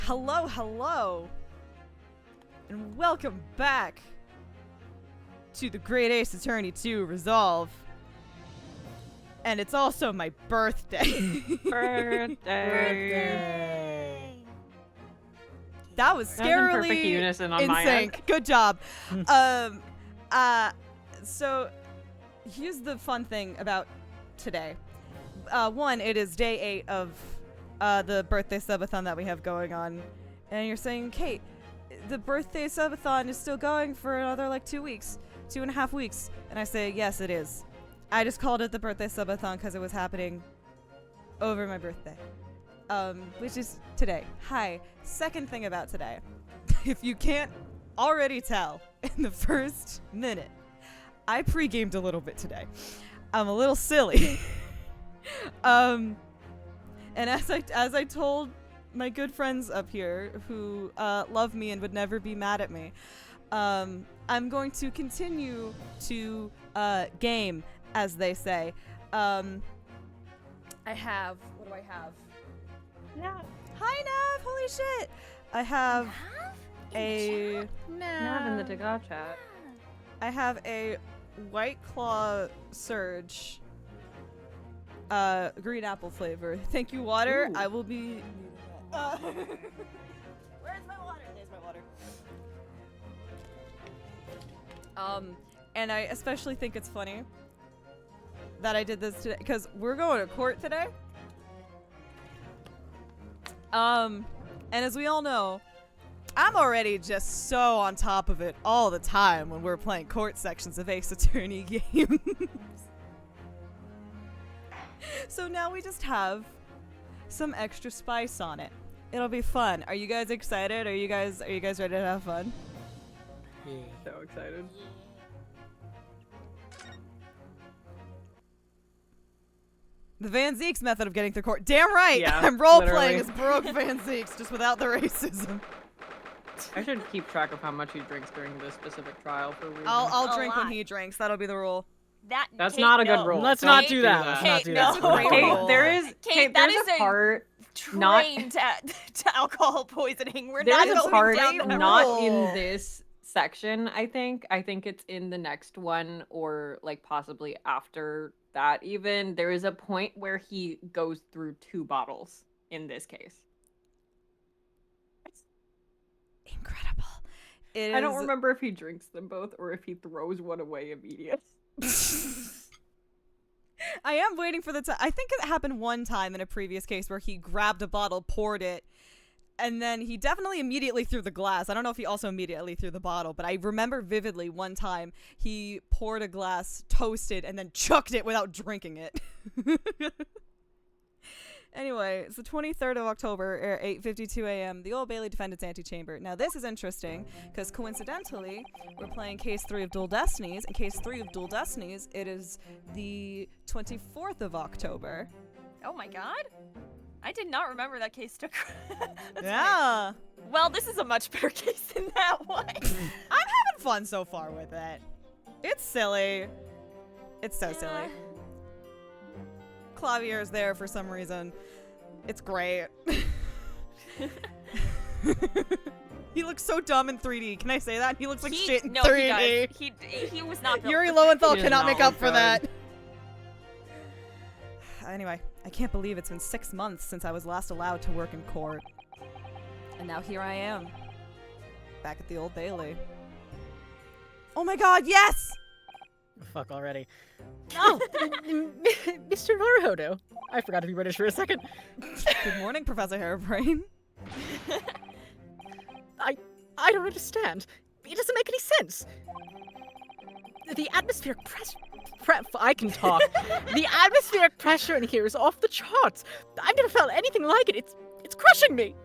Hello, hello, and welcome back to the Great Ace Attorney 2 Resolve. And it's also my birthday. Birthday. That was scarily in perfect unison on in my sync. end. Good job. So here's the fun thing about today. One, it is day 8 of the birthday subathon that we have going on. And you're saying, Kate, the birthday subathon is still going for another like 2 weeks, 2.5 weeks. And I say, yes, it is. I just called it the birthday subathon because it was happening over my birthday. Which is today. Hi. Second thing about today. If you can't already tell in the first minute, I pre-gamed a little bit today. I'm a little silly. And as I told my good friends up here who love me and would never be mad at me, I'm going to continue to game, as they say. I have, what do I have? Nav. Hi, Nav! Holy shit! I have a Nav in the Degas chat. I have a White Claw Surge, green apple flavor. Thank you, water. Ooh. I will be. Where's my water? There's my water. And I especially think it's funny that I did this today because we're going to court today. And as we all know, I'm already just so on top of it all the time when we're playing court sections of Ace Attorney games. So now we just have some extra spice on it. It'll be fun. Are you guys excited? Are you guys ready to have fun? Yeah. So excited. The Van Zeeks method of getting through court. Damn right! Yeah, I'm role-playing literally. as Baroque Van Zeeks, just without the racism. I should keep track of how much he drinks during this specific trial for reasons. I'll A drink when lot. he drinks. That'll be the rule. That's Kate, not a good no. rule. Let's Don't not do that. Let's Kate, not do no. that. Great Kate, rule. there is Kate, that there's is a part not trained to alcohol poisoning. We're there's not a going part down that not road. in this section. I think it's in the next one or like possibly after that. Even there is a point where he goes through 2 bottles in this case. Incredible. I don't remember if he drinks them both or if he throws one away immediately. I am waiting for the time. I think it happened one time in a previous case where he grabbed a bottle, poured it, and then he definitely immediately threw the glass. I don't know if he also immediately threw the bottle, but I remember vividly one time he poured a glass, toasted, and then chucked it without drinking it. Anyway, it's the 23rd of October at 8:52 a.m. The Old Bailey Defendant's Antechamber. Now, this is interesting because coincidentally, we're playing Case 3 of Dual Destinies. In Case 3 of Dual Destinies, it is the 24th of October. Oh my god. I did not remember that case took. That's Yeah. funny. Well, this is a much better case than that one. I'm having fun so far with it. It's silly. It's so silly. Clavier's there for some reason. It's great. He looks so dumb in 3D. Can I say that? He looks like shit in 3D. He does. He was not built Yuri for Lowenthal He cannot does make not up for look that. Anyway, I can't believe it's been 6 months since I was last allowed to work in court. And now here I am. Back at the Old Bailey. Oh my god, yes! Fuck already. Oh, Mr. Naruhodo. I forgot to be British for a second. Good morning, Professor Hairbrain. I don't understand. It doesn't make any sense. The atmospheric pressure. I can talk. The atmospheric pressure in here is off the charts. I've never felt anything like it. It's crushing me.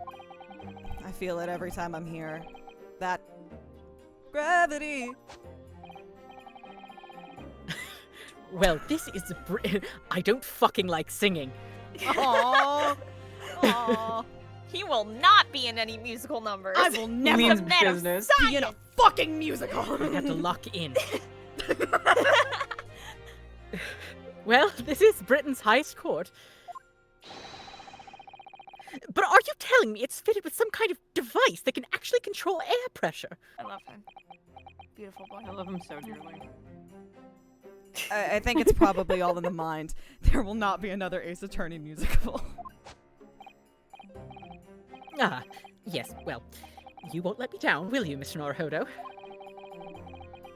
I feel it every time I'm here. That gravity. Well, this is I don't fucking like singing. Aww. Aww. He will not be in any musical numbers. I will never Means He's a man of business. be in a fucking musical. I have to lock in. Well, this is Britain's highest court. But are you telling me it's fitted with some kind of device that can actually control air pressure? I love him. Beautiful boy. I love him so dearly. I think it's probably all in the mind. There will not be another Ace Attorney musical. Ah, yes, well, you won't let me down, will you, Mr. Naruhodo?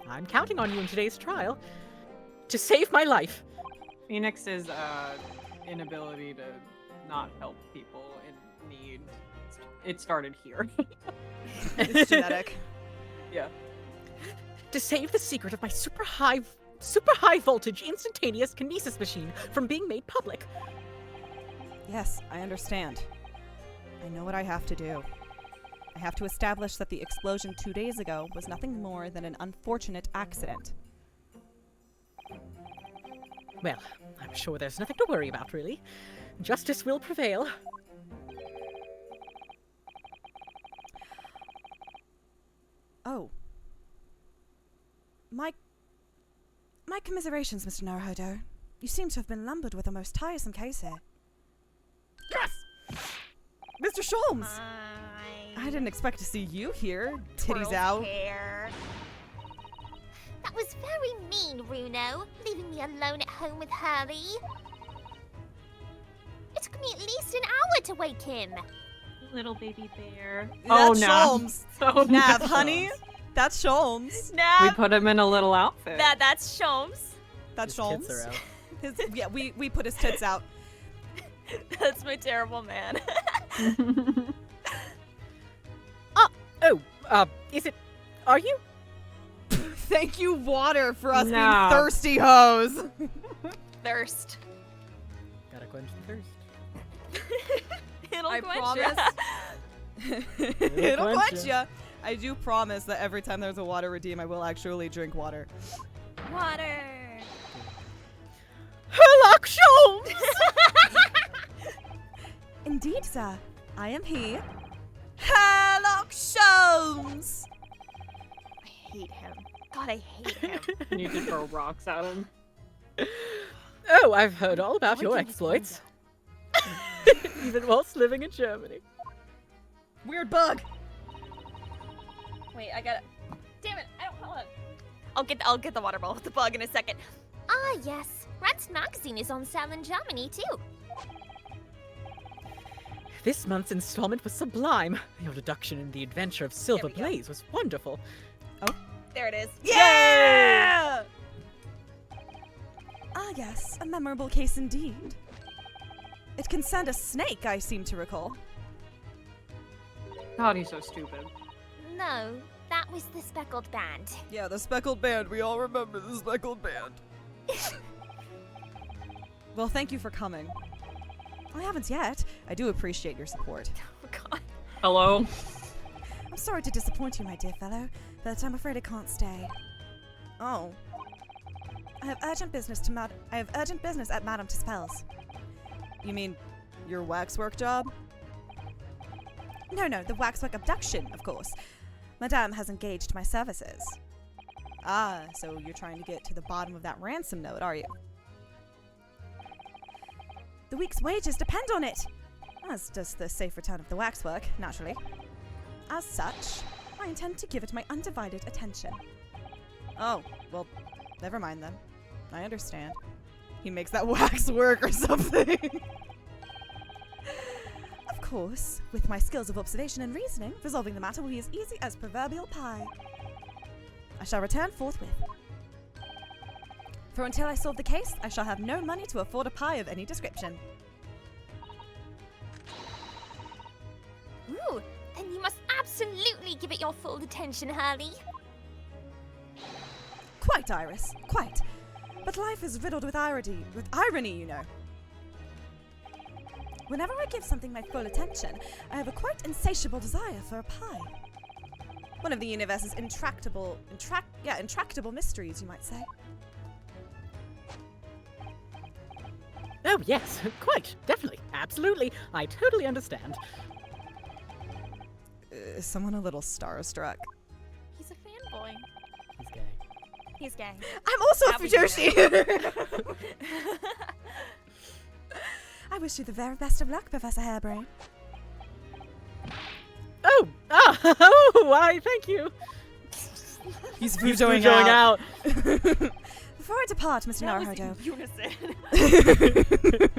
I'm counting on you in today's trial to save my life. Phoenix's inability to not help people in need, it started here. It's genetic. Yeah. To save the secret of my super high voltage instantaneous kinesis machine from being made public. Yes, I understand. I know what I have to do. I have to establish that the explosion 2 days ago was nothing more than an unfortunate accident. Well, I'm sure there's nothing to worry about, really. Justice will prevail. Oh. My commiserations, Mr. Naruhodo. You seem to have been lumbered with a most tiresome case here. Yes! Mr. Sholmes! I didn't expect to see you here. Titties out. Hair. That was very mean, Runo, leaving me alone at home with Hurley. It took me at least an hour to wake him. Little baby bear. That's Nav. Sholmes. Oh, Nav, honey. That's Sholmes. We Nav, put him in a little outfit. that's Sholmes. That's His Sholmes. tits are out. Yeah, we put his tits out. That's my terrible man. Are you? Thank you, water, for us No. being thirsty hoes. Thirst. Gotta quench the thirst. It'll I quench promise. ya. It'll quench quench ya. ya. I do promise that every time there's a water redeem, I will actually drink water. Water. Herlock Sholmes! Indeed, sir. I am he. Herlock Sholmes! I hate him. God, I hate him. You need to throw rocks at him. Oh, I've heard all about your exploits. Even whilst living in Germany. Weird bug. Wait, I gotta. Damn it! I don't. Hold on. I'll get the water bottle with the bug in a second. Ah, yes. Rant's magazine is on sale in Germany, too. This month's installment was sublime. Your deduction in the adventure of Silver we go. Blaze was wonderful. There it is. Yeah! Ah, yes. A memorable case indeed. It concerned a snake, I seem to recall. God, he's so stupid. No, that was the speckled band. Yeah, the speckled band. We all remember the speckled band. Well, thank you for coming. I haven't yet. I do appreciate your support. Oh God. Hello? I'm sorry to disappoint you, my dear fellow, but I'm afraid I can't stay. Oh. I have urgent business at Madame Tispel's. You mean your waxwork job? No, the waxwork abduction, of course. Madame has engaged my services. Ah, so you're trying to get to the bottom of that ransom note, are you? The week's wages depend on it, as does the safe return of the waxwork, naturally. As such, I intend to give it my undivided attention. Oh, well, never mind then. I understand. He makes that wax work or something. Of course, with my skills of observation and reasoning, resolving the matter will be as easy as proverbial pie. I shall return forthwith. For until I solve the case, I shall have no money to afford a pie of any description. Ooh, then you must absolutely give it your full attention, Hurley. Quite, Iris, quite. But life is riddled with irony, you know. Whenever I give something my full attention, I have a quite insatiable desire for a pie. One of the universe's intractable mysteries, you might say. Oh, yes, quite, definitely, absolutely. I totally understand. Is someone a little starstruck? He's a fanboy. He's gay. He's gay. I'm also a Happy Fujoshi! I wish you the very best of luck, Professor Hairbrain. Oh, why? Thank you. He's He's going out. Before I depart, Mr. That was Naruhodo. in unison.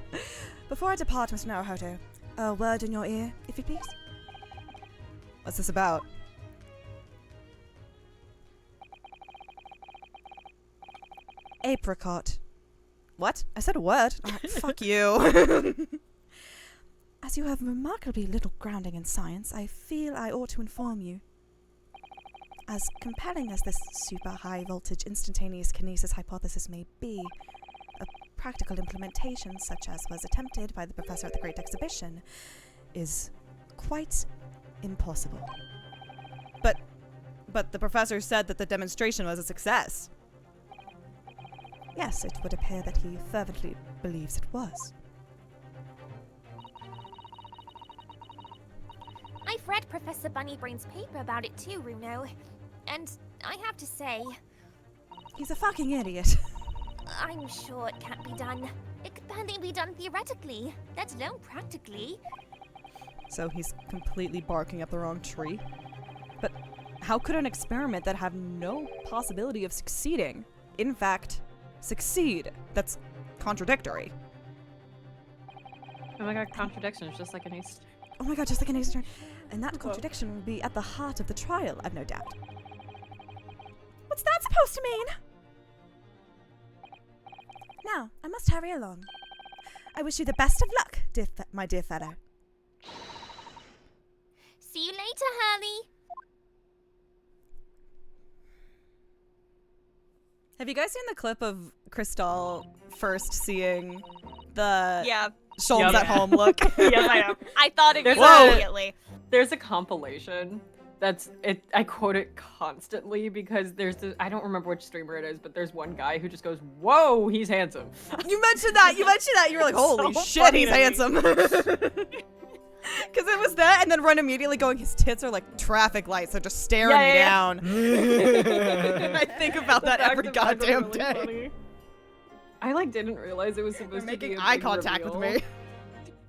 Before I depart, Mr. Naruhodo, a word in your ear, if you please. What's this about? Apricot. What? I said a word. Oh, fuck you. As you have remarkably little grounding in science, I feel I ought to inform you. As compelling as this super high voltage instantaneous kinesis hypothesis may be, a practical implementation such as was attempted by the professor at the Great Exhibition is quite impossible. But the professor said that the demonstration was a success. Yes, it would appear that he fervently believes it was. I've read Professor Bunnybrain's paper about it too, Runo. And I have to say, He's a fucking idiot. I'm sure it can't be done. It could barely be done theoretically, let alone practically. So he's completely barking up the wrong tree. But how could an experiment that have no possibility of succeeding, in fact, succeed? That's contradictory. Oh my god, contradictions, just like an ace. Oh my god, just like an Ace Attorney. And that contradiction will be at the heart of the trial, I've no doubt. What's that supposed to mean? Now, I must hurry along. I wish you the best of luck, my dear fellow. See you later, Hurley. Have you guys seen the clip of Crystal first seeing the Yeah. Sholmes Yep. at home look? Yes, I am. I thought There's immediately. There's a compilation that's it. I quote it constantly because there's I don't remember which streamer it is, but there's one guy who just goes, "Whoa, he's handsome." You mentioned that. You were like, holy So shit, funny he's to me. handsome. Because it was that, and then Run immediately going, his tits are like traffic lights. They're just staring me down. And I think about that every goddamn day. Funny. I like didn't realize it was supposed They're to making be a eye big contact with reveal. me.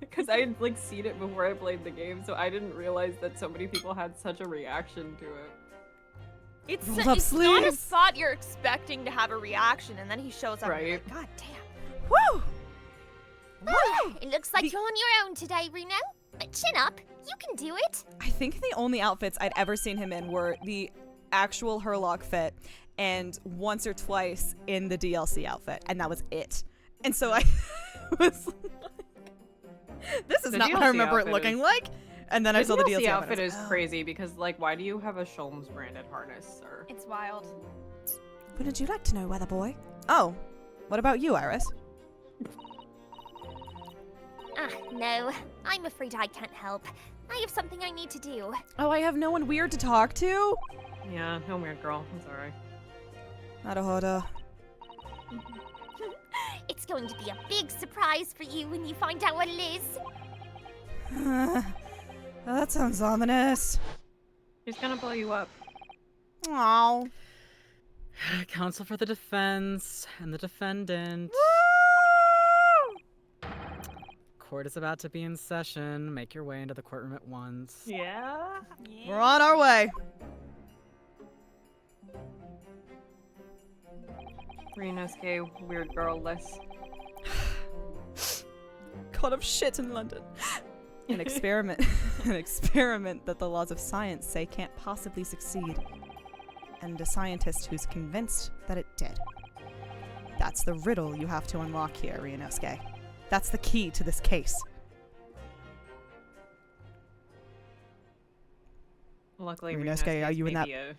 Because I had like seen it before I played the game, so I didn't realize that so many people had such a reaction to it. It's Rolled up it's not a sleeves. thought you're expecting to have a reaction, and then he shows up. And you're Right. like, God damn. Woo! Ah, it looks like The- you're on your own today, Runo. Chin up. You can do it. I think the only outfits I'd ever seen him in were the actual Herlock fit and once or twice in the DLC outfit, and that was it. And so I was like, this is The not what I DLC remember it outfit looking is- like. And then I saw the DLC outfit I is was like, crazy because like, why do you have a Sholmes branded harness, sir? It's wild. Wouldn't you like to know, Weather Boy? Oh, what about you, Iris? Ah, no. I'm afraid I can't help. I have something I need to do. Oh, I have no one weird to talk to? Yeah, no weird girl. I'm sorry. Naruhodo. It's going to be a big surprise for you when you find out what it is. Oh, that sounds ominous. He's gonna blow you up. Aww. Counsel for the defense and the defendant. Court is about to be in session. Make your way into the courtroom at once. Yeah. We're on our way. Rinosuke, weird girl list. God of shit in London. An experiment. An experiment that the laws of science say can't possibly succeed. And a scientist who's convinced that it did. That's the riddle you have to unlock here, Ryunosuke. That's the key to this case. Luckily, Rinosuke, Rinosuke are you in that- maybe a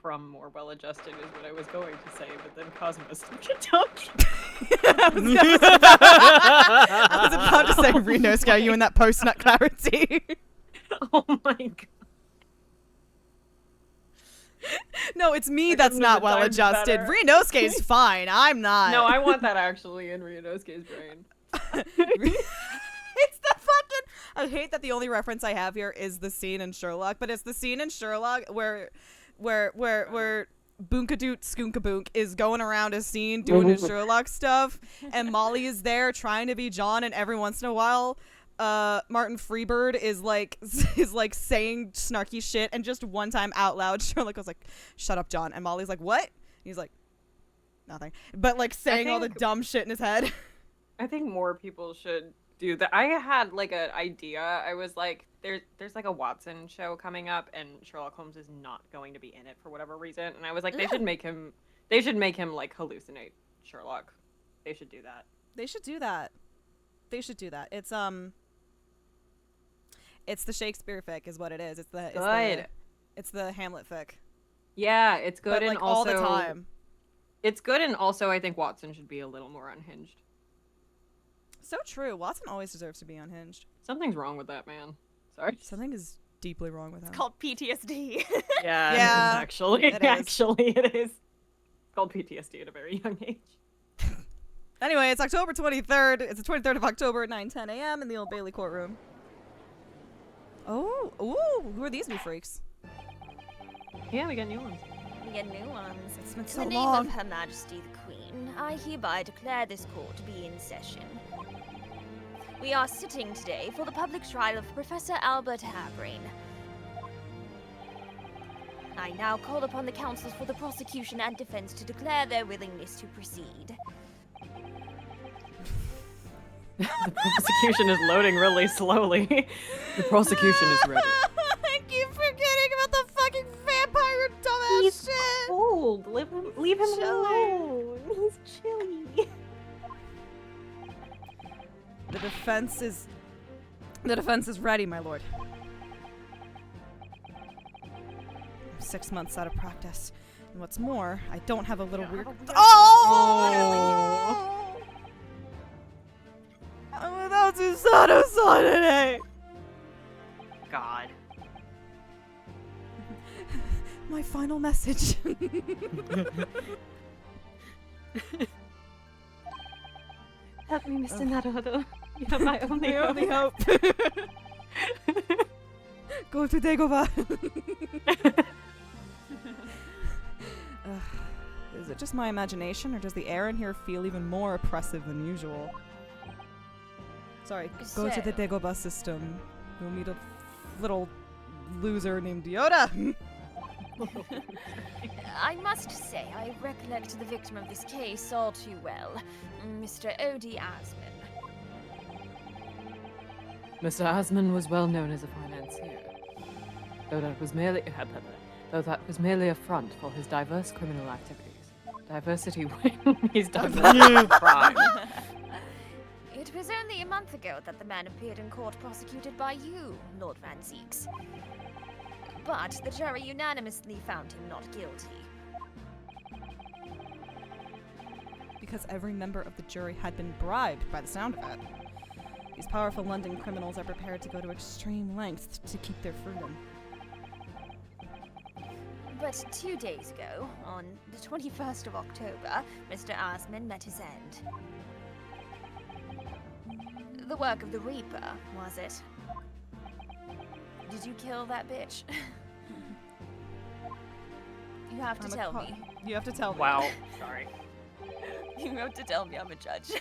crumb more well-adjusted is what I was going to say, but then Cosmos took it talking. I was about to say, Ryunosuke, are you in that post-nut clarity? Oh my god. No, it's me I that's couldn't not have timed well-adjusted. better. Ryunosuke's fine. I'm not. No, I want that actually in Rinosuke's brain. It's the fucking. I hate that the only reference I have here is the scene in Sherlock, but it's the scene in Sherlock where Boonkadoot Skoonkaboonk is going around a scene doing his Sherlock stuff, and Molly is there trying to be John, and every once in a while, Martin Freebird is like saying snarky shit, and just one time out loud, Sherlock was like, "Shut up, John," and Molly's like, "What?" And he's like, "Nothing," but like saying all the dumb shit in his head. I think more people should do that. I had like an idea. I was like, there's like a Watson show coming up, and Sherlock Holmes is not going to be in it for whatever reason. And I was like, they should make him like hallucinate Sherlock. They should do that. They should do that. It's the Shakespeare fic, is what it is. It's the Hamlet fic. Yeah, it's good, But, and like, also all the time. It's good, and also I think Watson should be a little more unhinged. So true. Watson always deserves to be unhinged. Something's wrong with that man. Sorry. Something is deeply wrong with him. It's called PTSD. Yeah, Yeah, actually, it is. actually, it is. It's called PTSD at a very young age. Anyway, it's October 23rd. It's the 23rd of October at 9:10 a.m. in the Old Bailey courtroom. Oh, ooh, who are these new freaks? Yeah, we got new ones. We get new ones. It's been In so the name long. of Her Majesty the Queen, I hereby declare this court to be in session. We are sitting today for the public trial of Professor Albert Harebrain. I now call upon the counsels for the prosecution and defense to declare their willingness to proceed. The prosecution is loading really slowly. The prosecution is ready. I keep forgetting about the fucking vampire dumbass He's shit. cold. Leave him Chilly. alone. He's chilly. The defense is ready, my lord. I'm 6 months out of practice. And what's more, I don't have a little weird... Oh! I'm without Susanoo today. God. My final message. Help me, Mr. Naruto. You're my only hope. Go to Dagobah. Is it just my imagination, or does the air in here feel even more oppressive than usual? Sorry, go to the So- Dagobah system. You'll meet a little loser named Yoda. I must say, I recollect the victim of this case all too well, Mr. O.D. Asman. Mr. Asman was well known as a financier, though that was merely a front for his diverse criminal activities. Diversity when he's done crime. It was only a month ago that the man appeared in court prosecuted by you, Lord Van Zeeks. But the jury unanimously found him not guilty. Because every member of the jury had been bribed by the sound of it. These powerful London criminals are prepared to go to extreme lengths to keep their freedom. But 2 days ago, on the 21st of October, Mr. Asman met his end. The work of the Reaper, was it? Did you kill that bitch? You have to tell me. You have to tell me. Wow. Sorry. You have to tell me I'm a judge.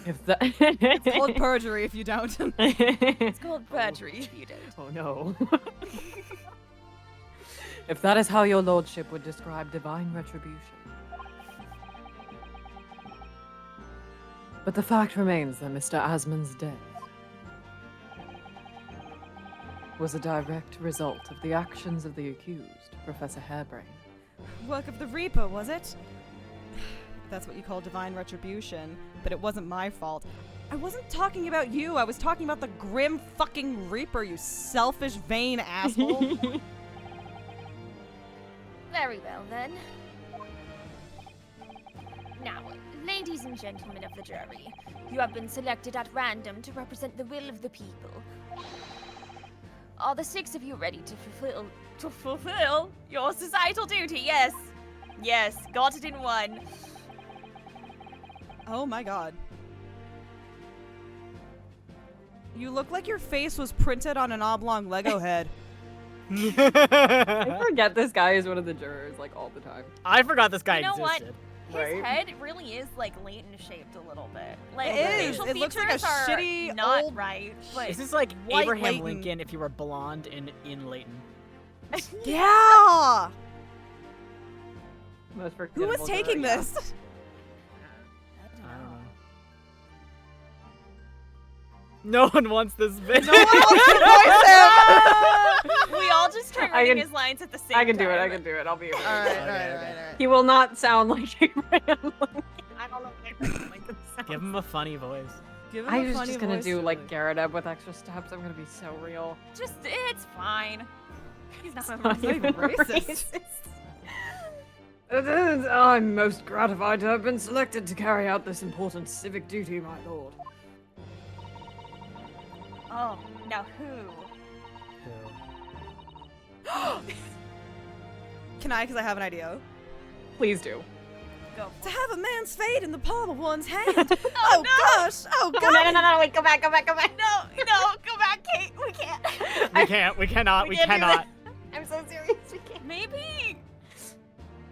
If that. It's called perjury if you don't. It's called perjury if you don't. Oh no. If that is how your lordship would describe divine retribution. But the fact remains that Mr. Asman's death was a direct result of the actions of the accused, Professor Harebrain. Work of the Reaper, was it? That's what you call divine retribution, but it wasn't my fault. I wasn't talking about you, I was talking about the grim fucking Reaper, you selfish, vain asshole. Very well, then. Now, ladies and gentlemen of the jury, you have been selected at random to represent the will of the people. Are the 6 of you ready to fulfill Your societal duty, yes. Yes, got it in one. Oh my god. You look like your face was printed on an oblong Lego head. I forget this guy is one of the jurors, like, all the time. I forgot this guy You know what? existed. His Right. head really is like Leighton shaped a little bit. Like It the is. facial It looks like a features are shitty not old right, but This is like White Abraham Leighton. Lincoln if he were blonde in Leighton. Yeah. Most Who forgettable was taking girl, yeah. this? I don't know. No one wants this bitch. No one wants to voice him. we all just start I reading can- his lines at the same time. I can do it. I can do it. I'll be able to. All right, do it. all right, all right, all right. He will not sound like Abraham Lincoln. I don't know if Abraham Lincoln sounds. Give him a funny voice. Give him I a was funny just gonna voice, do like Julie. Garrett Ebb with extra steps. I'm gonna be so real. Just, it's fine. He's not Not racist. even racist. I'm most gratified to have been selected to carry out this important civic duty, my lord. Oh, now who? Can I? Because I have an idea. Please do. Go. To have a man's fate in the palm of one's hand. Oh gosh! Oh god! No, wait, go back. No, go back, Kate. We can't. We can't. We cannot. We can't do cannot. I'm so serious. We can't. Maybe.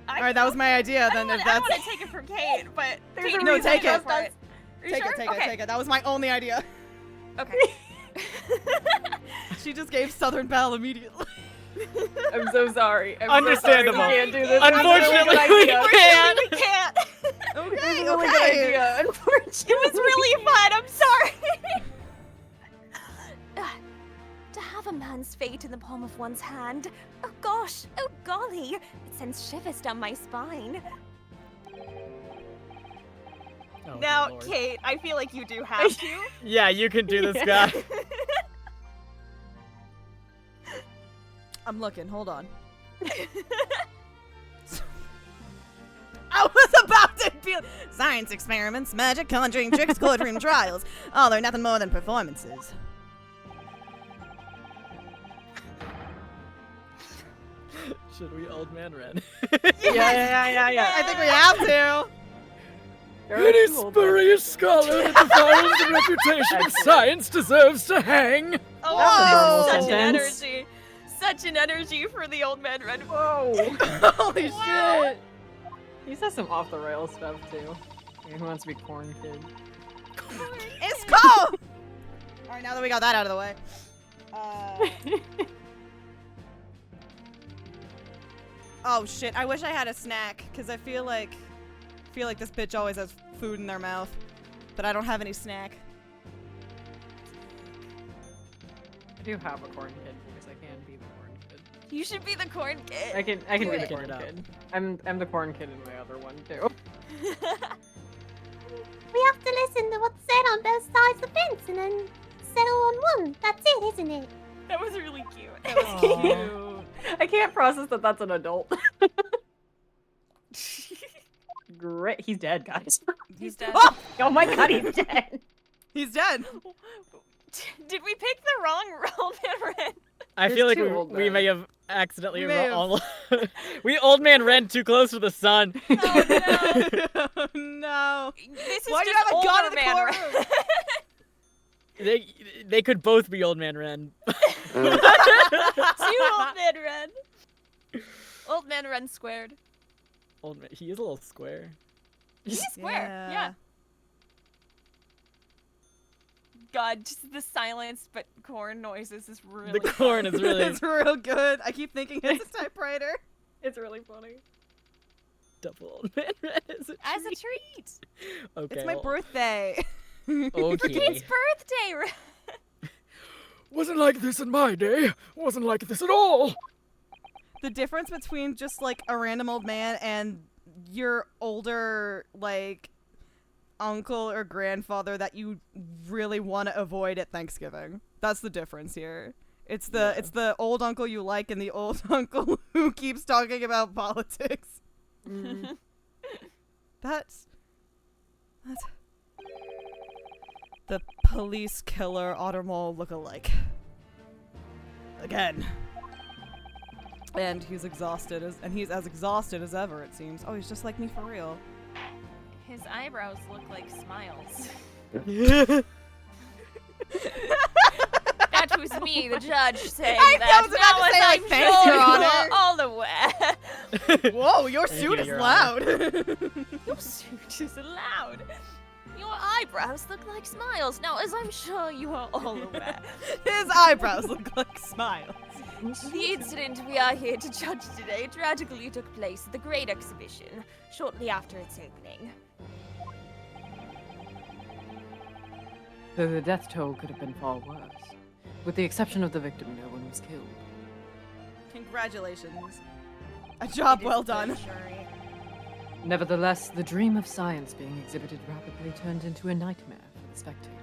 All right, that was my idea. Then if I that's want to take it from Kate, but There's Kate, a No, reason take I it. go for it. Are you take sure? it, take okay. it, take it. That was my only idea. Okay. She just gave Southern Belle immediately. I'm so sorry. I'm Understandable. So sorry. We can't do this. Unfortunately, we can't. We can't. Okay, This is a really good okay. idea. Unfortunately. It was really fun. I'm sorry. To have a man's fate in the palm of one's hand. Oh gosh, oh golly. It sends shivers down my spine. Oh, good Now, Lord. Kate, I feel like you do have to. Yeah, you can do this, guy. I'm looking. Hold on. I was about to be science experiments, magic, conjuring, tricks, courtroom trials. Oh, they're nothing more than performances. Should we old man Ren? Yeah. I think we have to. Any spurious scholar that defiles the reputation of science deserves to hang. Oh, Whoa. this is such an Sentence. energy. Such an energy for the old man Red. Whoa. Holy shit. He says some off the rails stuff too. Who wants to be corn kid? It's cold. All right, now that we got that out of the way. Oh shit! I wish I had a snack because I feel like this bitch always has food in their mouth, but I don't have any snack. I do have a corn kid because I can be the corn kid. You should be the corn kid. I can be the Get corn it out. kid. I'm the corn kid in my other one too. We have to listen to what's said on both sides of the fence and then settle on one. That's it, isn't it? That was really cute. That was Aw. cute. I can't process that that's an adult. Great. He's dead, guys. He's dead. Oh, Oh my god, he's dead. he's dead. Did we pick the wrong old man Red? I There's feel like two old we men. may have accidentally We may have. all we old man Ren too close to the sun. Oh no. Oh, no. This is Why do you just have a gun older in the man courtroom? Red. They could both be old man Ren. Two old man Red. Old man Red squared. Old man, he is a little square. He's square. Yeah. God, just the silence but corn noises is really The corn is really It's real good. I keep thinking it's a typewriter. It's really funny. double old man Ren as a as a treat. treat. Okay. It's my well, birthday. Okay. Kate's birthday. Red. Wasn't like this in my day. Wasn't like this at all. The difference between just like a random old man and your older like uncle or grandfather that you really want to avoid at Thanksgiving. That's the difference here. It's the old uncle you like and the old uncle who keeps talking about politics. That's the police killer Automol look-alike. Again. And he's exhausted he's as exhausted as ever, it seems. Oh, he's just like me for real. His eyebrows look like smiles. That was me, the judge, saying I that. was about to Now say, as like, I'm thanks, sure Your you Honor. are all aware. Whoa, your Thank suit you, is Your loud. Your suit is loud. Your eyebrows look like smiles. Now, as I'm sure you are all aware, His eyebrows look like smiles. the incident we are here to judge today tragically took place at the Great Exhibition, shortly after its opening. Though the death toll could have been far worse. With the exception of the victim, no one was killed. Congratulations. A job It is well a done. good jury. Nevertheless, the dream of science being exhibited rapidly turned into a nightmare for the spectators.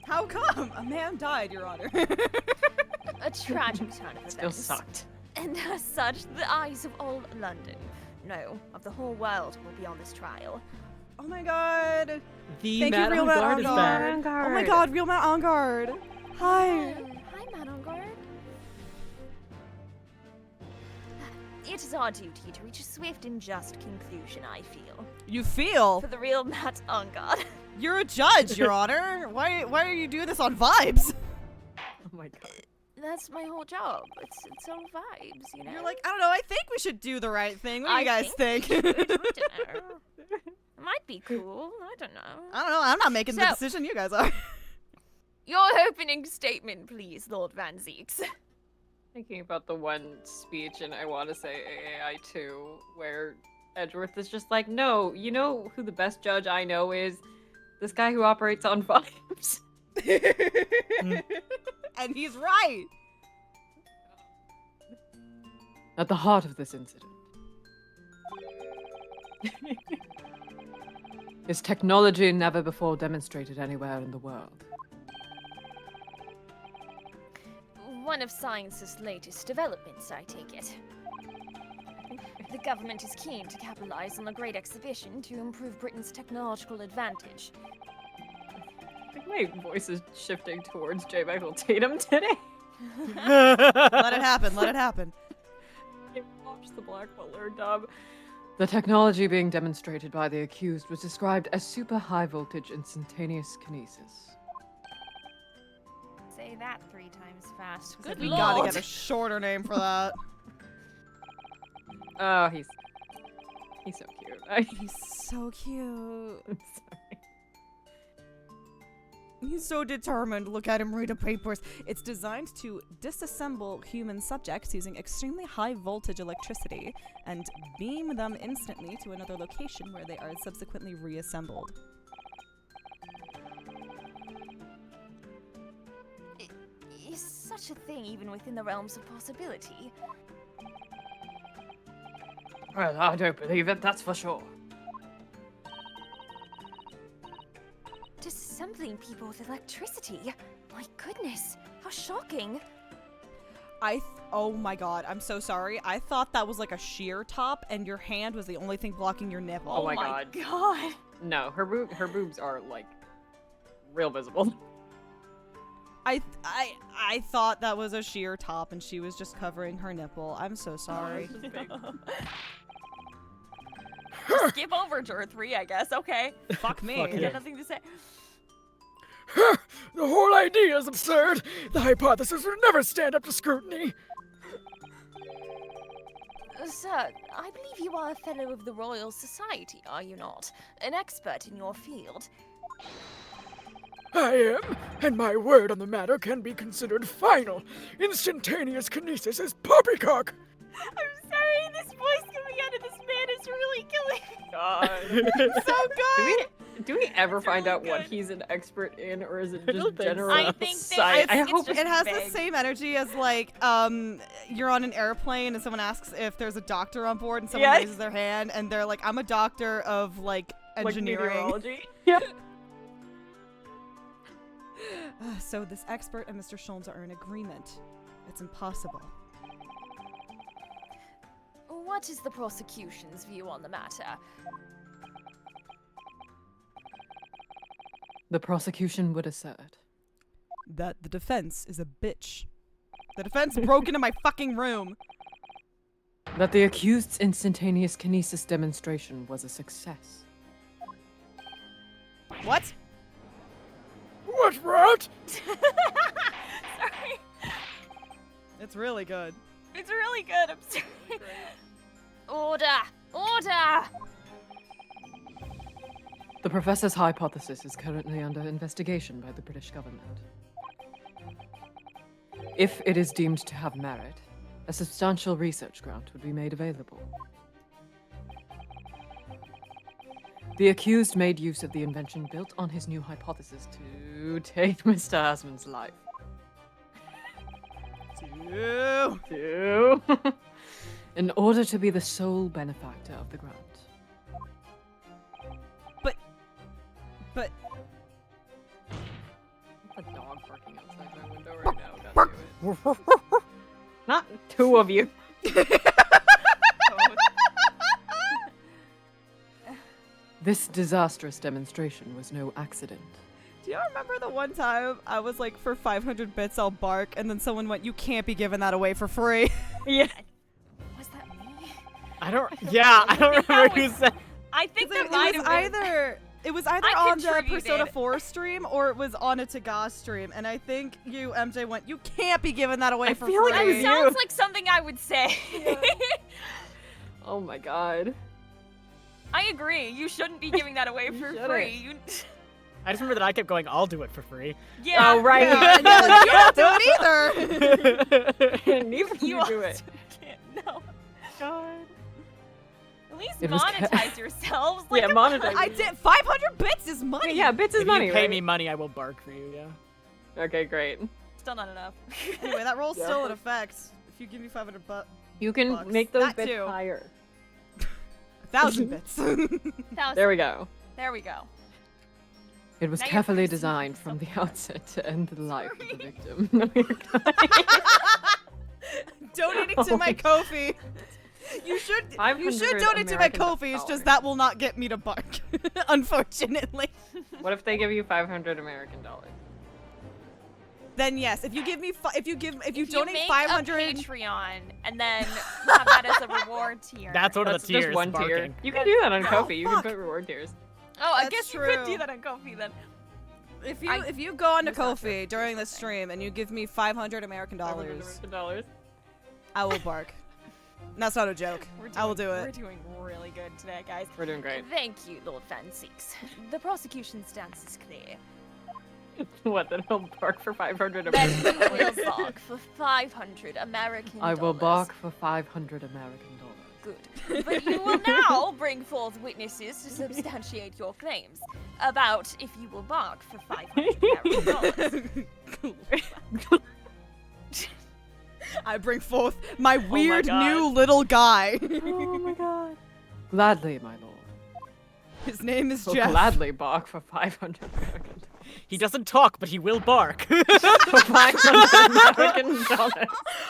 How come? A man died, Your Honor. A tragic turn of Still events. sucked. And as such, the eyes of all London, no, of the whole world, will be on this trial. Oh my god. The Thank you, Matt Real on Matt guard on is guard. back. Oh my god, Real Matt on guard. Hi. Hi, Madam Guard. It is our duty to reach a swift and just conclusion, I feel. You feel? For the real Matt on guard. You're a judge, Your Honor. Why are you doing this on vibes? Oh my god. That's my whole job. It's all vibes, you know? You're like, I don't know, I think we should do the right thing. What do you guys think? I don't know. It might be cool. I don't know. I don't know, I'm not making the So- decision, you guys are. Your opening statement, please, Lord Van Zeeks. Thinking about the one speech, and I want to say AAI 2, where Edgeworth is just like, no, you know who the best judge I know is? This guy who operates on vibes. And he's right. At the heart of this incident is technology never before demonstrated anywhere in the world. One of science's latest developments, I take it. The government is keen to capitalize on the Great Exhibition to improve Britain's technological advantage. I think my voice is shifting towards J. Michael Tatum today. Let it happen, let it happen. Watch the Black Butler dub. The technology being demonstrated by the accused was described as super high voltage instantaneous kinesis. Say that 3 times fast. Good We lord. gotta get a shorter name for that. Oh, he's so cute. He's so cute. I'm sorry. He's so determined. Look at him read the papers. It's designed to disassemble human subjects using extremely high voltage electricity and beam them instantly to another location where they are subsequently reassembled. Is such a thing even within the realms of possibility? Well, I don't believe it, that's for sure. Disassembling people with electricity? My goodness, how shocking. Oh my god, I'm so sorry. I thought that was like a sheer top and your hand was the only thing blocking your nipple. Oh my god. God. No, her boobs are like real visible. I thought that was a sheer top and she was just covering her nipple. I'm so sorry. Skip over Juror 3, I guess. Okay. Fuck me. Fuck I yeah. got nothing to say. The whole idea is absurd. The hypothesis would never stand up to scrutiny. Sir, I believe you are a fellow of the Royal Society, are you not? An expert in your field. I am, and my word on the matter can be considered final. Instantaneous kinesis is poppycock. I'm sorry, this voice coming out of this man is really killing me. God. So good. Do we ever It's find really out what good. he's an expert in, or is it I don't just think so. general I think they- science? I it's hope just It has vague. the same energy as like you're on an airplane and someone asks if there's a doctor on board and someone Yeah. raises their hand and they're like, I'm a doctor of like like engineering. meteorology. Yeah. So this expert and Mr. Sholmes are in agreement. It's impossible. What is the prosecution's view on the matter? The prosecution would assert. That the defense is a bitch. The defense broke into my fucking room. That the accused's instantaneous kinesis demonstration was a success. What? What, rat? Sorry. It's really good. It's really good. I'm sorry. Order! Order! The professor's hypothesis is currently under investigation by the British government. If it is deemed to have merit, a substantial research grant would be made available. The accused made use of the invention built on his new hypothesis to take Mr. Asman's life. In order to be the sole benefactor of the grant. But A dog barking outside my window right now. God damn it. Not two of you. This disastrous demonstration was no accident. do you remember the one time I was like, for 500 bits I'll bark, and then someone went, "You can't be giving that away for free." Yeah. Was that me? I don't remember who said. I think It that might was have been. either I on the contributed. Persona 4 stream or it was on a Tagas stream, and I think you, MJ, went, "You can't be giving that away I for feel free." like it was That sounds like something I would say. Oh my god. I agree. You shouldn't be giving that away for shouldn't. free. You... I just remember that I kept going, I'll do it for free. Yeah. Oh, right. Yeah, and you're like, "You don't do it either." Neither do You you do also it. can't. No. God. At least It was monetize yourselves. Like, Yeah, come on. monetize. I did 500 bits is money. Yeah, bits is If money, you pay right? me money, I will bark for you, yeah. Okay, great. Still not enough. Anyway, that roll's Yeah. still in effect. If you give me 500 You can Bucks. make those That bits too. higher. 1,000 bits. There we go. There we go. It was Now you're carefully forcing me designed to from the something else. outset to end the life of the Sorry. victim. No, you're good. Donating to my Ko-fi. You should 500 donate to my American Ko-fi. It's just dollars. that will not get me to bark, unfortunately. What if they give you 500 American dollars? Then yes, if you give me if you If donate make 500, a Patreon and then have that as a reward tier. That's one of That's the tiers. just one tier. barking. You can do that on Oh, Ko-fi. You can fuck. put reward tiers. Oh, I That's guess you could true. do that on Ko-fi then. if you go on to It's not Ko-fi true. during the stream and you give me 500 American 500 dollars, American dollars. I will bark. That's not a joke. I will do We're it. doing really good today, guys. We're doing great. Thank you, Lord Van Six. The prosecution's stance is clear. What, then he'll bark for 500 Then American we'll dollars? bark for 500 American I will dollars. bark for 500 American dollars. Good. But you will now bring forth witnesses to substantiate your claims about if you will bark for 500 American dollars. I bring forth my weird God. new little guy. Oh my god. Gladly, my lord. His name is Will Jeff. gladly bark for 500 American dollars. He doesn't talk, but he will bark. For 500 American dollars.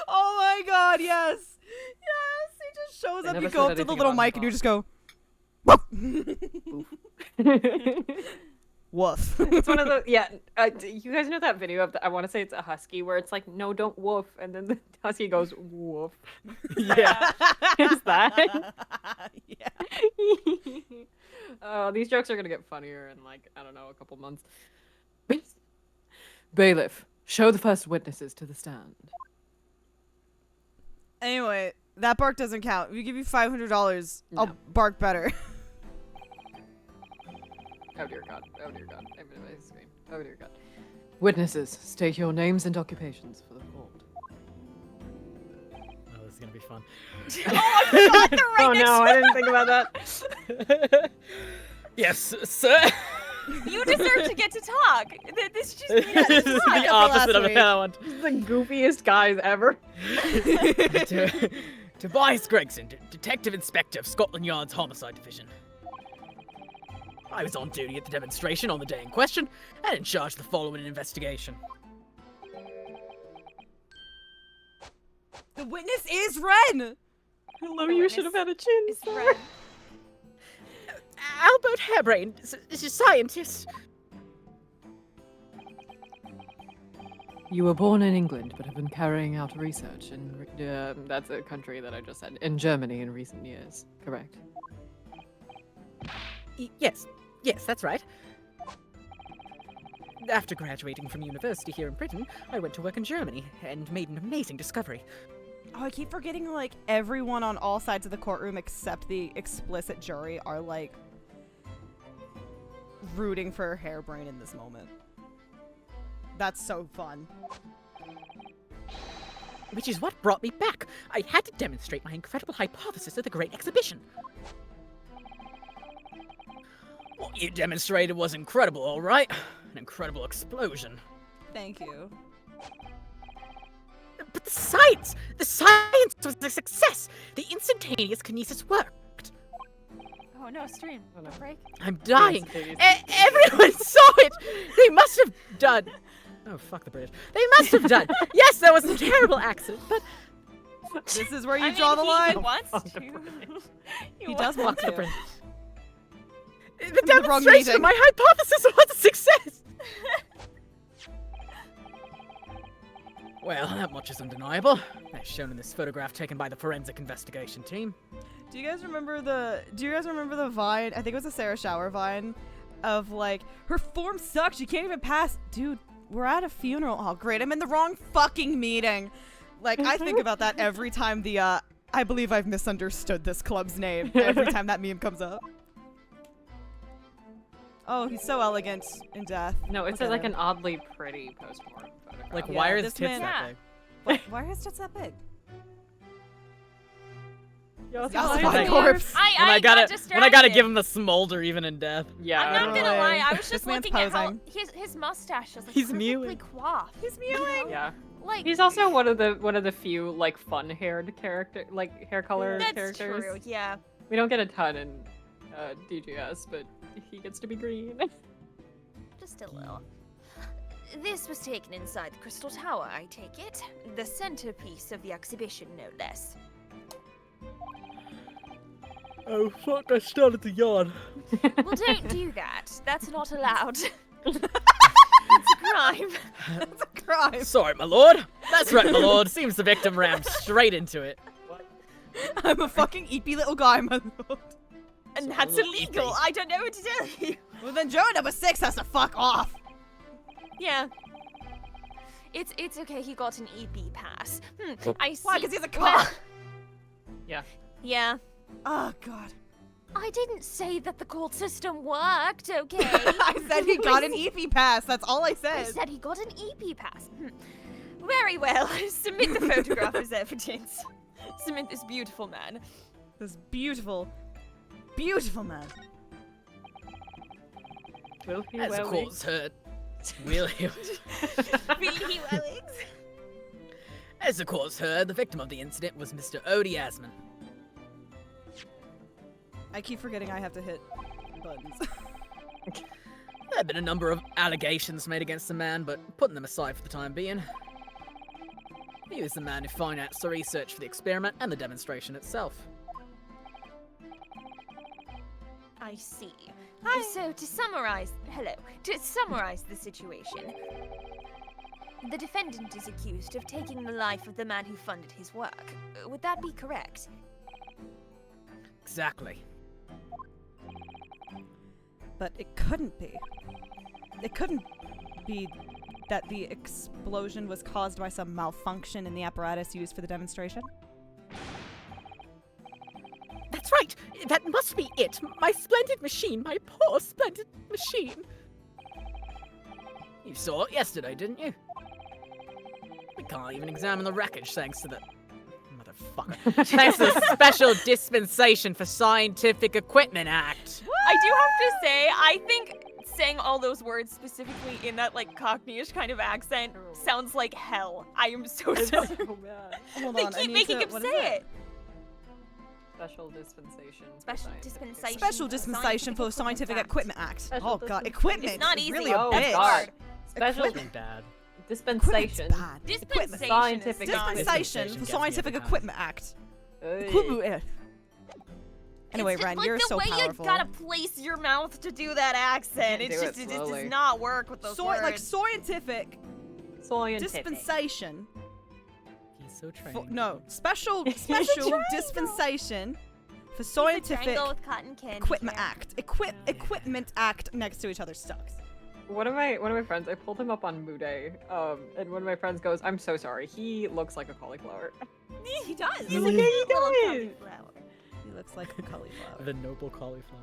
Oh my god, yes. Yes, he just shows They up, never you said go up to the anything little about mic and you just go, woof. It's one of those, yeah. You guys know that video of the, I want to say it's a husky where it's like, no, don't woof, and then the husky goes woof. yeah. Is that? Yeah. These jokes are gonna get funnier in like I don't know a couple months. Bailiff, show the first witnesses to the stand. Anyway, that bark doesn't count. If you give me $500, I'll No. bark better. Oh dear god. Oh dear god. I'm gonna scream. Oh dear god. Witnesses, state your names and occupations for the court. Oh, this is gonna be fun. Oh no, I didn't think about that. Yes, sir. You deserve to get to talk. This just This is talk the after opposite last of week. how I want. This is the goofiest guys ever. Tobias Gregson, Detective Inspector of Scotland Yard's Homicide Division. I was on duty at the demonstration on the day in question, and in charge of the following investigation. The witness is Ren! Hello, The you should have had a chin. is sir. red. Albert Harebrain, scientist. You were born in England, but have been carrying out research in That's a country that I just said. in Germany in recent years, correct? Yes, that's right. After graduating from university here in Britain, I went to work in Germany and made an amazing discovery. Oh, I keep forgetting, like, everyone on all sides of the courtroom except the explicit jury are, like, rooting for Hairbrain in this moment. That's so fun. Which is what brought me back. I had to demonstrate my incredible hypothesis at the Great Exhibition. What you demonstrated was incredible, all right? An incredible explosion. Thank you. But the science was a success. The instantaneous kinesis worked. Oh no, stream. Oh, no. Break. I'm dying. Instantaneous Everyone saw it. They must have done. Oh, fuck the British. They must have done. Yes, there was a terrible accident, but This is where you I mean, draw the he line. wants Fuck to. the British. He does want fuck the to. British. The the wrong demonstration meeting. of my hypothesis was a success. Well, that much is undeniable, as shown in this photograph taken by the forensic investigation team. Do you guys remember the vine? I think it was a Sarah Shower vine of like, her form sucks, she can't even pass. Dude, we're at a funeral. Oh great, I'm in the wrong fucking meeting. Like, I think about that every time the I believe I've misunderstood this club's name. Every time that meme comes up. Oh, he's so elegant in death. No, it Look says at like him. an oddly pretty post-mortem photograph. Like, Yeah, why are his this tits man- that Yeah. big? Why are his tits that big? Yeah, Yeah, fine. my Like, corpse. When I I gotta, got distracted. when I gotta give him the smolder even in death. Yeah. I'm not gonna Really? lie, I was This just man's looking at how posing. his mustache is like He's perfectly mewing. coiffed. He's mewing. Yeah. Like He's also one of the few like fun-haired hair color that's characters. true. Yeah. We don't get a ton in DGS, but he gets to be green. Just a little. This was taken inside the Crystal Tower, I take it. The centerpiece of the exhibition, no less. Oh fuck! I started to yawn. Well, don't do that. That's not allowed. It's a crime. That's a crime. Sorry, my lord. That's right, my lord. Seems the victim rammed straight into it. I'm a fucking eepy little guy, my lord. And So that's little illegal. eepy. I don't know what to tell you. Well then Joe number 6 has to fuck off. Yeah. It's okay. He got an EP pass. I see. Why? Because he's a Well, cop. yeah. Oh god. I didn't say that the court system worked, okay? I said he got an EP pass. That's all I I said. said he got an EP pass. Very well. Submit the photograph as evidence. Submit this beautiful man. This beautiful, beautiful man. Will he As the well court's heard, will he? Really Wellings? As the court's heard, the victim of the incident was Mr. Odie Asman. I keep forgetting I have to hit buttons. There have been a number of allegations made against the man, but putting them aside for the time being. He was the man who financed the research for the experiment and the demonstration itself. I see. So to summarize the situation, the defendant is accused of taking the life of the man who funded his work. Would that be correct? Exactly. But it couldn't be. It couldn't be that the explosion was caused by some malfunction in the apparatus used for the demonstration. That's right! That must be it! My splendid machine! My poor splendid machine! You saw it yesterday, didn't you? We can't even examine the wreckage thanks to the... Motherfucker. Thanks to the Special Dispensation for Scientific Equipment Act. I do have to say, I think saying all those words specifically in that like Cockney-ish kind of accent sounds like hell. I am so sorry. so bad. Hold They on, I keep need making to, him what is say it. Special dispensation. for Special scientific dispensation. Special Dispensation for Scientific Equipment Act. Special Oh god, dispensation. equipment. It's not is easy. really a Oh, bitch. God. Special Equipment. Bad. dispensation. Equipment's bad. Dispensation Scientific is not- Dispensation Dispensation for gets me Scientific every time. Equipment Act. Oy. Equipment. Anyway, It's Ren, like you're the so way powerful. you gotta place your mouth to do that accent. You It's do just it it just slowly. does not work with those words. Like scientific Scientific. dispensation. He's so trained. No, special dispensation for It's a Scientific triangle with cotton candy. Equipment Jack. Act. Equipment Act next to each other sucks. One of my friends, I pulled him up on Moody, and one of my friends goes, "I'm so sorry. He looks like a cauliflower." He does. He's a little cauliflower. He looks like a cauliflower. The noble cauliflower.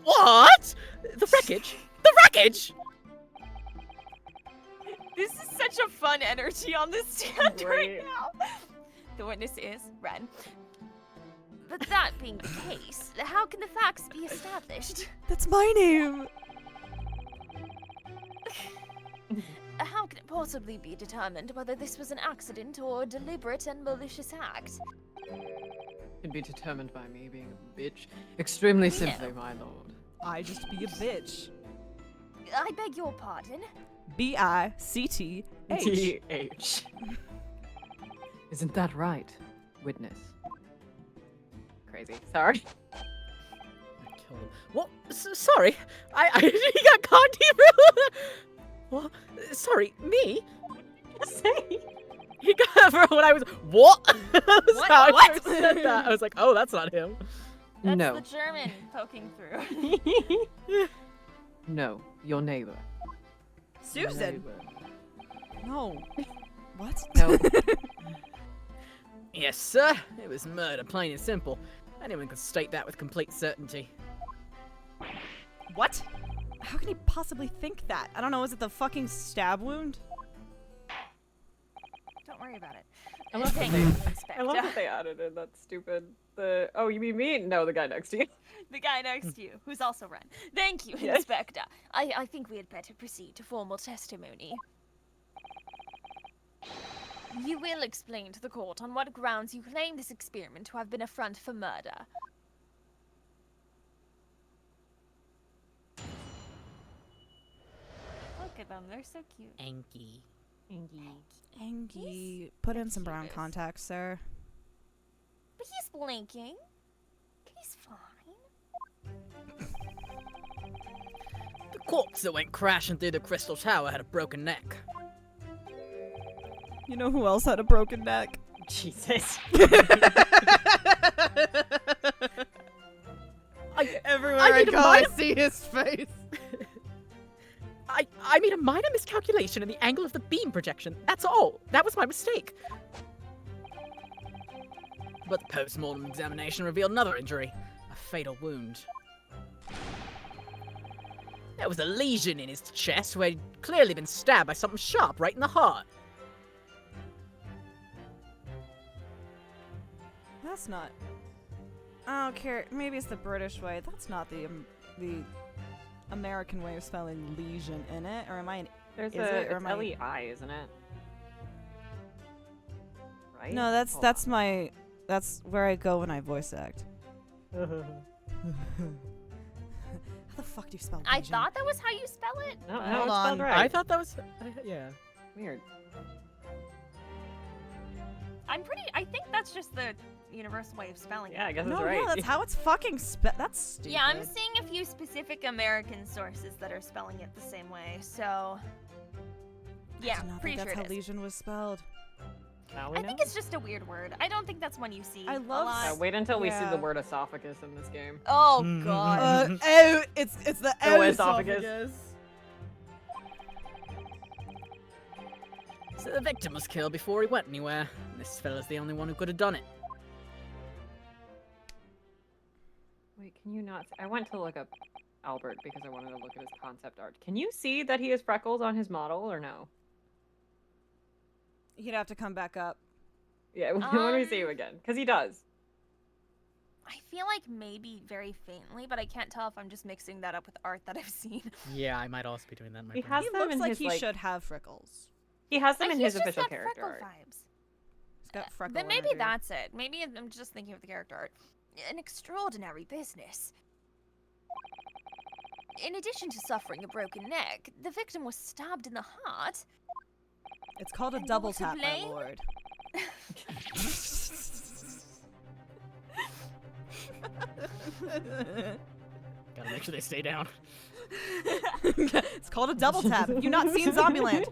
What? The wreckage? The wreckage? This is such a fun energy on this stand right Right. now. The witness is Ren. But that being the case, how can the facts be established? That's my name. How can it possibly be determined whether this was an accident or a deliberate and malicious act? Can be determined by me being a bitch. Extremely simply, my lord. I just be a bitch. I beg your pardon? BICTH. TH. Isn't that right, witness? Crazy. Sorry. I killed him. What? Sorry. He got cocked even. What? Sorry, me? Say. He got when I was what? That's What? how I What? first said that. I was like, oh, that's not him. That's No. the German poking through. No, your neighbor. Susan. Neighbor. No. What? No. Yes, sir. It was murder, plain and simple. Anyone can state that with complete certainty. What? How can you possibly think that? I don't know. Is it the fucking stab wound? Don't worry about it. I love that Thank they- you, I Inspector. love that they added in that stupid. Oh, you mean me? No, the guy next to you. The guy next to you, who's also Ren. Thank you, Yes. Inspector. I think we had better proceed to formal testimony. You will explain to the court on what grounds you claim this experiment to have been a front for murder. Look at them, they're so cute. Anky. Angie, put in some brown cutest. contacts, sir. But he's blinking. He's fine. The corpse that went crashing through the crystal tower had a broken neck. You know who else had a broken neck? Jesus. Everywhere I I, need to go, I mind- see his face. I made a minor miscalculation in the angle of the beam projection. That's all. That was my mistake. But the post-mortem examination revealed another injury. A fatal wound. There was a lesion in his chest where he'd clearly been stabbed by something sharp right in the heart. That's not. I don't care. Maybe it's the British way. That's not the American way of spelling lesion in it. Or am I? There's Is a it, or it's am I- LEI, isn't it? Right? No, that's Hold that's my. That's where I go when I voice act. on. How the fuck do you spell I lesion? thought that was how you spell it. No, Hold no, it's on. spelled right. I thought that was... yeah. Weird. I think that's just the universal way of spelling Yeah, I it. guess No, that's right. yeah, that's how it's fucking That's stupid. Yeah, I'm seeing a few specific American sources that are spelling it the same way, so... I Yeah, did not pretty think sure that's it how is. lesion was spelled. Now we I know. think it's just a weird word. I don't think that's one you see I a love lot. Wait until we see Yeah. the word esophagus in this game. Oh Mhm. god. Oh, it's the Oh, O esophagus. So the victim was killed before he went anywhere. This fella's the only one who could have done it. Wait, can you not? I went to look up Albert because I wanted to look at his concept art. Can you see that he has freckles on his model or no? You'd have to come back up. Yeah, when we see him again, because he does. I feel like maybe very faintly, but I can't tell if I'm just mixing that up with art that I've seen. Yeah, I might also be doing that in my He brain. has He them looks in like his he like. should have freckles. He has them in He's his just official got character freckle art. vibes. He's got freckle Then maybe energy. that's it. Maybe I'm just thinking of the character art. An extraordinary business. In addition to suffering a broken neck, the victim was stabbed in the heart. It's called a And double you're to tap, my blame? lord. Gotta make sure they stay down. It's called a double tap. Have you not seen Zombieland?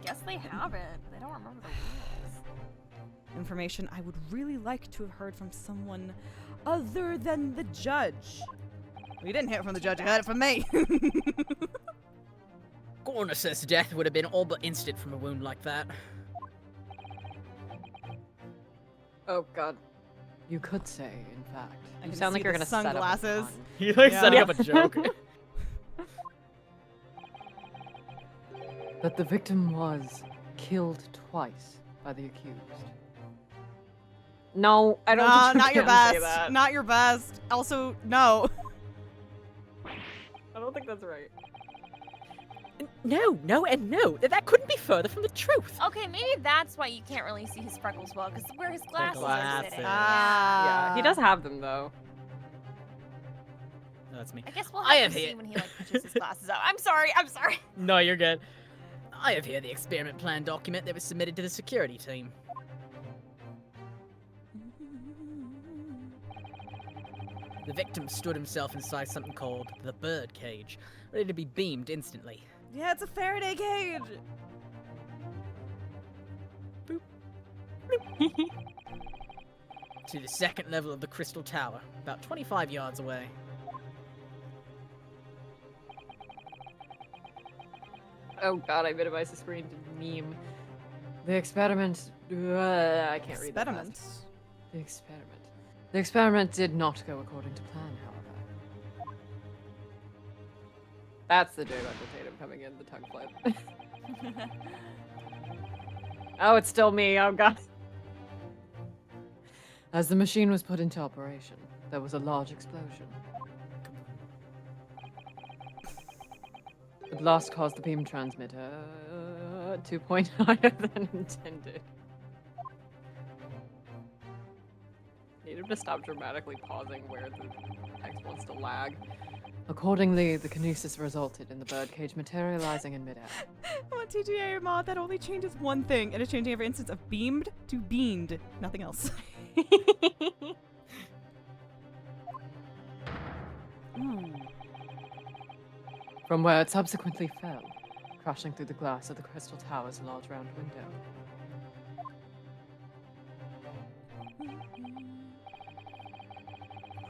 Guess they haven't. They don't remember the rules. Information I would really like to have heard from someone other than the judge. Well, you didn't hear it from the judge, you heard it from me. Coroner says death would have been all but instant from a wound like that. Oh god. You could say, in fact. I You can sound see like you're the gonna set up a sunglasses. pun. You're like Yeah. setting up a joke. That the victim was killed twice by the accused. No, I don't Nah, think you not your can say best. that. Not your best. Also, no. I don't think that's right. No, no, and no. That couldn't be further from the truth. Okay, maybe that's why you can't really see his freckles well, because where his glasses are glasses. sitting. Yeah, he does have them though. That's me. I guess we'll I have have to see here- when he like pushes his glasses out. I'm sorry. No, you're good. I have here the experiment plan document that was submitted to the security team. The victim stood himself inside something called the bird cage, ready to be beamed instantly. Yeah, it's a Faraday cage. To the second level of the crystal tower, about 25 yards away. Oh god, I minimized the screen to meme. The experiment. I can't read that. Experiment. fast. The experiment. The experiment did not go according to plan, however. That's the J. Michael Tatum coming in, the tongue flip. Oh, it's still me. Oh god. As the machine was put into operation, there was a large explosion. The blast caused the beam transmitter 2 point higher than intended. Need him to stop dramatically pausing where the text wants to lag. Accordingly, the kinesis resulted in the birdcage materializing in midair. I want TGA mod that only changes one thing, and it's changing every instance of beamed to beamed. Nothing else. From where it subsequently fell, crashing through the glass of the crystal tower's large round window.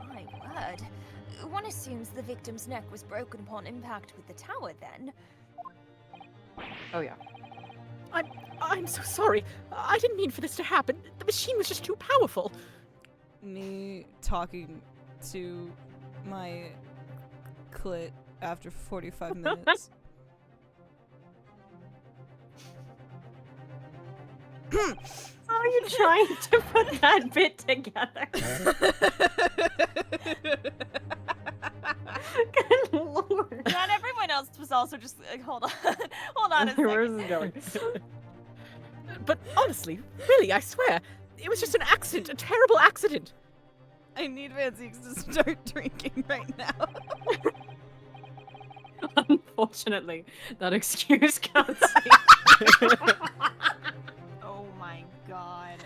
My word. One assumes the victim's neck was broken upon impact with the tower then. Oh yeah. I'm so sorry. I didn't mean for this to happen. The machine was just too powerful. Me talking to my clit after 45 minutes. How are you trying to put that bit together? Good lord. Not everyone else was also just hold on, hold on a Where's second. this going? But honestly, really, I swear, it was just an accident, a terrible accident. I need Vanzeeks to start drinking right now. Unfortunately, that excuse can't Oh my god.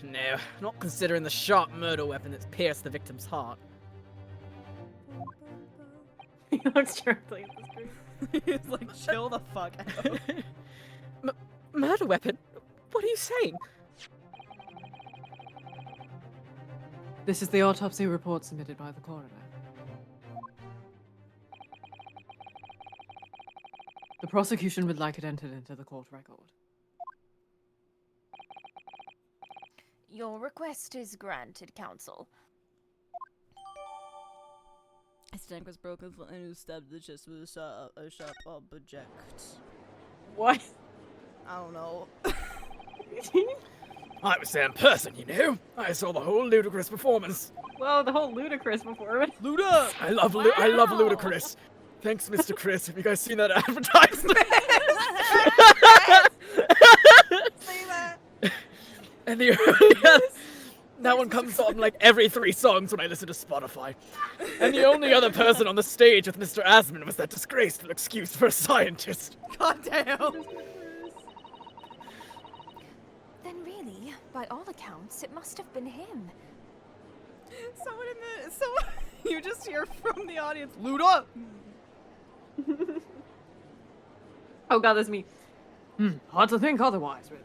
No, not considering the sharp murder weapon that's pierced the victim's heart. He looks directly at the screen. He's like, chill the fuck out. Murder weapon? What are you saying? This is the autopsy report submitted by the coroner. The prosecution would like it entered into the court record. Your request is granted, counsel. His neck was broken and he was stabbed in the chest with a sharp object. What? I don't know. I was there in person, you know. I saw the whole ludicrous performance. Whoa, the whole ludicrous performance. Luda! I love ludicrous. Thanks, Mr. Chris. Have you guys seen that advertisement? Say that. And the that one comes on like every 3 songs when I listen to Spotify. And the only other person on the stage with Mr. Asman was that disgraceful excuse for a scientist. God damn. Then really, by all accounts, it must have been him. Someone in the you just hear from the audience, Luda. Oh god, that's me. Hard to think otherwise, really.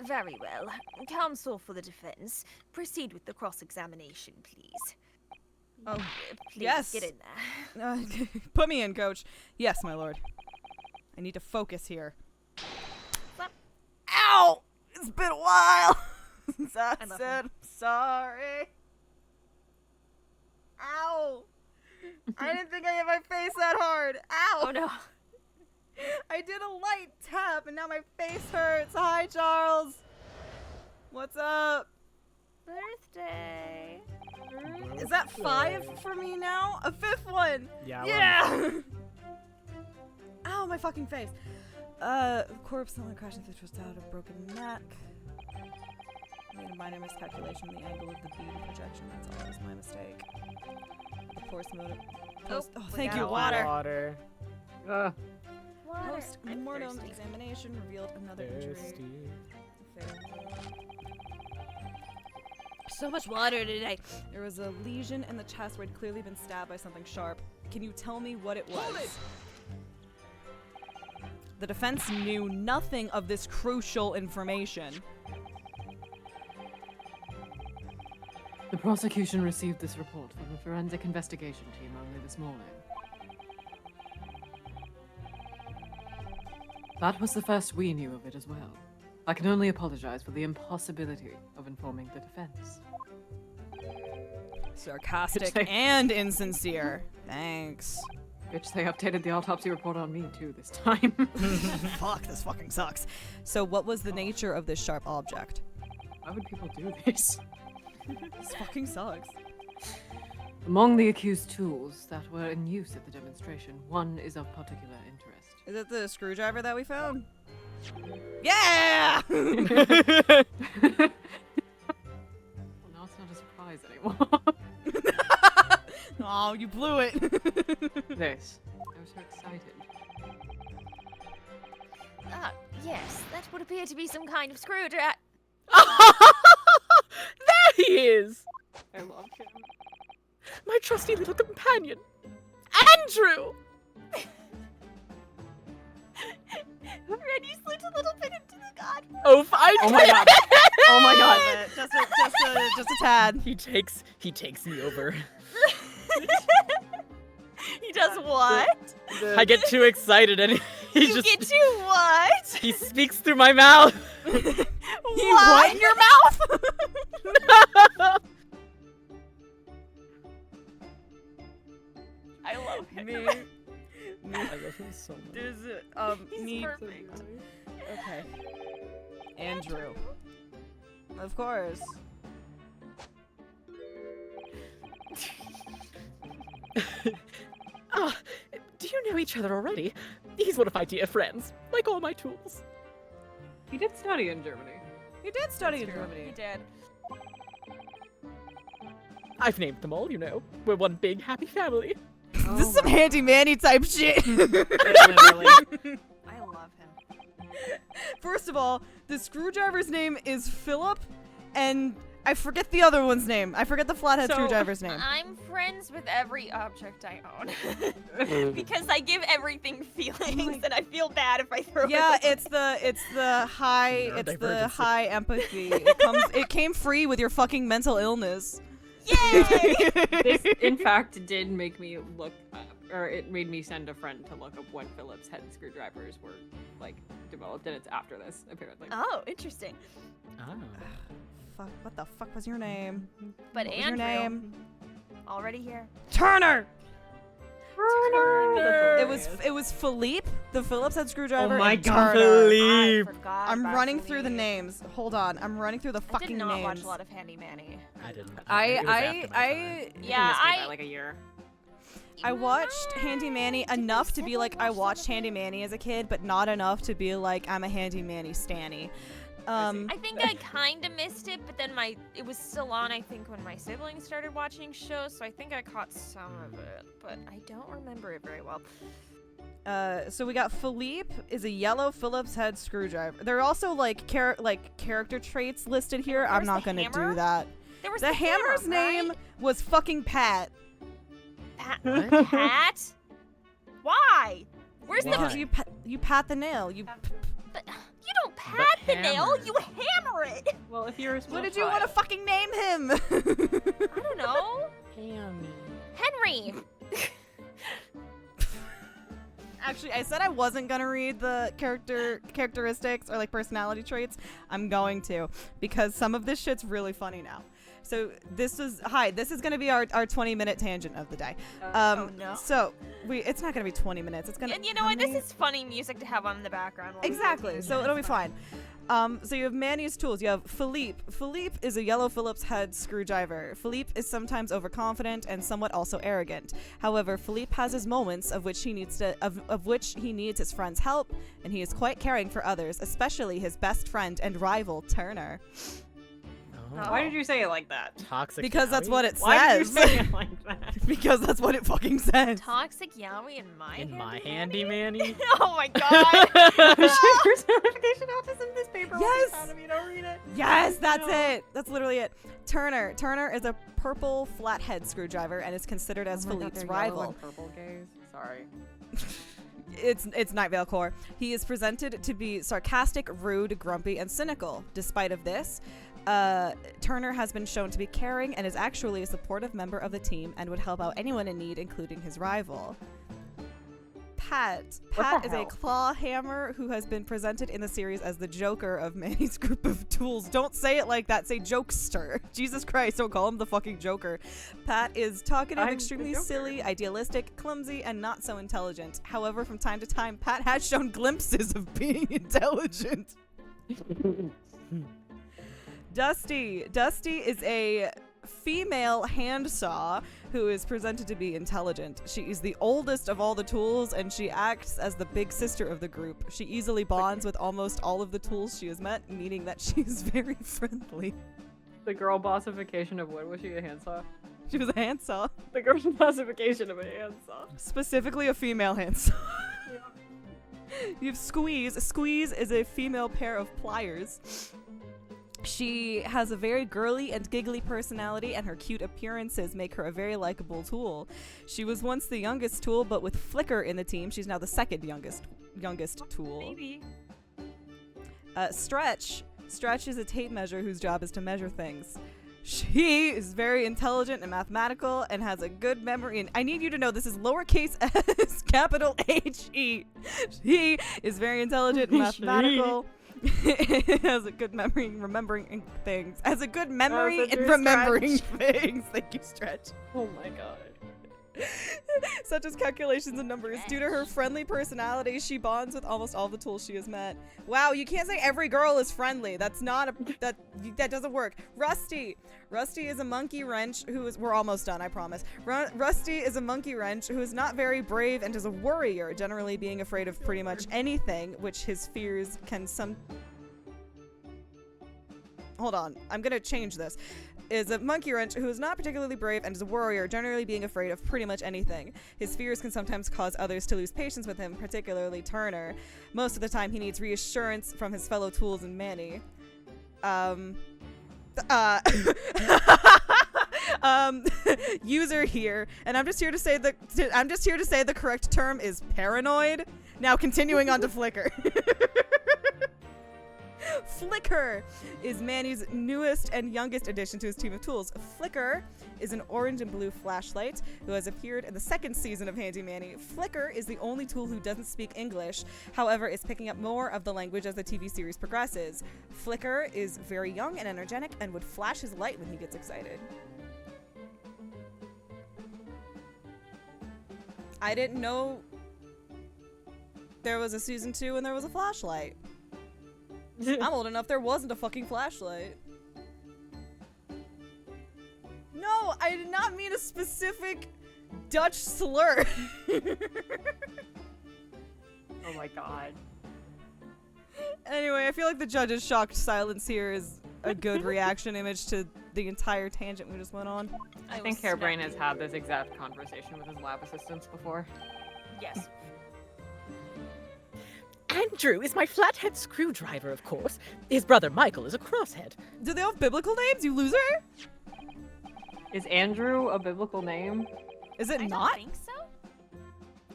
Very well. Counsel for the defense, proceed with the cross-examination, please. Oh, Please, yes. get in there. Put me in, coach. Yes, my lord. I need to focus here. Ow! It's been a while since I love said I'm sorry. Ow! I didn't think I hit my face that hard. Ow! Oh no. I did a light tap and now my face hurts. Hi, Charles. What's up? Birthday. Is that 5 for me now? A 5th one. Yeah. Yeah. Ow, my fucking face. Corpse someone crashing through twist out a broken neck. Made a minor miscalculation in the angle of the beam projection. That's all. It was my mistake. The force motive. Oh, thank you. Water. Water. Water. Post-mortem thirsty. examination revealed another injury. So much water today. There was a lesion in the chest where it had clearly been stabbed by something sharp. Can you tell me what it was? The defense knew nothing of this crucial information. The prosecution received this report from the forensic investigation team only this morning. That was the first we knew of it as well. I can only apologize for the impossibility of informing the defense. Sarcastic and insincere. Thanks. Which they updated the autopsy report on me too this time. Fuck, this fucking sucks. So what was the nature of this sharp object? Why would people do this? This fucking sucks. Among the accused tools that were in use at the demonstration, one is of particular interest. Is it the screwdriver that we found? Yeah! Well, now it's not a surprise anymore. Oh, you blew it. This. I was so excited. Ah, yes, that would appear to be some kind of screwdriver. There he is! I love him. My trusty little companion, Andrew! Red, you slipped a little bit into the god. Oh, fine. Oh my god. Oh my god. Just a tad. He takes me over. He does what? I get too excited and he You just get to what? he speaks through my mouth. What in your mouth? I love him. Me. I love him so much. There's He's me. perfect. Okay. Andrew. Of course. Ah, do you know each other already? He's one of my dear friends, like all my tools. He did study in Germany. You did study in He Germany. did. I've named them all, you know. We're one big happy family. This is some handy-manny type shit. Literally. I love him. First of all, the screwdriver's name is Philip, and I forget the other one's name. I forget the flathead So, screwdriver's name. I'm friends with every object I own because I give everything feelings, and I feel bad if I throw Yeah, it. it's the high Neurodivergency. high empathy. It came free with your fucking mental illness. Yay! This, in fact, did make me look up, or it made me send a friend to look up when Phillips head screwdrivers were, like, developed, and it's after this, apparently. Oh, interesting. Ah. Fuck, what the fuck was your name? But What was your Andrew, name? already here. Turner! Turner. It was Philippe, the Phillips head screwdriver. Oh my and God, Turner. Philippe. I forgot I'm about running through the Philippe. names. Hold on, I'm running through the I fucking did not names. watch a lot of Handy Manny. I didn't. I It was after my time. You Yeah, missed me by I- like a year. I watched Handy Manny enough to be like I watched Handy Manny as a kid, but not enough to be like I'm a Handy Manny stanny. I think I kind of missed it, but then it was still on, I think, when my siblings started watching shows, so I think I caught some of it, but I don't remember it very well. So we got Philippe is a yellow Phillips head screwdriver. There are also like character traits listed here. There I'm was not the gonna hammer? do that. There was The hammer's name right? was fucking Pat. What? Pat? Why? Where's Why? Because you pat the nail. You the? But you don't pat Nail, you hammer it. Well, if you're a What did you want to fucking name him? I don't know. Hammy. Henry. Actually, I said I wasn't gonna read the characteristics or like personality traits. I'm going to, because some of this shit's really funny now. So this is gonna be our 20-minute tangent of the day. Oh no. So it's not gonna be 20 minutes. It's gonna. And you know what? This is funny music to have on in the background. while we Exactly. do So this. it'll be fine. So you have Manny's tools. You have Philippe. Philippe is a yellow Phillips head screwdriver. Philippe is sometimes overconfident and somewhat also arrogant. However, Philippe has his moments of which he needs his friends' help, and he is quite caring for others, especially his best friend and rival Turner. Why did you say it like that? Toxic. Because that's what it Why did you says. say it like that? Because that's what it fucking says. Toxic Yowie in my in my handy handy manny. Oh my god. Personification autism. This paper. Yes! Out of me. Don't read it. Yes, that's it. That's literally it. Turner. Turner is a purple flathead screwdriver and is considered as Philippe's rival. Purple gaze. Sorry. It's Night Vale Core. He is presented to be sarcastic, rude, grumpy, and cynical. Despite of this, Turner has been shown to be caring and is actually a supportive member of the team and would help out anyone in need, including his rival. Pat is a hell? claw hammer who has been presented in the series as the Joker of Manny's group of tools. Don't say it like that. Say jokester. Jesus Christ, don't call him the fucking Joker. Pat is talkative, I'm the extremely Joker. silly, idealistic, clumsy, and not so intelligent. However, from time to time, Pat has shown glimpses of being intelligent. Dusty is a female handsaw who is presented to be intelligent. She is the oldest of all the tools, and she acts as the big sister of the group. She easily bonds with almost all of the tools she has met, meaning that she is very friendly. The girl bossification of what was she, a handsaw? She was a handsaw. The girl bossification of a handsaw. Specifically a female handsaw. You have Squeeze. Squeeze is a female pair of pliers. She has a very girly and giggly personality, and her cute appearances make her a very likable tool. She was once the youngest tool, but with Flicker in the team, she's now the second youngest tool. Maybe. Stretch is a tape measure whose job is to measure things. She is very intelligent and mathematical and has a good memory. And I need you to know this is lowercase s, capital H-E. She is very intelligent and mathematical. Has a good memory in remembering things. Has a good memory in remembering things. Thank you, Stretch. Oh my god. Such as calculations and numbers. Due to her friendly personality, she bonds with almost all the tools she has met. Wow, you can't say every girl is friendly. That's not a that doesn't work. Rusty is a monkey wrench who is we're almost done, I promise. Rusty is a monkey wrench who is not very brave and is a worrier, generally being afraid of pretty much anything, which his fears can Hold on, I'm gonna change this. Is a monkey wrench who is not particularly brave and is a warrior, generally being afraid of pretty much anything. His fears can sometimes cause others to lose patience with him, particularly Turner. Most of the time, he needs reassurance from his fellow tools and Manny. User here, and I'm just here to say the correct term is paranoid. Now continuing on to Flicker. Flicker is Manny's newest and youngest addition to his team of tools. Flicker is an orange and blue flashlight who has appeared in the second season of Handy Manny. Flicker is the only tool who doesn't speak English, however, is picking up more of the language as the TV series progresses. Flicker is very young and energetic and would flash his light when he gets excited. I didn't know there was a season 2 and there was a flashlight. I'm old enough there wasn't a fucking flashlight. No, I did not mean a specific Dutch slur. Oh my god. Anyway, I feel like the judge's shocked silence here is a good reaction image to the entire tangent we just went on. I think Hairbrain has had this exact conversation with his lab assistants before. Yes. Andrew is my flathead screwdriver, of course. His brother Michael is a crosshead. Do they have biblical names, you loser? Is Andrew a biblical name? Is it I not? don't think so.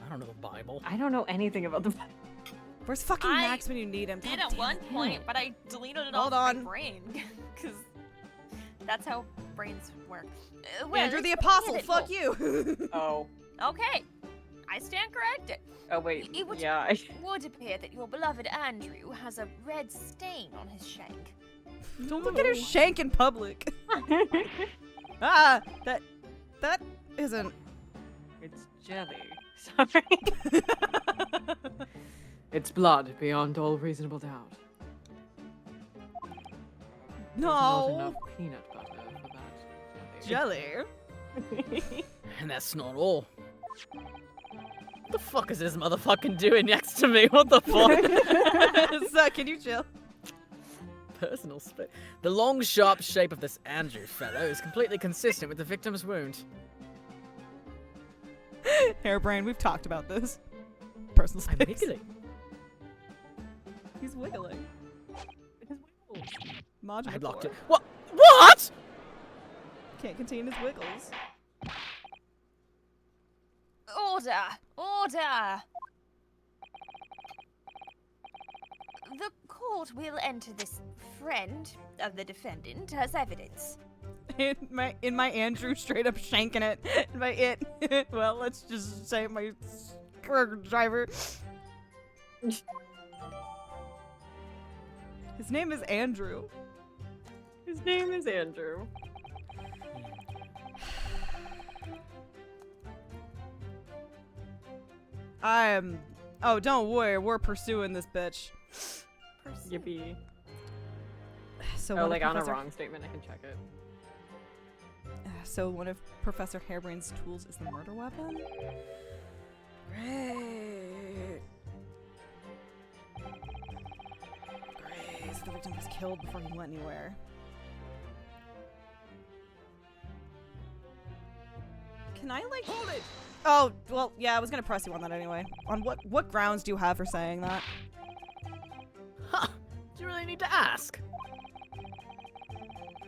I don't know the Bible. I don't know anything about the Where's fucking I Max when you need him? did God at damn one it. point, but I deleted it Hold off on. my brain because that's how brains work. Well, Andrew the it's Apostle, pivotal. fuck you. Oh. Okay, I stand corrected. Oh wait. It would, Yeah. would appear that your beloved Andrew has a red stain on his shank. Don't look at her shank in public. Ah, that isn't. It's jelly. Sorry. It's blood beyond all reasonable doubt. There's not No. enough peanut butter for that. Jelly. And that's not all. What the fuck is this motherfucking doing next to me? What the fuck? So, can you chill? Personal space. The long, sharp shape of this Andrew fellow is completely consistent with the victim's wound. Hairbrain, we've talked about this. Personal I'm space. wiggling. He's wiggling. Modular I blocked core. it. What? What? Can't contain his wiggles. Order! Order! The court will enter this friend of the defendant as evidence. In my Andrew straight up shanking it. In my it. Well, let's just say my screwdriver. His name is Andrew. His name is Andrew. Oh, don't worry, we're pursuing this bitch. Yippee. So Oh, one like of on a Professor- wrong statement, I can check it. So one of Professor Hairbrain's tools is the murder weapon? Great. Great. So the victim was killed before he went anywhere. Can I like hold it? Oh, well, yeah, I was gonna press you on that anyway. On what grounds do you have for saying that? Huh. Do you really need to ask?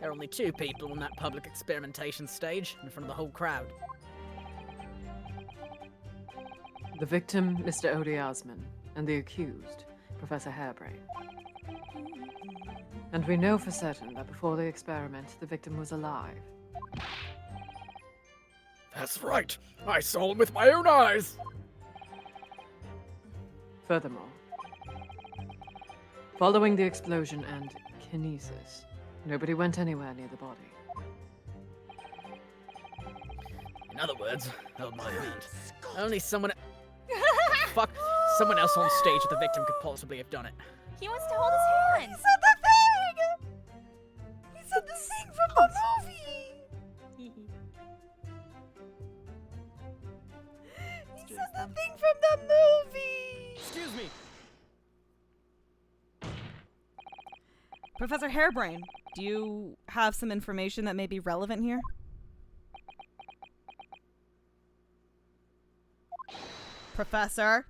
There are only 2 people on that public experimentation stage, in front of the whole crowd. The victim, Mr. Odiasman, and the accused, Professor Hairbrain. And we know for certain that before the experiment, the victim was alive. That's right. I saw him with my own eyes. Furthermore, following the explosion and kinesis, nobody went anywhere near the body. In other words, hold my hand. Only someone else on stage with the victim could possibly have done it. He wants to hold his hand. He said the thing! He said the thing from the movie! He said the thing from the movie! Excuse me. Professor Hairbrain, do you have some information that may be relevant here? Professor?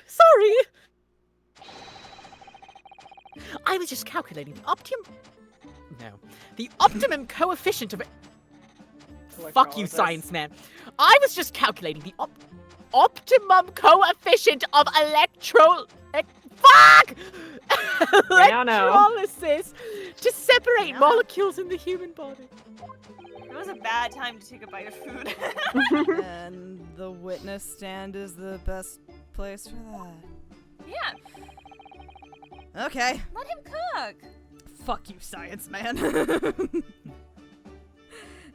Sorry. I was just calculating the optimum coefficient of it. Fuck you, science man. I was just calculating the optimum coefficient of electrolysis to separate molecules in the human body. It was a bad time to take a bite of food. And the witness stand is the best place for that. Yeah, Okay. let him cook. Fuck you, science man.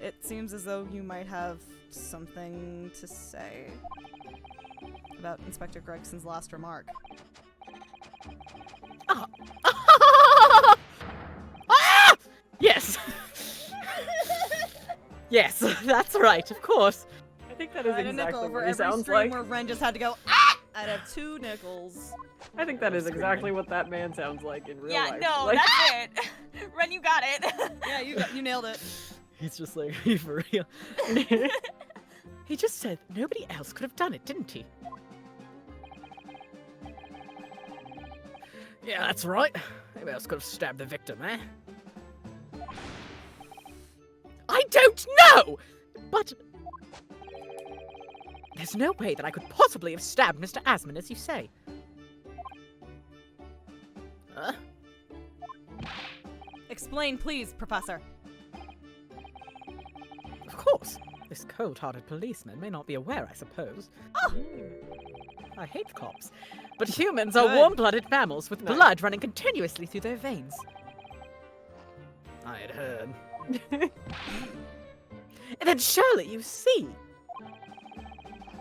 It seems as though you might have something to say about Inspector Gregson's last remark. Yes. Yes, that's right, of course. I think that is I had a nickel exactly for what he every sounds stream like. where Ren just had to go, ah! I'd have 2 nickels. I think that is exactly what that man sounds like in real Yeah, life. no, Like, that's it. Ren, you got it. Yeah, you nailed it. He's just like, are you for real? He just said nobody else could have done it, didn't he? Yeah, that's right. Nobody else could have stabbed the victim, eh? I don't know! But There's no way that I could possibly have stabbed Mr. Asmund, as you say. Explain, please, Professor. Of course. This cold-hearted policeman may not be aware, I suppose. Oh! I hate cops. But humans are Good. warm-blooded mammals with Nice. blood running continuously through their veins. I had heard. And then surely you see.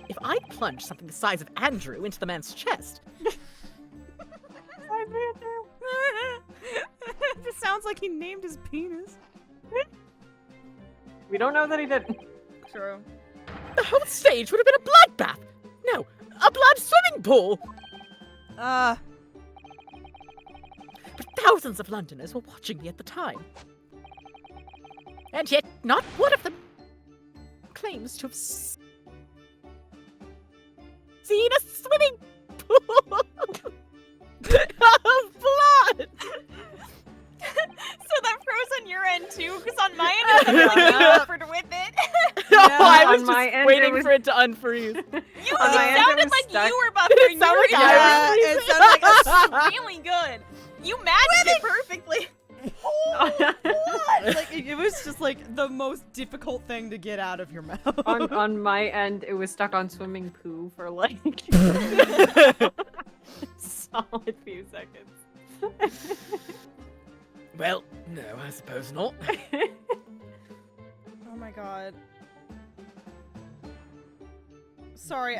If I plunge something the size of Andrew into the man's chest, It just sounds like he named his penis. We don't know that he didn't. True. the whole stage would have been a bloodbath. No, a blood swimming pool. But thousands of Londoners were watching me at the time. And yet, not one of them claims to have seen a swimming pool of blood. So that froze on your end too, because on my end it sounded like you offered with it. No, I was on my just end, waiting it was- for it to unfreeze. You On my end, it sounded was like stuck. you were buffering. Did it sound You like were I Yeah, doing it sounded like a really good. You matched it perfectly. like it was just like the most difficult thing to get out of your mouth. on my end, it was stuck on swimming poo for like solid few seconds. Well, no, I suppose not. Oh my god. Sorry,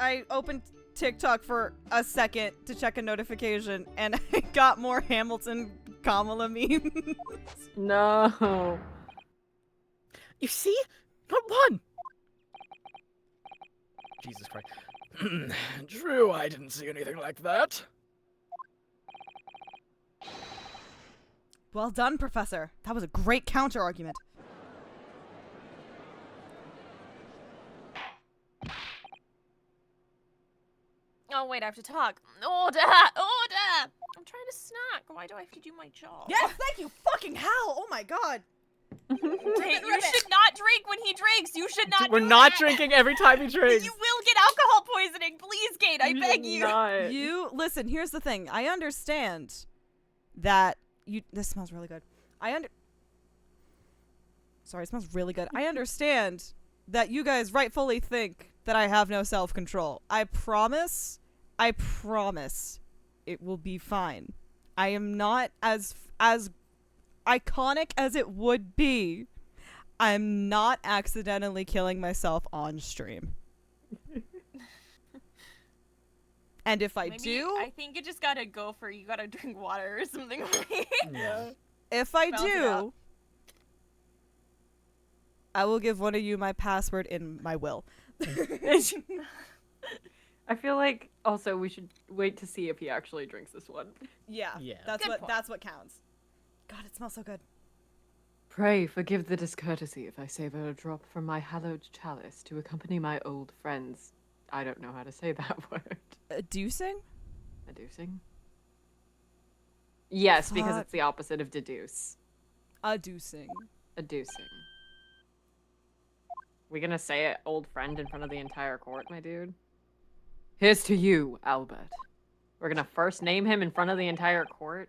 I opened TikTok for a second to check a notification, and I got more Hamilton Kamala memes. No. You see? Not one! Jesus Christ. True, I didn't see anything like that. Well done, Professor. That was a great counter-argument. Oh wait, I have to talk. Order! Order! I'm trying to snack. Why do I have to do my job? Yes, thank you, fucking hell! Oh my god. Hey, you should not drink when he drinks. You should not. We're do not that. drinking every time he drinks. You will get alcohol poisoning. Please, Kate. I beg you. Not. You listen. Here's the thing. I understand that you. This smells really good. Sorry, it smells really good. I understand that you guys rightfully think that I have no self-control. I promise, it will be fine. I am not as iconic as it would be. I'm not accidentally killing myself on stream. And if I Maybe, do, I think you just gotta go for. You gotta drink water or something. Yeah. if I Balance it out. do, I will give one of you my password in my will. I feel like also we should wait to see if he actually drinks this one. Yeah, Yeah. that's Good what point. that's what counts. God, it smells so good. Pray forgive the discourtesy if I savor a drop from my hallowed chalice to accompany my old friends. I don't know how to say that word. Deucing? Adducing? Yes, because Fuck. it's the opposite of deduce. Adducing. Adducing. We gonna say it, old friend, in front of the entire court, my dude? Here's to you, Albert. We're gonna first name him in front of the entire court?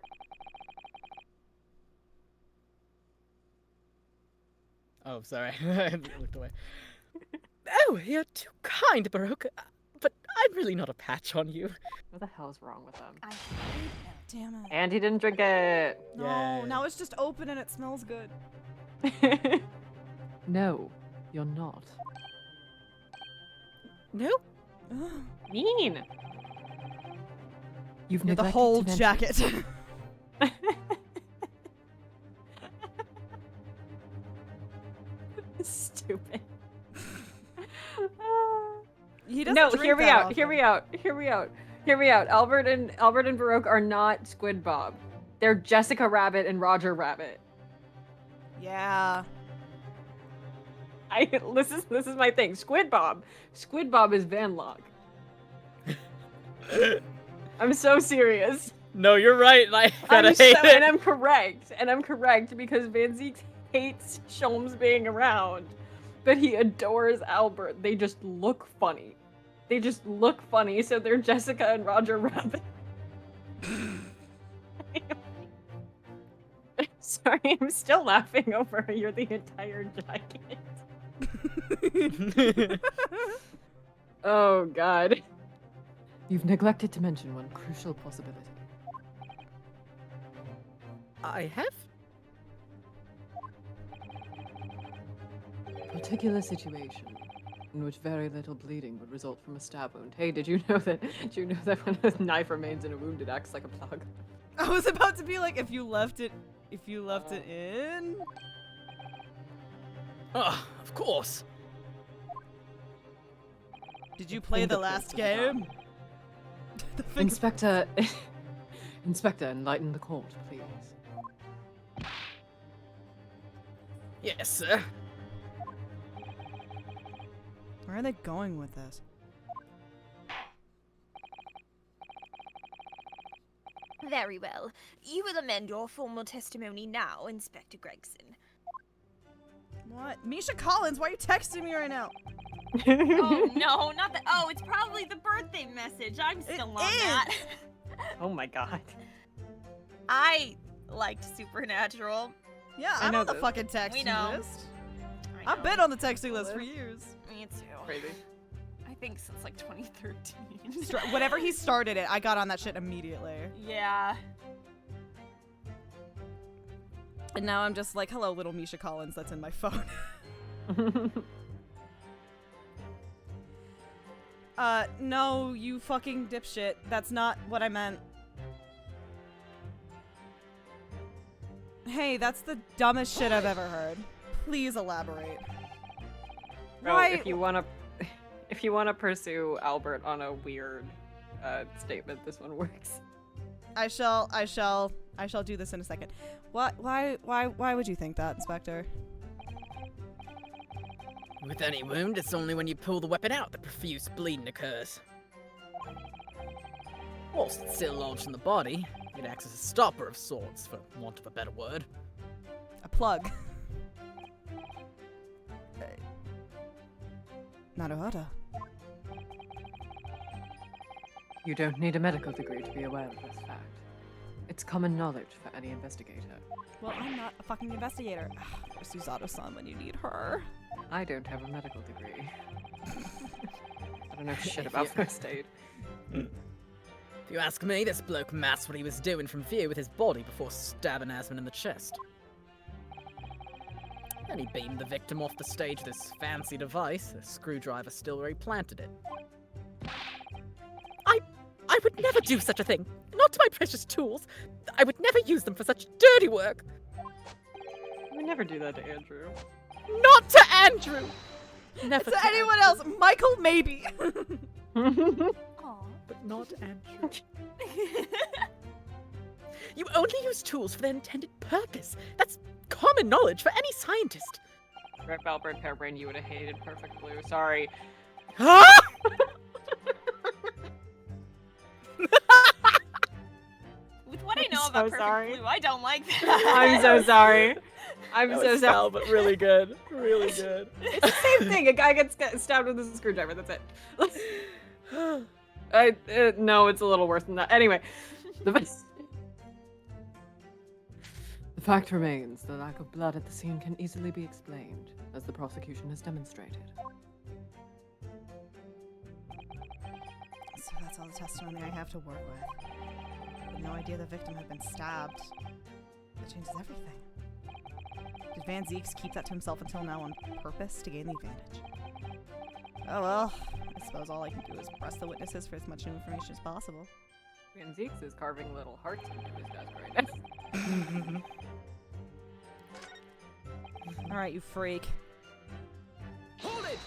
Oh, sorry. I looked away. Oh, you're too kind, Baroque. But I'm really not a patch on you. What the hell's wrong with him? I hate him. Damn it. And he didn't drink it. No, Yeah. now it's just open and it smells good. No, you're not. No? Ugh. Mean. You've Yeah, the neglected whole to mention- jacket. Stupid. He doesn't No, drink hear me that out. often. Hear me out. Hear me out. Hear me out. Albert and Baroque are not Squid Bob. They're Jessica Rabbit and Roger Rabbit. Yeah. This is my thing. Squid Bob is Van Log. I'm so serious. No, you're right. I gotta hate it. And I'm correct because Van Zeke hates Sholmes being around. that he adores Albert. They just look funny. They just look funny, so they're Jessica and Roger Rabbit. Sorry, I'm still laughing over You're the Entire Jacket. Oh, God. You've neglected to mention one crucial possibility. I have? Particular situation in which very little bleeding would result from a stab wound. Hey, did you know that when a knife remains in a wound, it acts like a plug? I was about to be like, if you left it in. Oh, of course. Did you play the last game? Inspector, Inspector, enlighten the court, please. Yes, sir. Where are they going with this? Very well. You will amend your formal testimony now, Inspector Gregson. What? Misha Collins, why are you texting me right now? Oh no, not that. Oh, it's probably the birthday message. I'm still on that. Oh my God. I liked Supernatural. Yeah, I I'm know on the this. fucking texting We know. list. I I've know. been on the texting list for years. Me too. Crazy. I think since like 2013. Whenever he started it, I got on that shit immediately. Yeah. And now I'm just like, hello, little Misha Collins that's in my phone. No, you fucking dipshit. That's not what I meant. Hey, that's the dumbest shit I've ever heard. Please elaborate. Bro, Why? if you wanna pursue Albert on a weird statement, this one works. I shall do this in a second. Why would you think that, Inspector? With any wound, it's only when you pull the weapon out that profuse bleeding occurs. Whilst it's still lodged in the body, it acts as a stopper of sorts, for want of a better word. A plug. Naruhodo. You don't need a medical degree to be aware of this fact. It's common knowledge for any investigator. Well, I'm not a fucking investigator. Where's Susato-san when you need her? I don't have a medical degree. I don't know shit about first aid. If you ask me, this bloke masked what he was doing from view with his body before stabbing Asmund in the chest. Then he beamed the victim off the stage with his fancy device. A screwdriver still where he planted it. I would never do such a thing. Not to my precious tools. I would never use them for such dirty work. I would never do that to Andrew. Not to Andrew. Never To anyone else, Michael, maybe. But not Andrew. You only use tools for their intended purpose. That's common knowledge for any scientist. Rip Albert Hairbrain, you would have hated Perfect Blue. Sorry. Huh? With what I know I'm about so Perfect sorry. Blue, I don't like that. I'm so sorry. I'm That so was sorry. foul, but really good. Really good. It's the same thing. A guy gets stabbed with a screwdriver. That's it. No, it's a little worse than that. Anyway, the best. The fact remains, the lack of blood at the scene can easily be explained, as the prosecution has demonstrated. So that's all the testimony I have to work with. With no idea the victim had been stabbed. That changes everything. Did Van Zeeks keep that to himself until now on purpose to gain the advantage? Oh well, I suppose all I can do is press the witnesses for as much new information as possible. Van Zeeks is carving little hearts into his desk right now. Alright, you freak. Hold it!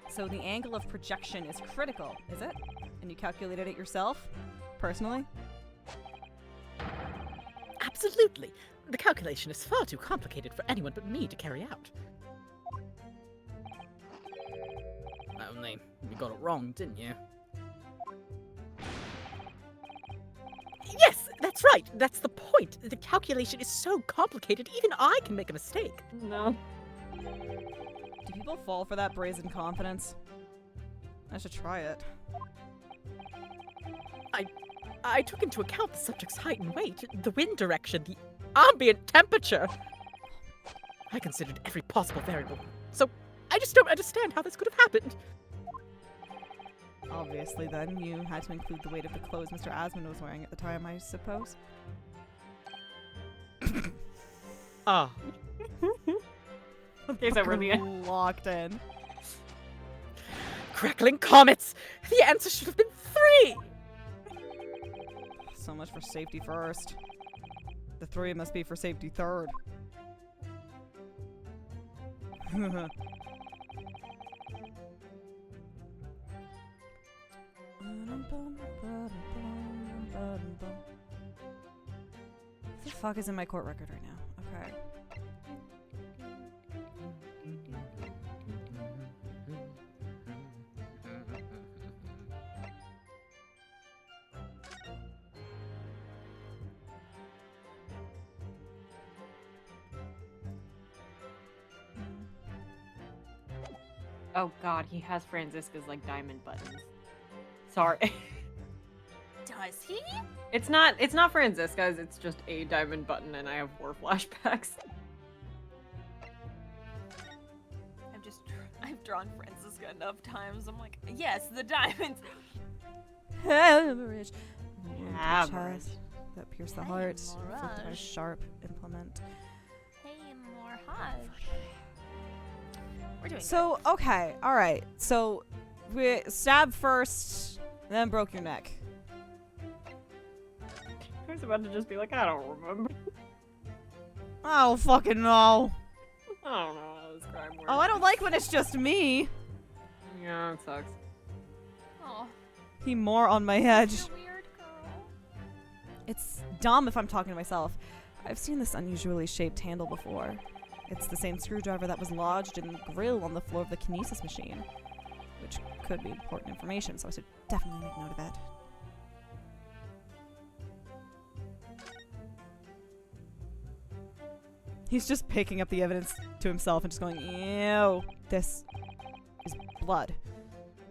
So the angle of projection is critical, is it? And you calculated it yourself? Personally? Absolutely. The calculation is far too complicated for anyone but me to carry out. Only, you got it wrong, didn't you? Yes, that's right. That's the point. The calculation is so complicated, even I can make a mistake. No. Do people fall for that brazen confidence? I should try it. I took into account the subject's height and weight, the wind direction, the ambient temperature. I considered every possible variable. So I just don't understand how this could have happened. Obviously, then, you had to include the weight of the clothes Mr. Asmund was wearing at the time, I suppose. Ah. Okay, so we're the locked in. Crackling comets! The answer should have been 3! So much for safety first. The 3 must be for safety third. What the fuck is in my court record right now? Okay. Oh god, he has Franziska's like diamond buttons. Sorry. Does he? It's not Franziska's, it's just a diamond button and I have war flashbacks. I've drawn Franziska enough times. I'm like, yes, the diamonds. Hemorrhage. Hemorrhage. Chest that pierce the heart. Inflicted by sharp implement. We're doing So, okay, alright. So, we stabbed first, then broke your neck. I was about to just be like, I don't remember. I don't fucking know. I don't know how this crime works. Oh, I don't like when it's just me. Yeah, it sucks. Oh, He more on my edge. you're a weird girl. It's dumb if I'm talking to myself. I've seen this unusually shaped handle before. It's the same screwdriver that was lodged in the grill on the floor of the kinesis machine. Which could be important information, so I should definitely make note of it. He's just picking up the evidence to himself and just going, ew, this is blood.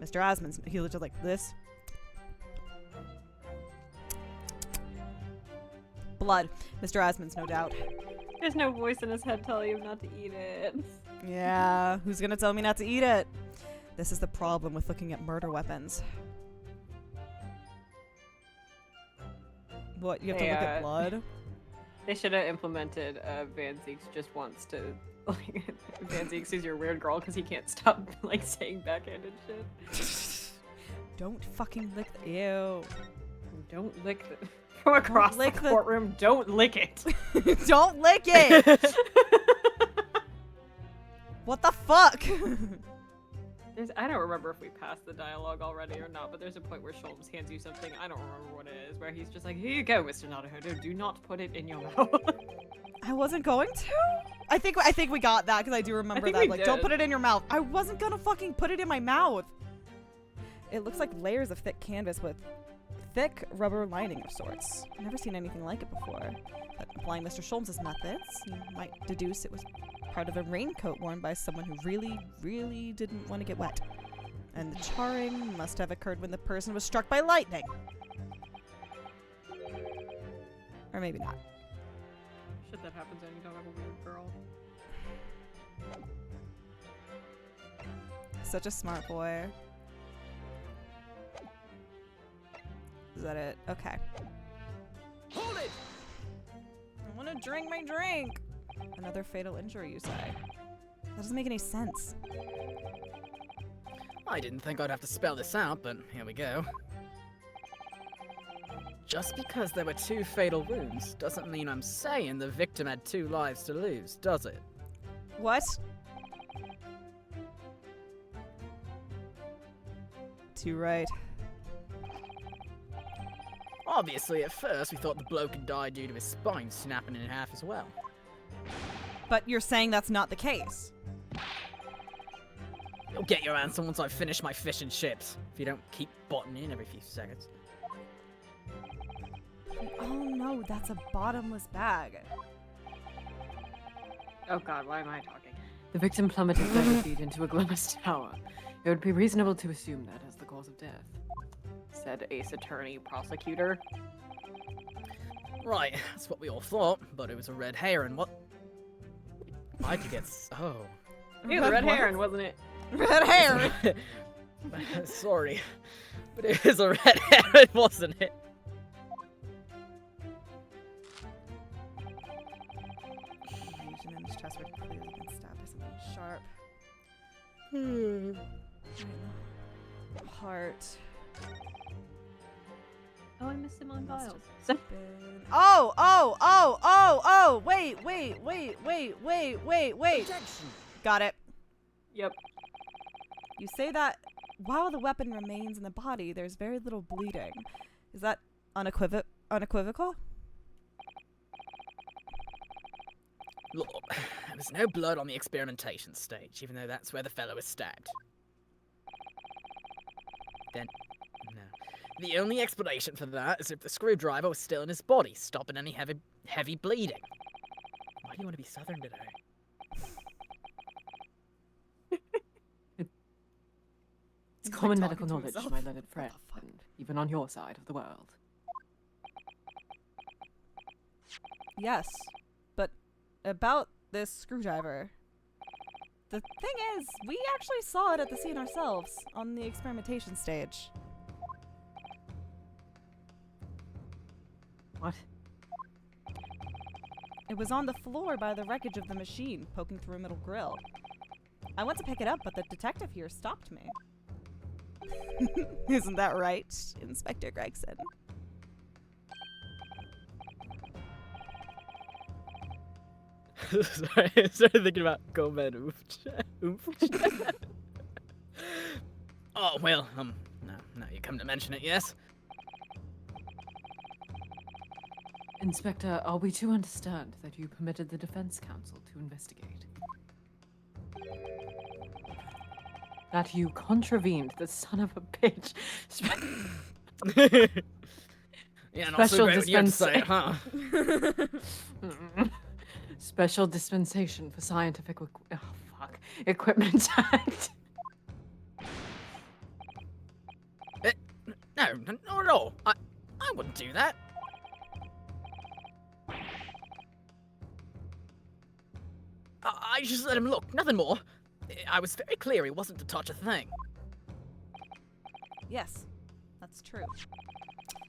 Mr. Asmund's, he looked like this. Blood. Mr. Asmund's, no doubt. There's no voice in his head telling him not to eat it. Yeah, who's gonna tell me not to eat it? This is the problem with looking at murder weapons. What, you have to look at blood? They should have implemented Van Zeeks just wants to like Van Zeeks is your weird girl because he can't stop like saying backhanded shit. Don't fucking lick the ew. Don't lick the from across lick the the- courtroom. Don't lick it. Don't lick it! What the fuck? I don't remember if we passed the dialogue already or not, but there's a point where Sholmes hands you something, I don't remember what it is, where he's just like, here you go, Mr. Nadahodo, do not put it in your mouth. I wasn't going to? I think we got that because I do remember think that. we Like, don't did. put it in your mouth. I wasn't gonna fucking put it in my mouth. It looks like layers of thick canvas with thick rubber lining of sorts. I've never seen anything like it before. But applying Mr. Sholmes' methods, you might deduce it was part of a raincoat worn by someone who really, really didn't want to get wet. And the charring must have occurred when the person was struck by lightning. Or maybe not. Shit that happens when you don't have a weird girl. Such a smart boy. Is that it? Okay. Hold it! I want to drink my drink! Another fatal injury, you say? That doesn't make any sense. I didn't think I'd have to spell this out, but here we go. Just because there were 2 fatal wounds doesn't mean I'm saying the victim had 2 lives to lose, does it? What? Too right. Obviously, at first, we thought the bloke had died due to his spine snapping in half as well. But you're saying that's not the case. You'll get your answer once I finish my fish and chips, if you don't keep botting in every few seconds. Oh no, that's a bottomless bag. Oh god, why am I talking? The victim plummeted 30 feet into a glass tower. It would be reasonable to assume that as the cause of death, Said Ace Attorney Prosecutor. Right, that's what we all thought, but it was a red heron. What? Why'd you get oh. It was red heron, wasn't it? Red hair. Sorry, but it is a red heron, wasn't it? Lesion in his chest where clearly been stabbed by something sharp. Heart. Oh, I missed him on Must Giles. have been- Oh! Wait. Got it. Yep. You say that while the weapon remains in the body, there's very little bleeding. Is that unequivocal? Look, there was no blood on the experimentation stage, even though that's where the fellow was stabbed. Then, no. The only explanation for that is if the screwdriver was still in his body, stopping any heavy bleeding. Why do you want to be southern today? it's He's, common like, medical talking to knowledge, himself. my learned What friend, the fuck? even on your side of the world. Yes, but about this screwdriver. The thing is, we actually saw it at the scene ourselves on the experimentation stage. What? It was on the floor by the wreckage of the machine, poking through a metal grill. I went to pick it up, but the detective here stopped me. Isn't that right, Inspector Gregson? Sorry, I started thinking about Gomen Oof. Oh, well, now you come to mention it, yes? Inspector, are we to understand that you permitted the defense counsel to investigate? That you contravened the son of a bitch Yeah, not so Special great when you have to say it, huh? Special Dispensation for Scientific Equipment Act. No, not at all. I wouldn't do that. I just let him look, nothing more. I was very clear he wasn't to touch a thing. Yes, that's true.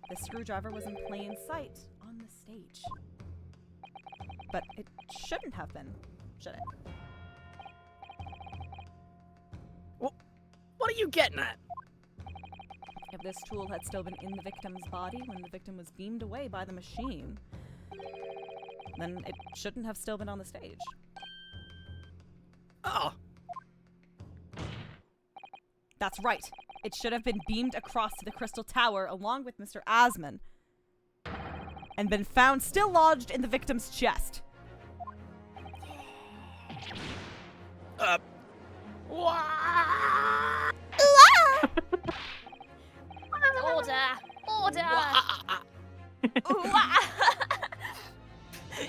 The screwdriver was in plain sight on the stage. But it shouldn't have been, should it? What are you getting at? If this tool had still been in the victim's body when the victim was beamed away by the machine, then it shouldn't have still been on the stage. Oh, That's right. It should have been beamed across to the Crystal Tower along with Mr. Asman and been found still lodged in the victim's chest. Order!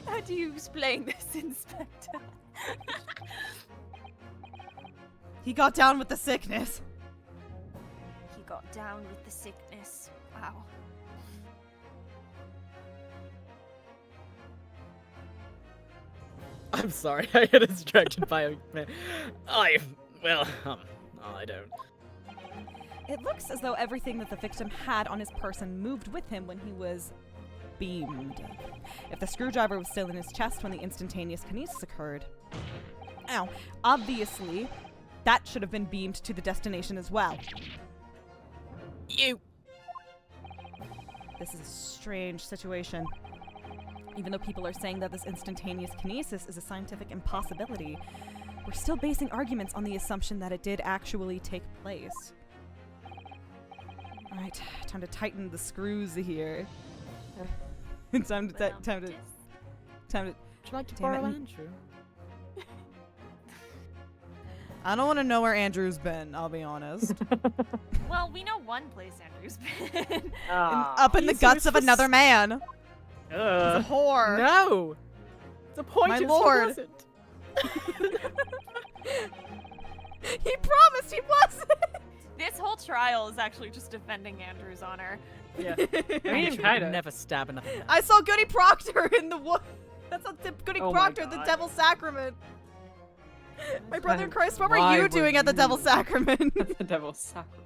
How do you explain this, Inspector? He got down with the sickness. He got down with the sickness. Wow. I'm sorry, I got distracted by a man. I don't. It looks as though everything that the victim had on his person moved with him when he was beamed. If the screwdriver was still in his chest when the instantaneous kinesis occurred, obviously, that should have been beamed to the destination as well. You. This is a strange situation. Even though people are saying that this instantaneous kinesis is a scientific impossibility, we're still basing arguments on the assumption that it did actually take place. Alright, time to tighten the screws here. time to. Would you like to Damn borrow it. Andrew? I don't want to know where Andrew's been, I'll be honest. Well, we know one place Andrew's been. Up in the guts of another man. He's a whore. No. The point My is he lord. wasn't. He promised he wasn't. This whole trial is actually just defending Andrew's honor. Yeah. I mean, Andrew kinda. would never stab another man. I saw Goody Proctor in the wood. That's not Goody Oh my Proctor, the God. Devil's Sacrament. My brother in Christ, what were Why you were doing at the you- Devil's Sacrament? The devil's sacrament.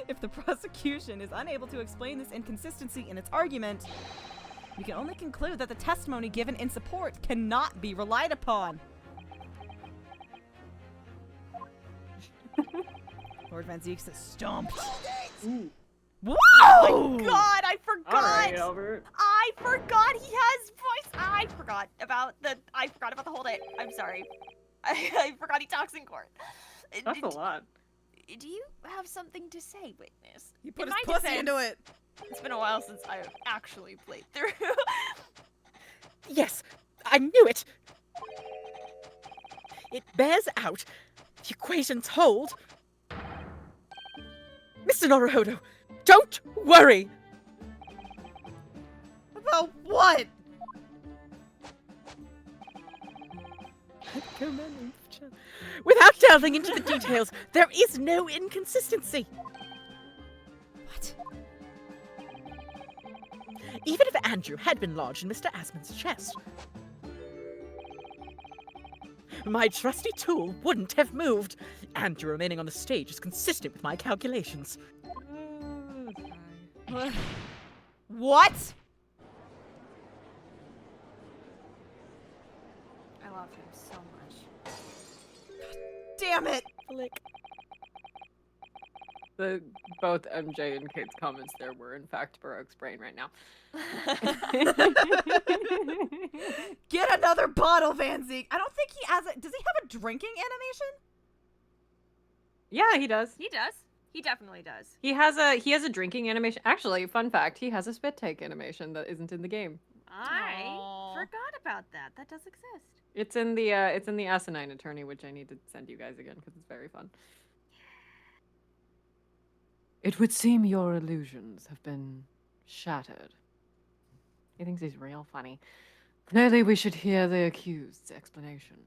If the prosecution is unable to explain this inconsistency in its argument, we can only conclude that the testimony given in support cannot be relied upon. Lord Van Zeeks is stumped. Ooh. Whoa! Oh God, I forgot. All right, Albert. I forgot he has voice. I forgot about the whole day. I'm sorry. I forgot he talks in court. That's a lot. Do you have something to say, witness? He put In his my pussy defense, into it. It's been a while since I've actually played through. Yes, I knew it. It bears out. The equations hold. Mr. Naruhodo, don't worry. About what? Without delving into the details, there is no inconsistency. What? Even if Andrew had been lodged in Mr. Asmund's chest, my trusty tool wouldn't have moved. Andrew remaining on the stage is consistent with my calculations. What? I love him so much. Damn it! Both MJ and Kate's comments there were in fact Baroque's brain right now. Get another bottle, Van Zeek. I don't think he has a. Does he have a drinking animation? Yeah, he does. He does. He definitely does. He has a drinking animation. Actually, fun fact, he has a spit take animation that isn't in the game. I Aw. forgot about that. That does exist. It's in the Asinine Attorney, which I need to send you guys again because it's very fun. It would seem your illusions have been shattered. He thinks he's real funny. Clearly, we should hear the accused's explanation.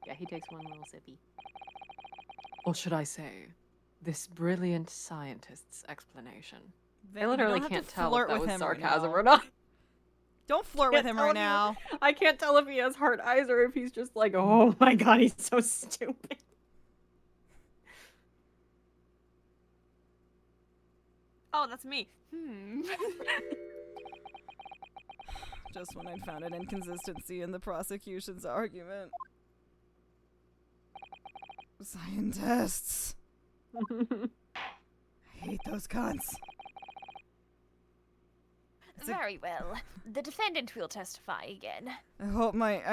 Yeah, he takes one little sippy. Or should I say, this brilliant scientist's explanation. I literally You don't have can't to tell if flirt that with was him right sarcasm now. or not. Don't flirt with Can't him tell right if he- now. I can't tell if he has hard eyes or if he's just like, oh my god, he's so stupid. Oh, that's me. Just when I found an inconsistency in the prosecution's argument. Scientists. I hate those cunts. It's a- Very well. The defendant will testify again. I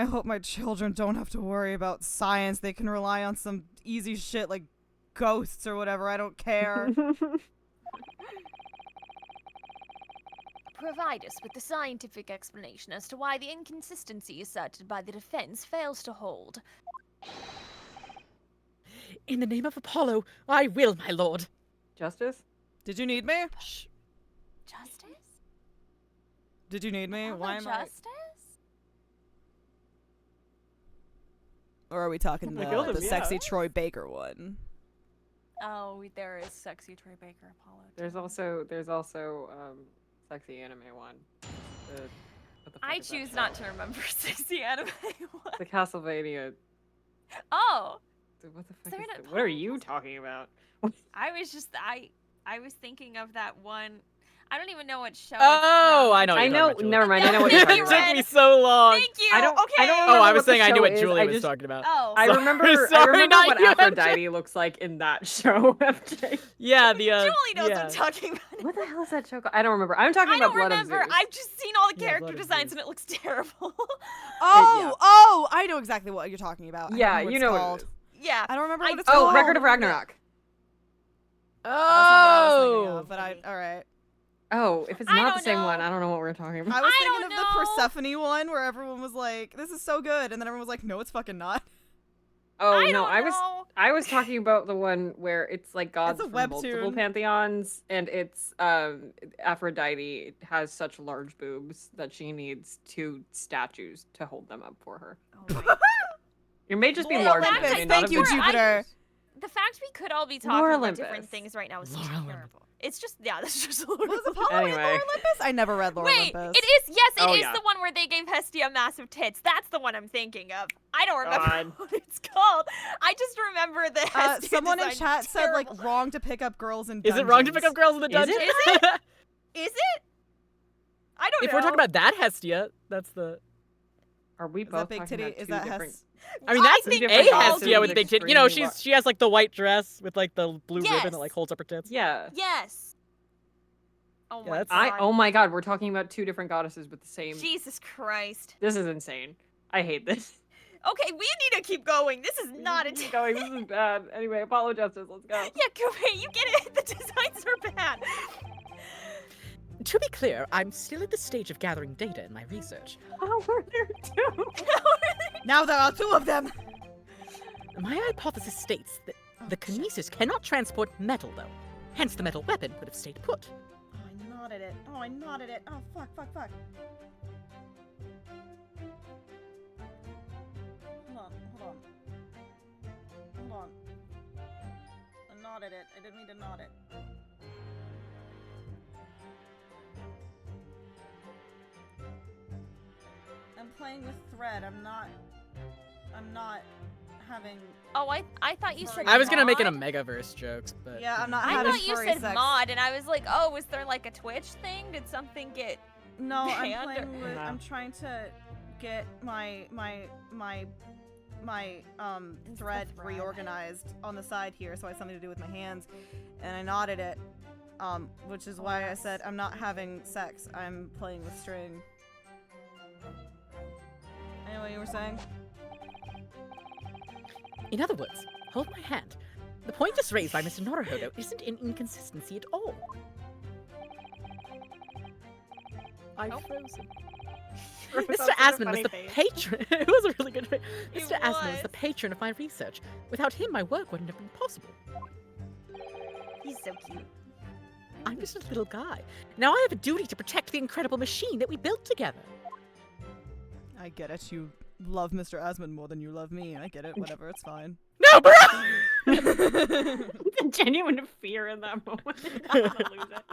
hope my children don't have to worry about science. They can rely on some easy shit like ghosts or whatever. I don't care. Provide us with the scientific explanation as to why the inconsistency asserted by the defense fails to hold. In the name of Apollo, I will, my lord. Justice? Did you need me? Justice? Did you need me? Apollo Why am I? justice? Or are we talking Oh my the God, sexy yeah. Troy Baker one? Oh, there is sexy Troy Baker Apollo. There's also sexy anime one. What the fuck I is that choose show? not to remember sexy anime one. The Castlevania. Oh, What the fuck there is an that? What are Apollo you Castle- talking about? I was thinking of that one. I don't even know what show. Oh, I know. I What know. you're talking about, Never mind. I know what you're Julie. talking It about. took me so long. Thank you. I don't Okay. remember Oh, I was what the saying I knew show what is, Julie I was just- talking about. Oh, I Sorry, remember. I sorry, remember not what you, MJ. Aphrodite looks like in that show. MJ. Yeah, the Julie knows yeah. what I'm talking about. What the hell is that show called? I don't remember. I'm talking I about don't Blood remember. of Zeus. I've just seen all the Yeah, character Blood of designs Zeus. and it looks terrible. Oh, I know exactly what you're talking about. I Yeah, don't you know know what what it's it called. is. yeah. I don't remember I- what it's Oh, called. Record of Ragnarok. That's not what I was thinking Oh. of, but all right. Oh, if it's I not the don't same know. one, I don't know what we're talking about. I was I thinking of don't the know. Persephone one where everyone was like, "This is so good," and then everyone was like, "No, it's fucking not." Oh I no, don't I was know. I was talking about the one where it's like gods a from multiple webtoon. pantheons, and it's Aphrodite has such large boobs that she needs 2 statues to hold them up for her. Oh, wait. It may just be Lore large. Olympus, it may not thank have you, been Jupiter. The fact we could all be Lore talking about different Olympus. things right now is Lore just Olympus. terrible. It's just, yeah, that's just Was Apollo in Anyway. Lore Olympus? I never read Lore Wait, Olympus. it is, yes, it Oh, is yeah. the one where they gave Hestia massive tits. That's the one I'm thinking of. I don't remember God. what it's called. I just remember the Hestia Someone in design chat is said like terrible. wrong to pick up girls in Is dungeons. it wrong to pick up girls in the Is it? dungeon? Is it? I don't know. If we're talking about that Hestia, that's the. Are we Is both that big talking titty? about Is two that different? Hess? I mean, that's think a different goddesses Hestia with is big titty. You know, extremely she has like the white dress with like the blue ribbon Yes. that like holds up her tits. Yeah. Yes. Oh Yeah, my that's- god. Oh my god, we're talking about two different goddesses with the same. Jesus Christ. This is insane. I hate this. Okay, we need to keep going. This is not a Keep going. This is bad. Anyway, Apollo Justice. Let's go. Yeah, Kuwait, you get it. The designs are bad. To be clear, I'm still at the stage of gathering data in my research. How were there two? Now there are two of them. My hypothesis states that the kinesis cannot transport metal, though. Hence, the metal weapon would have stayed put. Oh, I nodded it. Oh, I nodded it. Oh, fuck. Hold on. I nodded it. I didn't mean to nod it. I'm playing with thread. I'm not having. Oh, I thought you said I was gonna make an mod. Omegaverse jokes, but Yeah, I'm not I having thought you furry said sex. mod, and I was like, oh, was there like a Twitch thing? Did something get... No, I'm banned or- playing with. No. I'm trying to get my It's thread the thread. reorganized on the side here, so I have something to do with my hands, and I nodded it, which is why I said I'm not having sex. I'm playing with string. Anyway, you were saying? In other words, hold my hand. The point just raised by Mr. Naruhodo isn't an inconsistency at all. I've Oh. frozen. That's Mr. such a Asman was funny the face. patron. It was a really good face. It Mr. Asman was was. the patron of my research. Without him, my work wouldn't have been possible. He's so cute. I'm just a little guy. Now I have a duty to protect the incredible machine that we built together. I get it. You love Mr. Asmund more than you love me. I get it. Whatever. It's fine. No, bro! The genuine fear in that moment. I'm gonna lose it.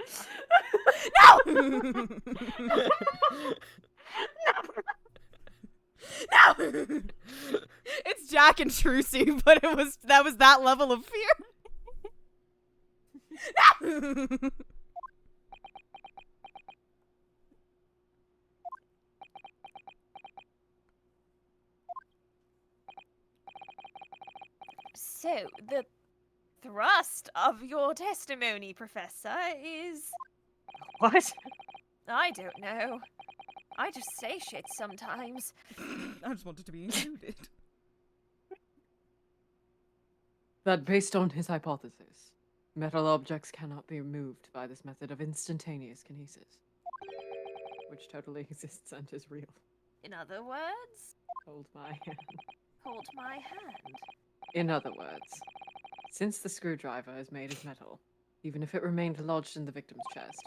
No! It's Jack and Trucy, but that was that level of fear. No! So, the thrust of your testimony, Professor, is... What? I don't know. I just say shit sometimes. I just wanted to be included. That based on his hypothesis, metal objects cannot be moved by this method of instantaneous kinesis, which totally exists and is real. In other words, Hold my hand. hold my hand. In other words, since the screwdriver is made of metal, even if it remained lodged in the victim's chest,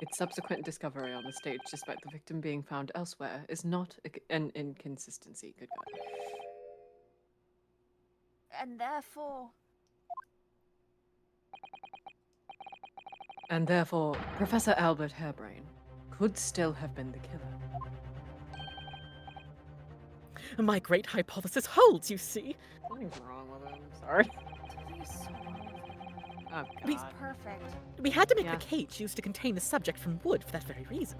its subsequent discovery on the stage, despite the victim being found elsewhere, is not an inconsistency. Good God. And therefore... And therefore, Professor Albert Harebrain could still have been the killer. My great hypothesis holds, you see. Something's wrong with him. I'm sorry. He's so Oh, We- God. perfect. We had to make Yeah. the cage used to contain the subject from wood for that very reason.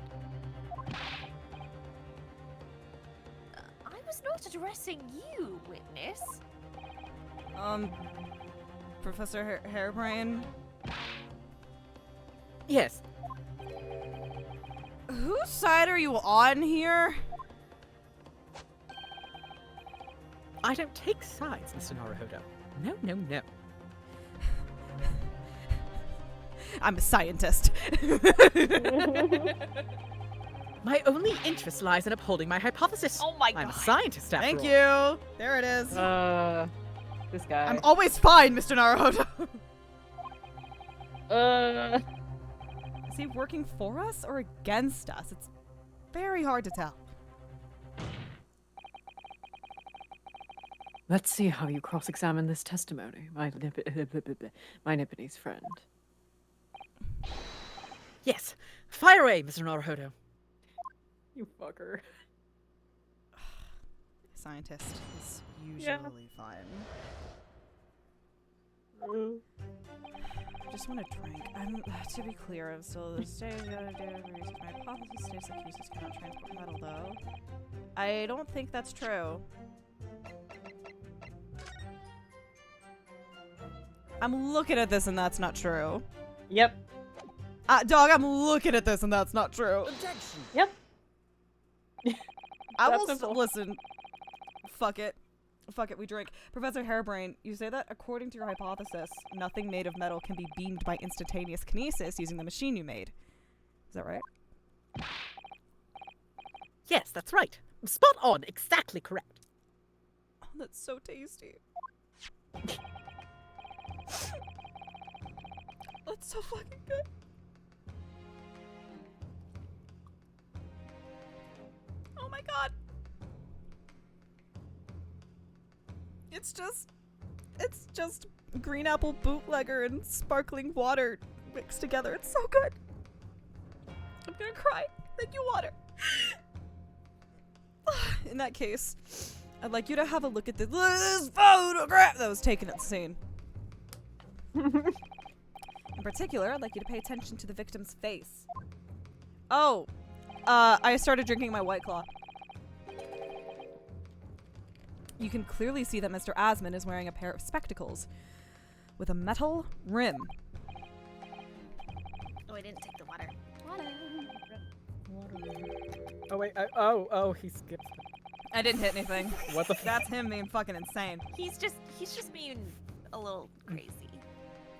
I was not addressing you, witness. Professor Harebrain, Yes, whose side are you on here? I don't take sides, Mr. Naruhodo. No, no, no. I'm a scientist. My only interest lies in upholding my hypothesis. Oh my I'm a god. scientist after Thank all. you. There it is. This guy. I'm always fine, Mr. Naruhodo. Is he working for us or against us? It's very hard to tell. Let's see how you cross-examine this testimony, my Nipponese friend. Yes. Fire away, Mr. Naruhodo. You fucker. Scientist is usually fun. I just want to drink. To be clear, I'm still at the stage. My hypothesis states that fuses cannot transport metal, though. I don't think that's true. I'm looking at this and that's not true. Yep. Dog, I'm looking at this and that's not true. Objection. Yep. I That's will simple. listen. Fuck it. Fuck it, we drink. Professor Harebrain, you say that according to your hypothesis, nothing made of metal can be beamed by instantaneous kinesis using the machine you made. Is that right? Yes, that's right. Spot on. Exactly correct. Oh, that's so tasty. That's so fucking good. Oh my god. It's just green apple bootlegger and sparkling water mixed together. It's so good. I'm gonna cry. Thank you, water. In that case, I'd like you to have a look at this photograph that was taken at the scene. In particular, I'd like you to pay attention to the victim's face. Oh, I started drinking my White Claw. You can clearly see that Mr. Asmund is wearing a pair of spectacles with a metal rim. Oh, I didn't take the water. Oh wait. Oh, he skipped. I didn't hit anything. What the? That's him being fucking insane. He's just being a little crazy.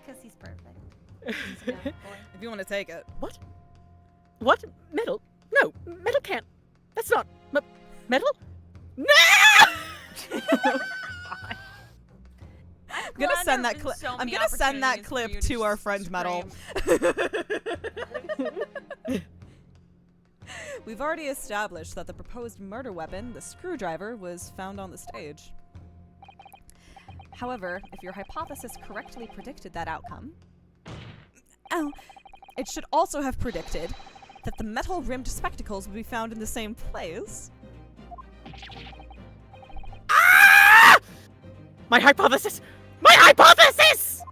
Because he's perfect. He's a good boy. If you want to take it. What? What? Metal? No, metal can't. That's not metal. No! I'm gonna send that clip. I'm gonna send that clip to our friend Metal. We've already established that the proposed murder weapon, the screwdriver, was found on the stage. However, if your hypothesis correctly predicted that outcome, it should also have predicted that the metal-rimmed spectacles would be found in the same place. Ah! My hypothesis! My hypothesis!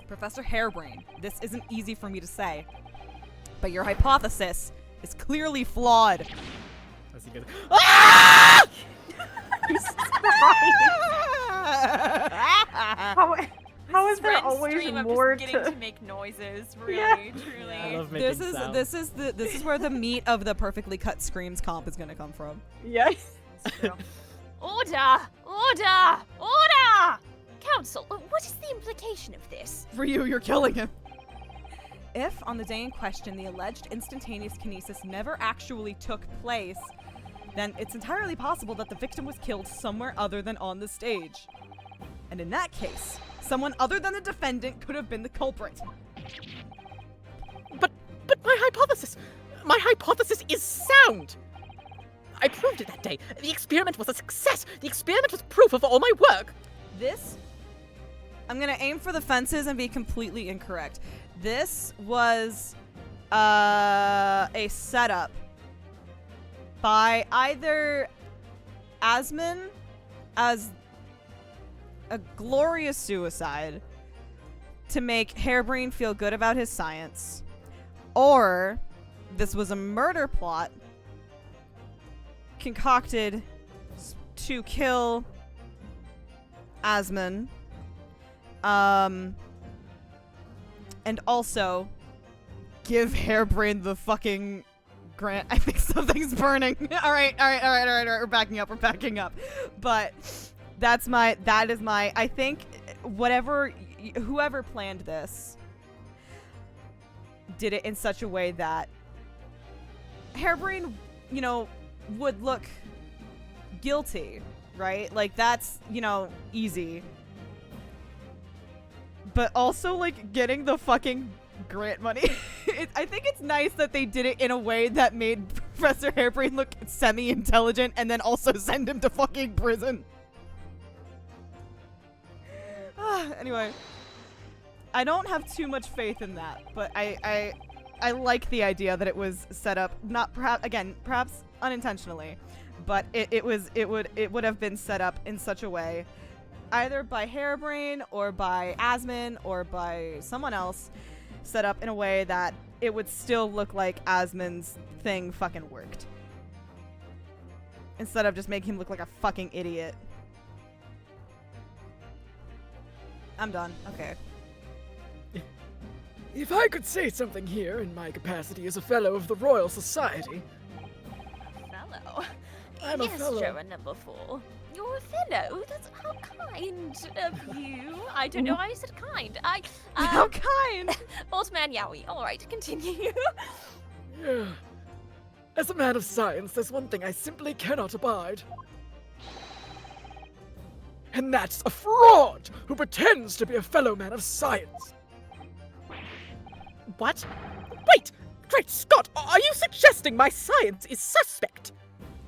Professor Harebrain, this isn't easy for me to say, but your hypothesis is clearly flawed. As he goes, Ah! How is there Ren's always stream of more just getting to... to make noises? Really, Yeah. truly. I love making sounds. This is where the meat of the perfectly cut screams comp is gonna come from. Yes. Order! Order! Order! Council, what is the implication of this? For you, you're killing him. If, on the day in question, the alleged instantaneous kinesis never actually took place, then it's entirely possible that the victim was killed somewhere other than on the stage. And in that case, someone other than the defendant could have been the culprit. But my hypothesis is sound. I proved it that day. The experiment was a success. The experiment was proof of all my work. This, I'm gonna aim for the fences and be completely incorrect. This was a setup by either Asmund as a glorious suicide to make Harebrain feel good about his science, or this was a murder plot concocted to kill Asmund, and also give Harebrain the fucking grant. I think something's burning. All right. We're backing up. But that is my, I think whoever planned this did it in such a way that Harebrain, would look guilty, right? Like, that's, easy. But also, like, getting the fucking grant money. I think it's nice that they did it in a way that made Professor Hairbrain look semi-intelligent and then also send him to fucking prison. Anyway, I don't have too much faith in that, but I like the idea that it was set up, not perhaps unintentionally, but it would have been set up in such a way, either by Hairbrain or by Asmin or by someone else, set up in a way that it would still look like Asmin's thing fucking worked. Instead of just making him look like a fucking idiot. I'm done. Okay. If I could say something here in my capacity as a fellow of the Royal Society. Fellow. I'm a yes, fellow. Juror number 4. You're a fellow. That's how kind of you. I don't know why I said kind. How kind! Old man Yowie. All right, continue. Yeah. As a man of science, there's one thing I simply cannot abide. And that's a fraud who pretends to be a fellow man of science. What? Wait! Great Scott! Are you suggesting my science is suspect?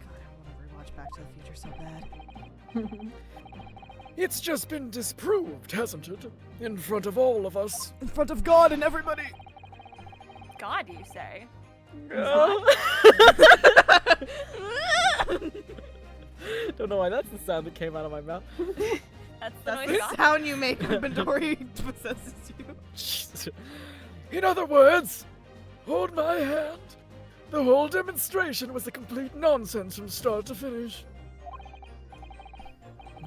God, I want to rewatch Back to the Future so bad. It's just been disproved, hasn't it? In front of all of us. In front of God and everybody! God, you say? Don't know why that's the sound that came out of my mouth. That's the That's noise the God. sound you make when Midori possesses you. In other words, hold my hand. The whole demonstration was a complete nonsense from start to finish.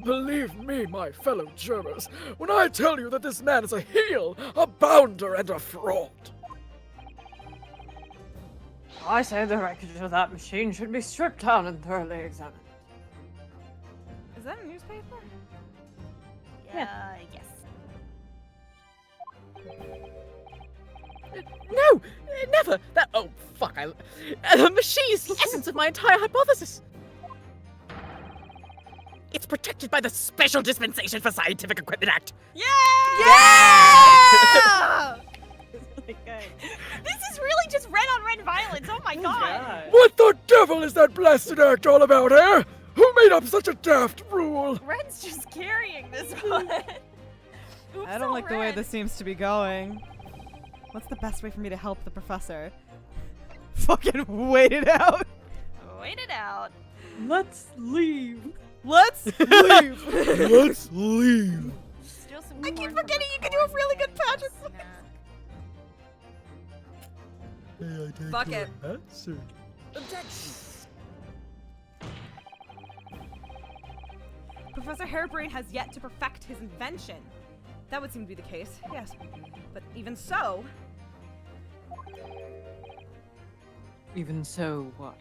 Believe me, my fellow jurors, when I tell you that this man is a heel, a bounder, and a fraud. I say the wreckage of that machine should be stripped down and thoroughly examined. Is that a newspaper? Yeah, I guess. No! Never! That. Oh, fuck. The machine is the essence of my entire hypothesis! It's protected by the Special Dispensation for Scientific Equipment Act! Yeah! This is really just red-on-red violence. Oh my god. What the devil is that blasted act all about, eh? Who made up such a daft rule? Red's just carrying this one. Oops, I don't like the way Red. this seems to be going. What's the best way for me to help the professor? Fucking wait it out. Wait it out. Let's leave. Let's leave. Let's leave. Still some I keep corn from forgetting the you can do a corn. really good Patrick. Snack. Fuck it. Answer. Professor Hairbrain has yet to perfect his invention. That would seem to be the case, yes. But even so, Even so, what?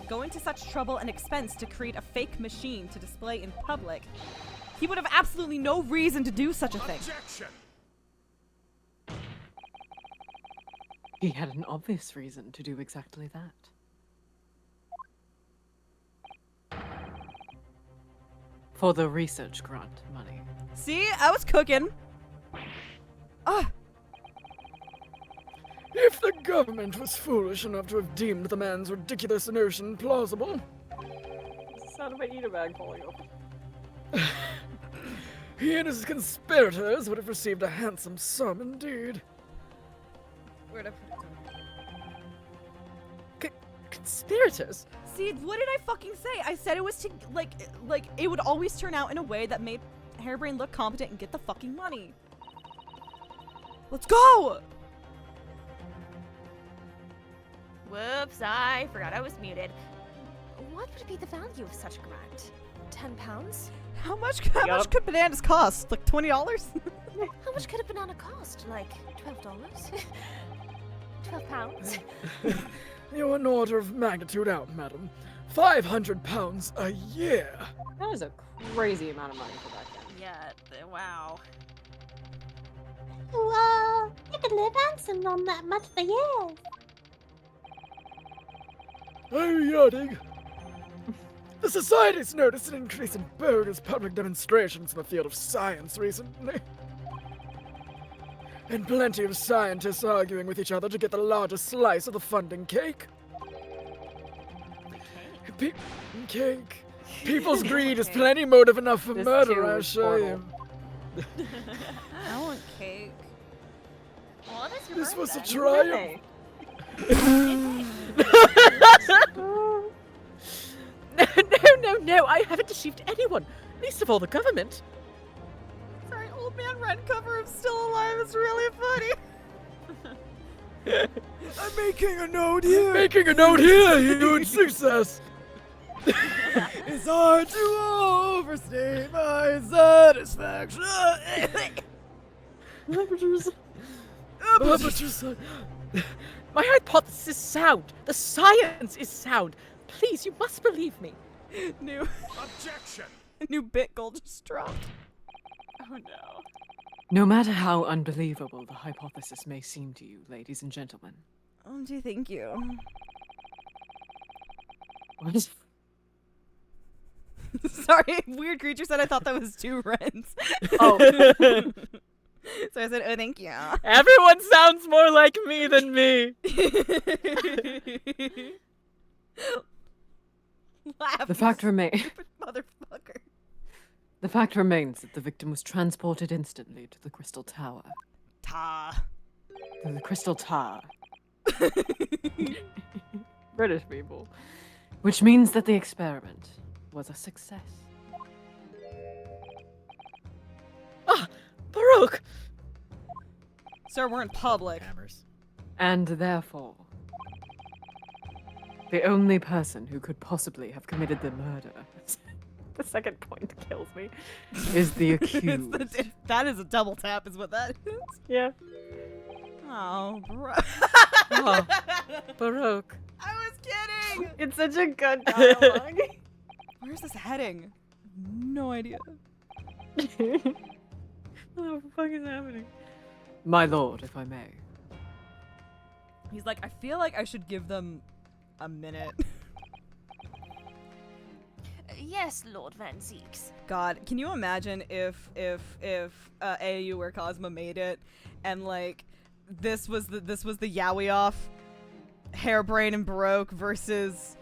going to such trouble and expense to create a fake machine to display in public, he would have absolutely no reason to do such a thing. He had an obvious reason to do exactly that. For the research grant money. See, I was cooking. If the government was foolish enough to have deemed the man's ridiculous notion plausible, Sound of my eat bag falling open. he and his conspirators would have received a handsome sum indeed. Where'd I put it? Conspirators? See, what did I fucking say? I said it was to, like, it would always turn out in a way that made Hairbrain look competent and get the fucking money. Let's go! Whoops, I forgot I was muted. What would be the value of such a grant? £10? How much could bananas cost? Like $20? How much could a banana cost? Like $12? £12? You're an order of magnitude out, madam. £500 a year. That is a crazy amount of money for that guy. Yeah, wow. You could live handsome on that much for years. Are you yawning? The Society's noticed an increase in bogus public demonstrations in the field of science recently. And plenty of scientists arguing with each other to get the largest slice of the funding cake. Cake. People's greed is plenty motive enough for This murder, too I is assure Portal. you. I want cake. What is your This was a birthday? triumph. No, I haven't deceived anyone, least of all the government. Sorry, old man Red cover of Still Alive is really funny. I'm making a note here. Making a note here, huge success. It's hard to overstate my satisfaction. My hypothesis is sound. The science is sound. Please, you must believe me. New Objection! new bit goal just dropped. Oh no. No matter how unbelievable the hypothesis may seem to you, ladies and gentlemen. Gee, thank you. What? Sorry, weird creature said I thought that was two wrens. Oh. So I said, oh, thank you. Everyone sounds more like me than me. Laugh, The fact remains. stupid motherfucker. The fact remains that the victim was transported instantly to the Crystal Tower. Ta. To the Crystal Tower. British people. Which means that the experiment was a success. Baruch! Sir, we're in public. Hammers. And therefore, the only person who could possibly have committed the murder, the second point kills me, is the It's accused. that is a double tap, is what that is. Yeah. Oh, bro. Oh, Baruch. I was kidding. It's such a good dialogue. Where's this heading? No idea. What the fuck is happening? My lord, if I may. He's like, I feel like I should give them a minute. Yes, Lord Van Zeeks. God, can you imagine if AAU or Cosmo made it, and like this was the Yowie off, Hairbrain and Baroque versus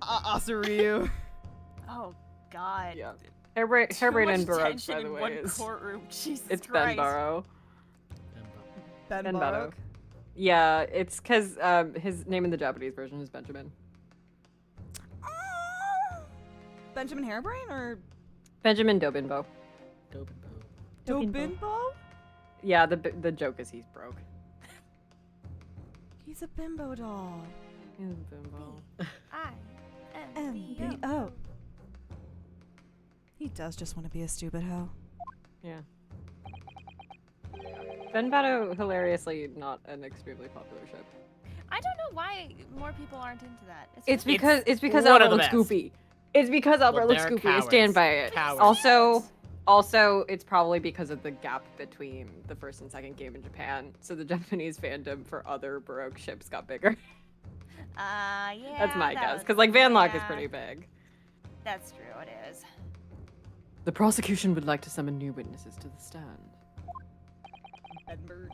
Asaryu. Oh God. Yeah. Too Hairbrain much and Baroque, tension by the in way, one is courtroom. Jesus it's Christ. Ben Barrow. Ben Ben Baroque. Baroque. Yeah, it's because his name in the Japanese version is Benjamin. Benjamin Hairbrain or Benjamin Dobinbo. Dobinbo? Yeah, the joke is he's broke. He's a bimbo doll. He's a bimbo. I am MBO. He does just want to be a stupid hoe. Yeah. Ben Barrow, hilariously not an extremely popular ship. I don't know why more people aren't into that. It's really- because one of Albert the looks best. goofy. It's because Albert looks they're goofy. I cowards. stand by it. Cowards. Also, it's probably because of the gap between the first and second game in Japan. So the Japanese fandom for other Baroque ships got bigger. yeah. That's my that guess. was- Because like Vanlock is yeah, pretty big. That's true. It is. The prosecution would like to summon new witnesses to the stand. Edinburgh.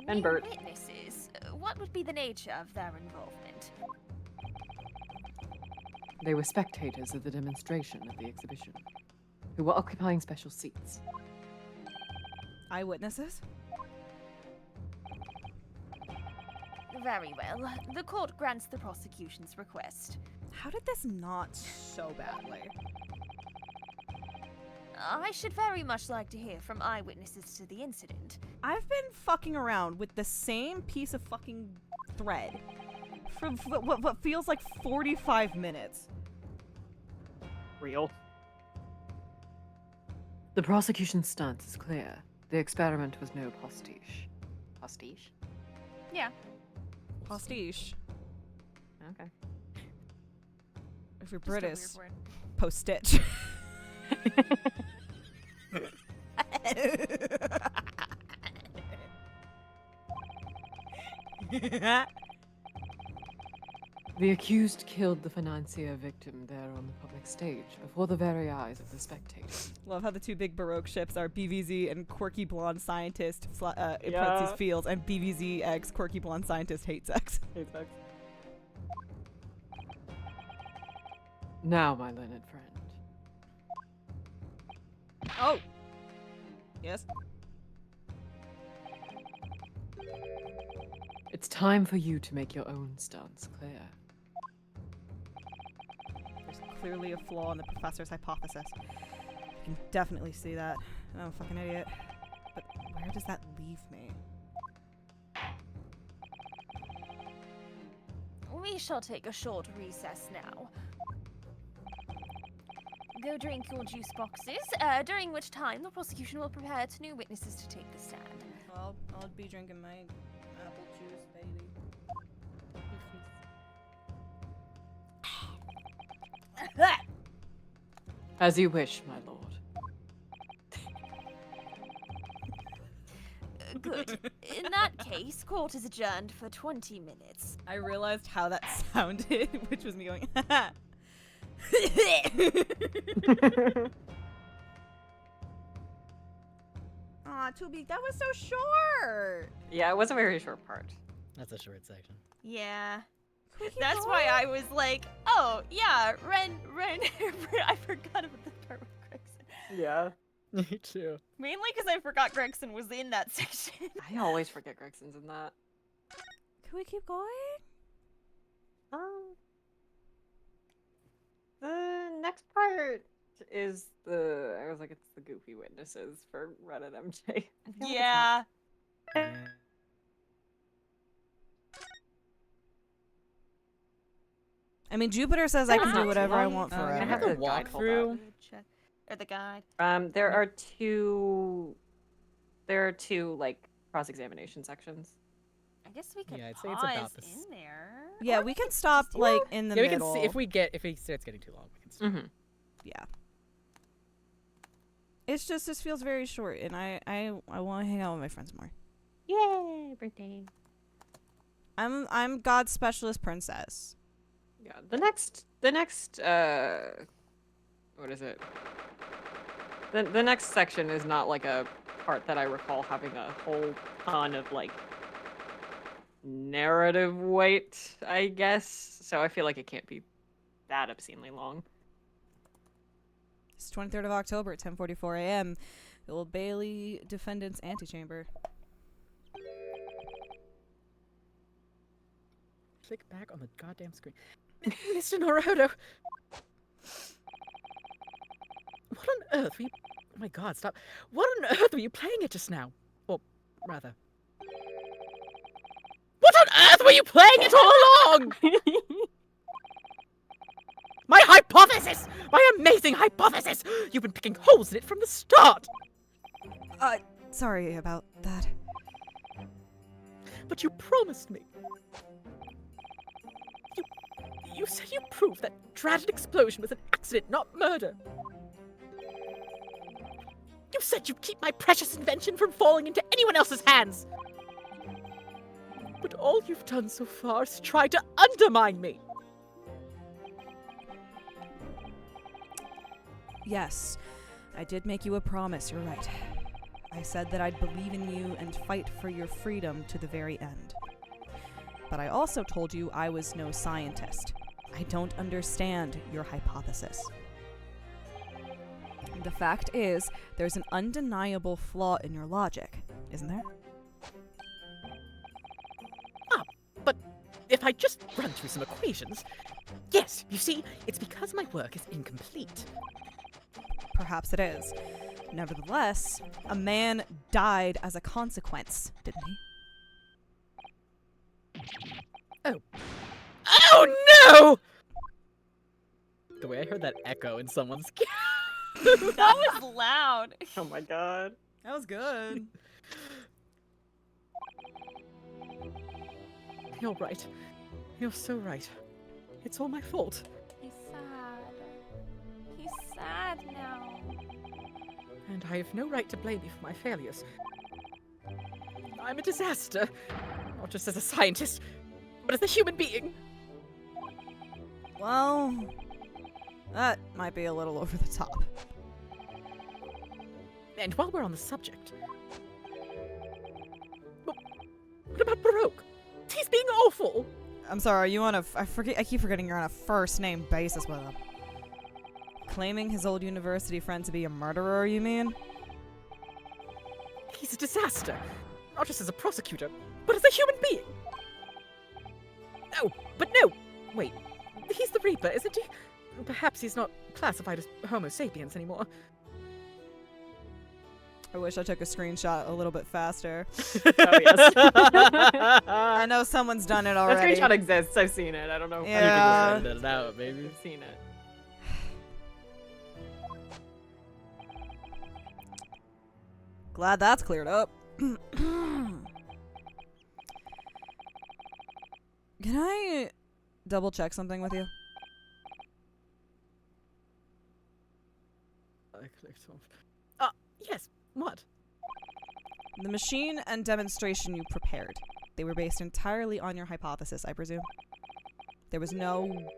And New Bert. witnesses. What would be the nature of their involvement? They were spectators of the demonstration of the exhibition, who were occupying special seats. Eyewitnesses? Very well. The court grants the prosecution's request. How did this not so badly? I should very much like to hear from eyewitnesses to the incident. I've been fucking around with the same piece of fucking thread for what feels like 45 minutes. Real. The prosecution's stance is clear. The experiment was no pastiche. Pastiche? Yeah. Pastiche. Okay. If you're Just a British, weird word. post-stitch. The accused killed the financier victim there on the public stage before the very eyes of the spectators. Love how the two big Baroque ships are BVZ and quirky blonde scientist in Yeah. parentheses feels, and BVZ X quirky blonde scientist hate sex. Now, my learned friend. Oh! Yes? It's time for you to make your own stance clear. There's clearly a flaw in the professor's hypothesis. I can definitely see that. I'm a fucking idiot. But where does that leave me? We shall take a short recess now. Go drink your juice boxes, during which time the prosecution will prepare two new witnesses to take the stand. Well, I'll be drinking my apple juice, baby. As you wish, my lord. Good. In that case, court is adjourned for 20 minutes. I realized how that sounded, which was me going, Aw, Tubi, that was so short! Yeah, it was a very short part. That's a short section. Yeah. That's why I was like, oh, yeah, Ren, I forgot about the part with Gregson. Yeah. Me too. Mainly because I forgot Gregson was in that section. I always forget Gregson's in that. Can we keep going? The next part is I was like, it's the goofy witnesses for Ren and MJ. I feel like it's not- Yeah. I mean, Jupiter says I can Not do too whatever I long. want I'm gonna forever. have the the guide pulled walkthrough. up. Or the guide. There are two like cross-examination sections. I guess we could Yeah, I'd say pause it's about this- in there. Yeah, we can stop like in the Yeah, we middle. can see if it starts getting too long. We can stop. Mm-hmm. Yeah. It's just this feels very short, and I want to hang out with my friends more. Yay, birthday. I'm God's specialist princess. Yeah, the next what is it? The next section is not like a part that I recall having a whole ton of like narrative weight, I guess. So I feel like it can't be that obscenely long. It's 23rd of October at 10:44 a.m. The Old Bailey Defendant's Antechamber. Click back on the goddamn screen. Mr. Naruto! What on earth were you... Oh my god, stop. What on earth were you playing it just now? Or, rather... What on earth were you playing it all along?! My hypothesis! My amazing hypothesis! You've been picking holes in it from the start! Sorry about that. But you promised me. You said you proved that dreaded explosion was an accident, not murder. You said you'd keep my precious invention from falling into anyone else's hands. But all you've done so far is try to undermine me. Yes, I did make you a promise, you're right. I said that I'd believe in you and fight for your freedom to the very end. But I also told you I was no scientist. I don't understand your hypothesis. The fact is, there's an undeniable flaw in your logic, isn't there? But if I just run through some equations... Yes, you see, it's because my work is incomplete. Perhaps it is. Nevertheless, a man died as a consequence, didn't he? Oh no! The way I heard that echo in someone's... That was loud. Oh my god. That was good. You're right. You're so right. It's all my fault. He's sad. He's sad now. And I have no right to blame you for my failures. I'm a disaster. Not just as a scientist, but as a human being. Well, that might be a little over the top. And while we're on the subject, what about Baroque? He's being awful. I'm sorry, are you on a... I keep forgetting you're on a first-name basis with him. Claiming his old university friend to be a murderer, you mean? He's a disaster. Not just as a prosecutor, but as a human being. Oh, but no! Wait, he's the Reaper, isn't he? Perhaps he's not classified as Homo sapiens anymore. I wish I took a screenshot a little bit faster. Oh, yes. I know someone's done it That already. screenshot exists. I've seen it. I don't know if Yeah. anyone Send it out, baby. has seen it. Glad that's cleared up. Can I double check something with you? I clicked off. Yes, what? The machine and demonstration you prepared, they were based entirely on your hypothesis, I presume? There was no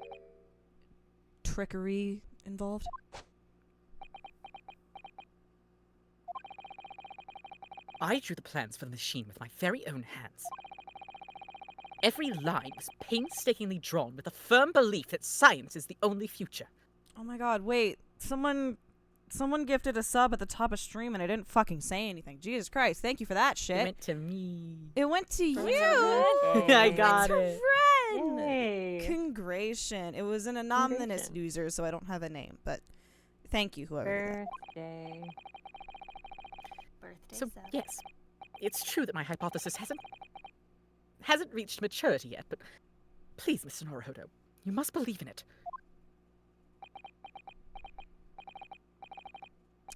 trickery involved? I drew the plans for the machine with my very own hands. Every line was painstakingly drawn with a firm belief that science is the only future. Oh my god, wait. Someone gifted a sub at the top of stream and I didn't fucking say anything. Jesus Christ, thank you for that shit. It went to me. It went to you! I got It's her it. friend! Yay. Congration. It was an anonymous user, so I don't have a name, but thank you, whoever did that. Birthday. Birthday So, sub. yes, it's true that my hypothesis hasn't reached maturity yet, but please, Mr. Norohodo, you must believe in it.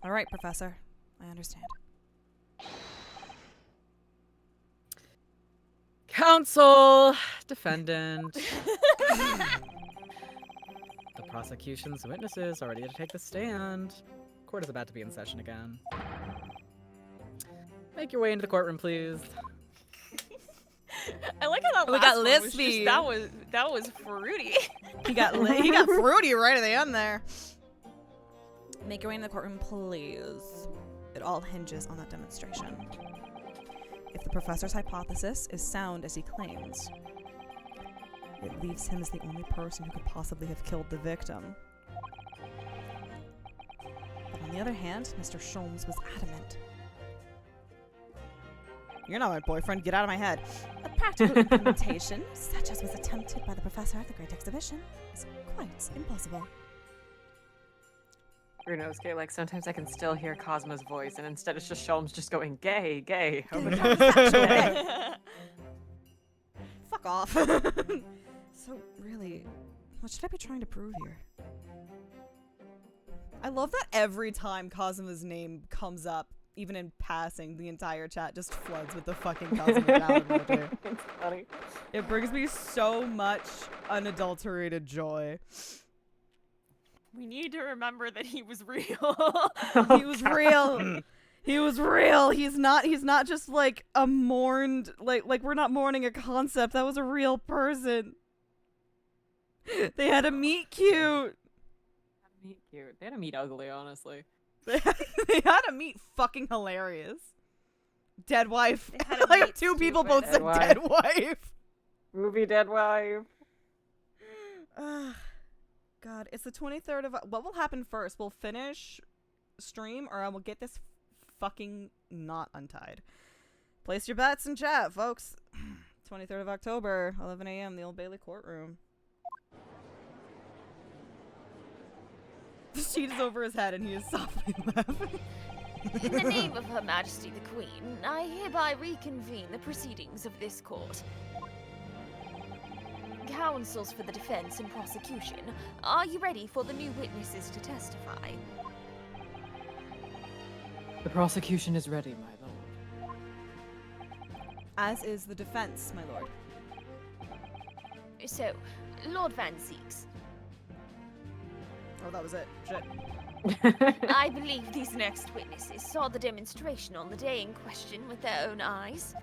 All right, Professor. I understand. Counsel! Defendant. The prosecution's witnesses are ready to take the stand. Court is about to be in session again. Make your way into the courtroom, please. I like how that We last got one was Lispy. just, that was fruity. He got fruity right at the end there. Make your way into the courtroom, please. It all hinges on that demonstration. If the professor's hypothesis is sound as he claims, it leaves him as the only person who could possibly have killed the victim. But on the other hand, Mr. Sholmes was adamant. You're not my boyfriend, get out of my head. A practical implementation, such as was attempted by the professor at the Great Exhibition, is quite impossible. Brunosuke, like sometimes I can still hear Cosmo's voice, and instead it's just Sholmes just going gay, gay. Oh my God. Fuck off. So, really, what should I be trying to prove here? I love that every time Cosmo's name comes up, even in passing, the entire chat just floods with the fucking Cosmo emoji. It's funny. It brings me so much unadulterated joy. We need to remember that he was real. He was real. He was real. He's not just like a mourned, like we're not mourning a concept. That was a real person. They had to meet cute. Meet cute. They had to meet ugly, honestly. They had to meet fucking hilarious. Dead wife. They had to Like meet two people stupid. both said dead wife. Movie Dead Wife. God, it's the 23rd of... What will happen first? We'll finish stream or I will get this fucking knot untied. Place your bets in chat, folks. 23rd of October, 11 a.m., the Old Bailey courtroom. The sheet is over his head and he is softly laughing. In the name of Her Majesty the Queen, I hereby reconvene the proceedings of this court. Counsels for the defense and prosecution, are you ready for the new witnesses to testify? The prosecution is ready, my lord. As is the defense, my lord. So, Lord Van Zeeks, Oh, that was it. Shit. I believe these next witnesses saw the demonstration on the day in question with their own eyes.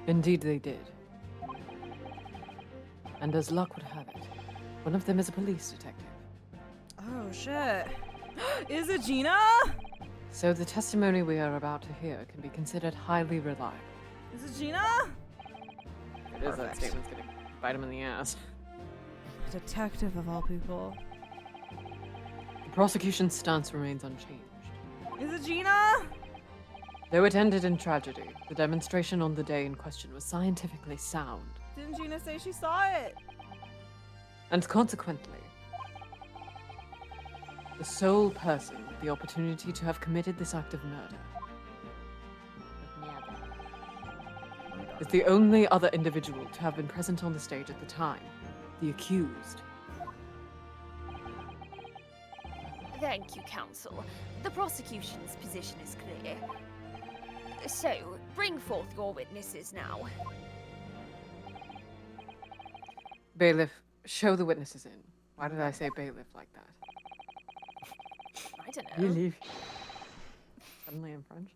Indeed they did. And as luck would have it, one of them is a police detective. Oh shit. Is it Gina? So the testimony we are about to hear can be considered highly reliable. Is it Gina? It is that Perfect. statement's gonna bite him in the ass. Detective of all people. The prosecution's stance remains unchanged. Is it Gina? Though it ended in tragedy, the demonstration on the day in question was scientifically sound. Didn't Gina say she saw it? And consequently, the sole person with the opportunity to have committed this act of murder is the only other individual to have been present on the stage at the time, the accused. Thank you, counsel. The prosecution's position is clear. So, bring forth your witnesses now. Bailiff, show the witnesses in. Why did I say bailiff like that? I don't know. Bailiff. Suddenly in French.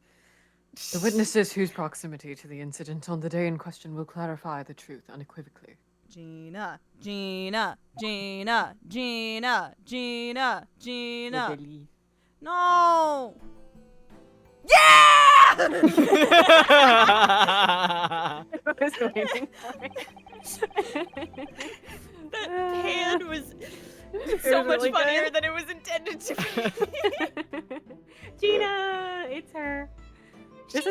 The witnesses whose proximity to the incident on the day in question will clarify the truth unequivocally. Gina, Gina, Gina, Gina, Gina, Gina. No! Yeah! I was waiting for it. That hand was It so was much really funnier good. than it was intended to be. Gina, it's her. There's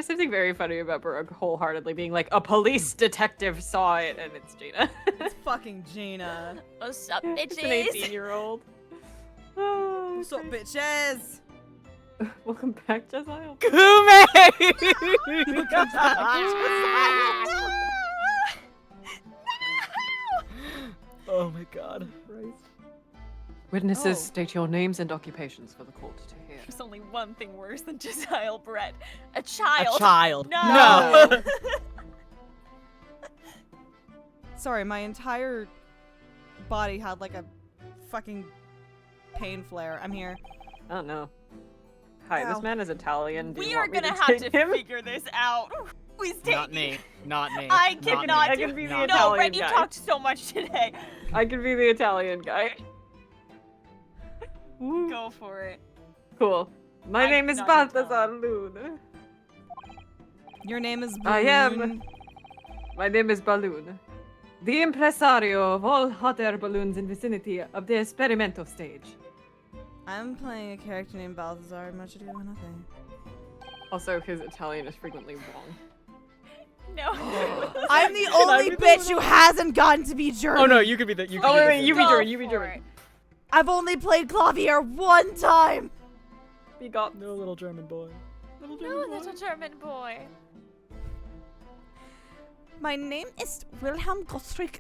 something very funny about Baroque wholeheartedly being like, a police detective saw it, and it's Gina. It's fucking Gina. What's up, It's an bitches? 18-year-old. Oh, What's up, bitches? welcome back, Jesiah. Oh my god. Witnesses, Oh. state your names and occupations for the court to hear. There's only one thing worse than Jesiah Brett. A child. A child. No. Sorry, my entire body had like a fucking pain flare. I'm here. Oh no. Hi, Ow. this man is Italian. Do We you are want me gonna to have take to him? figure this out. Who's taking? Not me. Not me. I Not cannot me. do. I can be the Not me. No, Italian Brett, you guy. talked so much today. I can be the Italian guy. Woo. Go for it. Cool. My I name is cannot do Balthazar Loon. Your name is I am. Balloon. My name is Balloon. The impresario of all hot air balloons in vicinity of the experimento stage. I'm playing a character named Balthazar, much ado about nothing. Also, his Italian is frequently wrong. No. I'm the Can I only be the bitch one? who hasn't gotten to be German. Oh no, you could be the. You could Oh, be wait, the- wait, you be Go German, you be for German. it. I've only played Clavier one time. We got No little German boy. Little No, little German boy. My name is Wilhelm Gottfried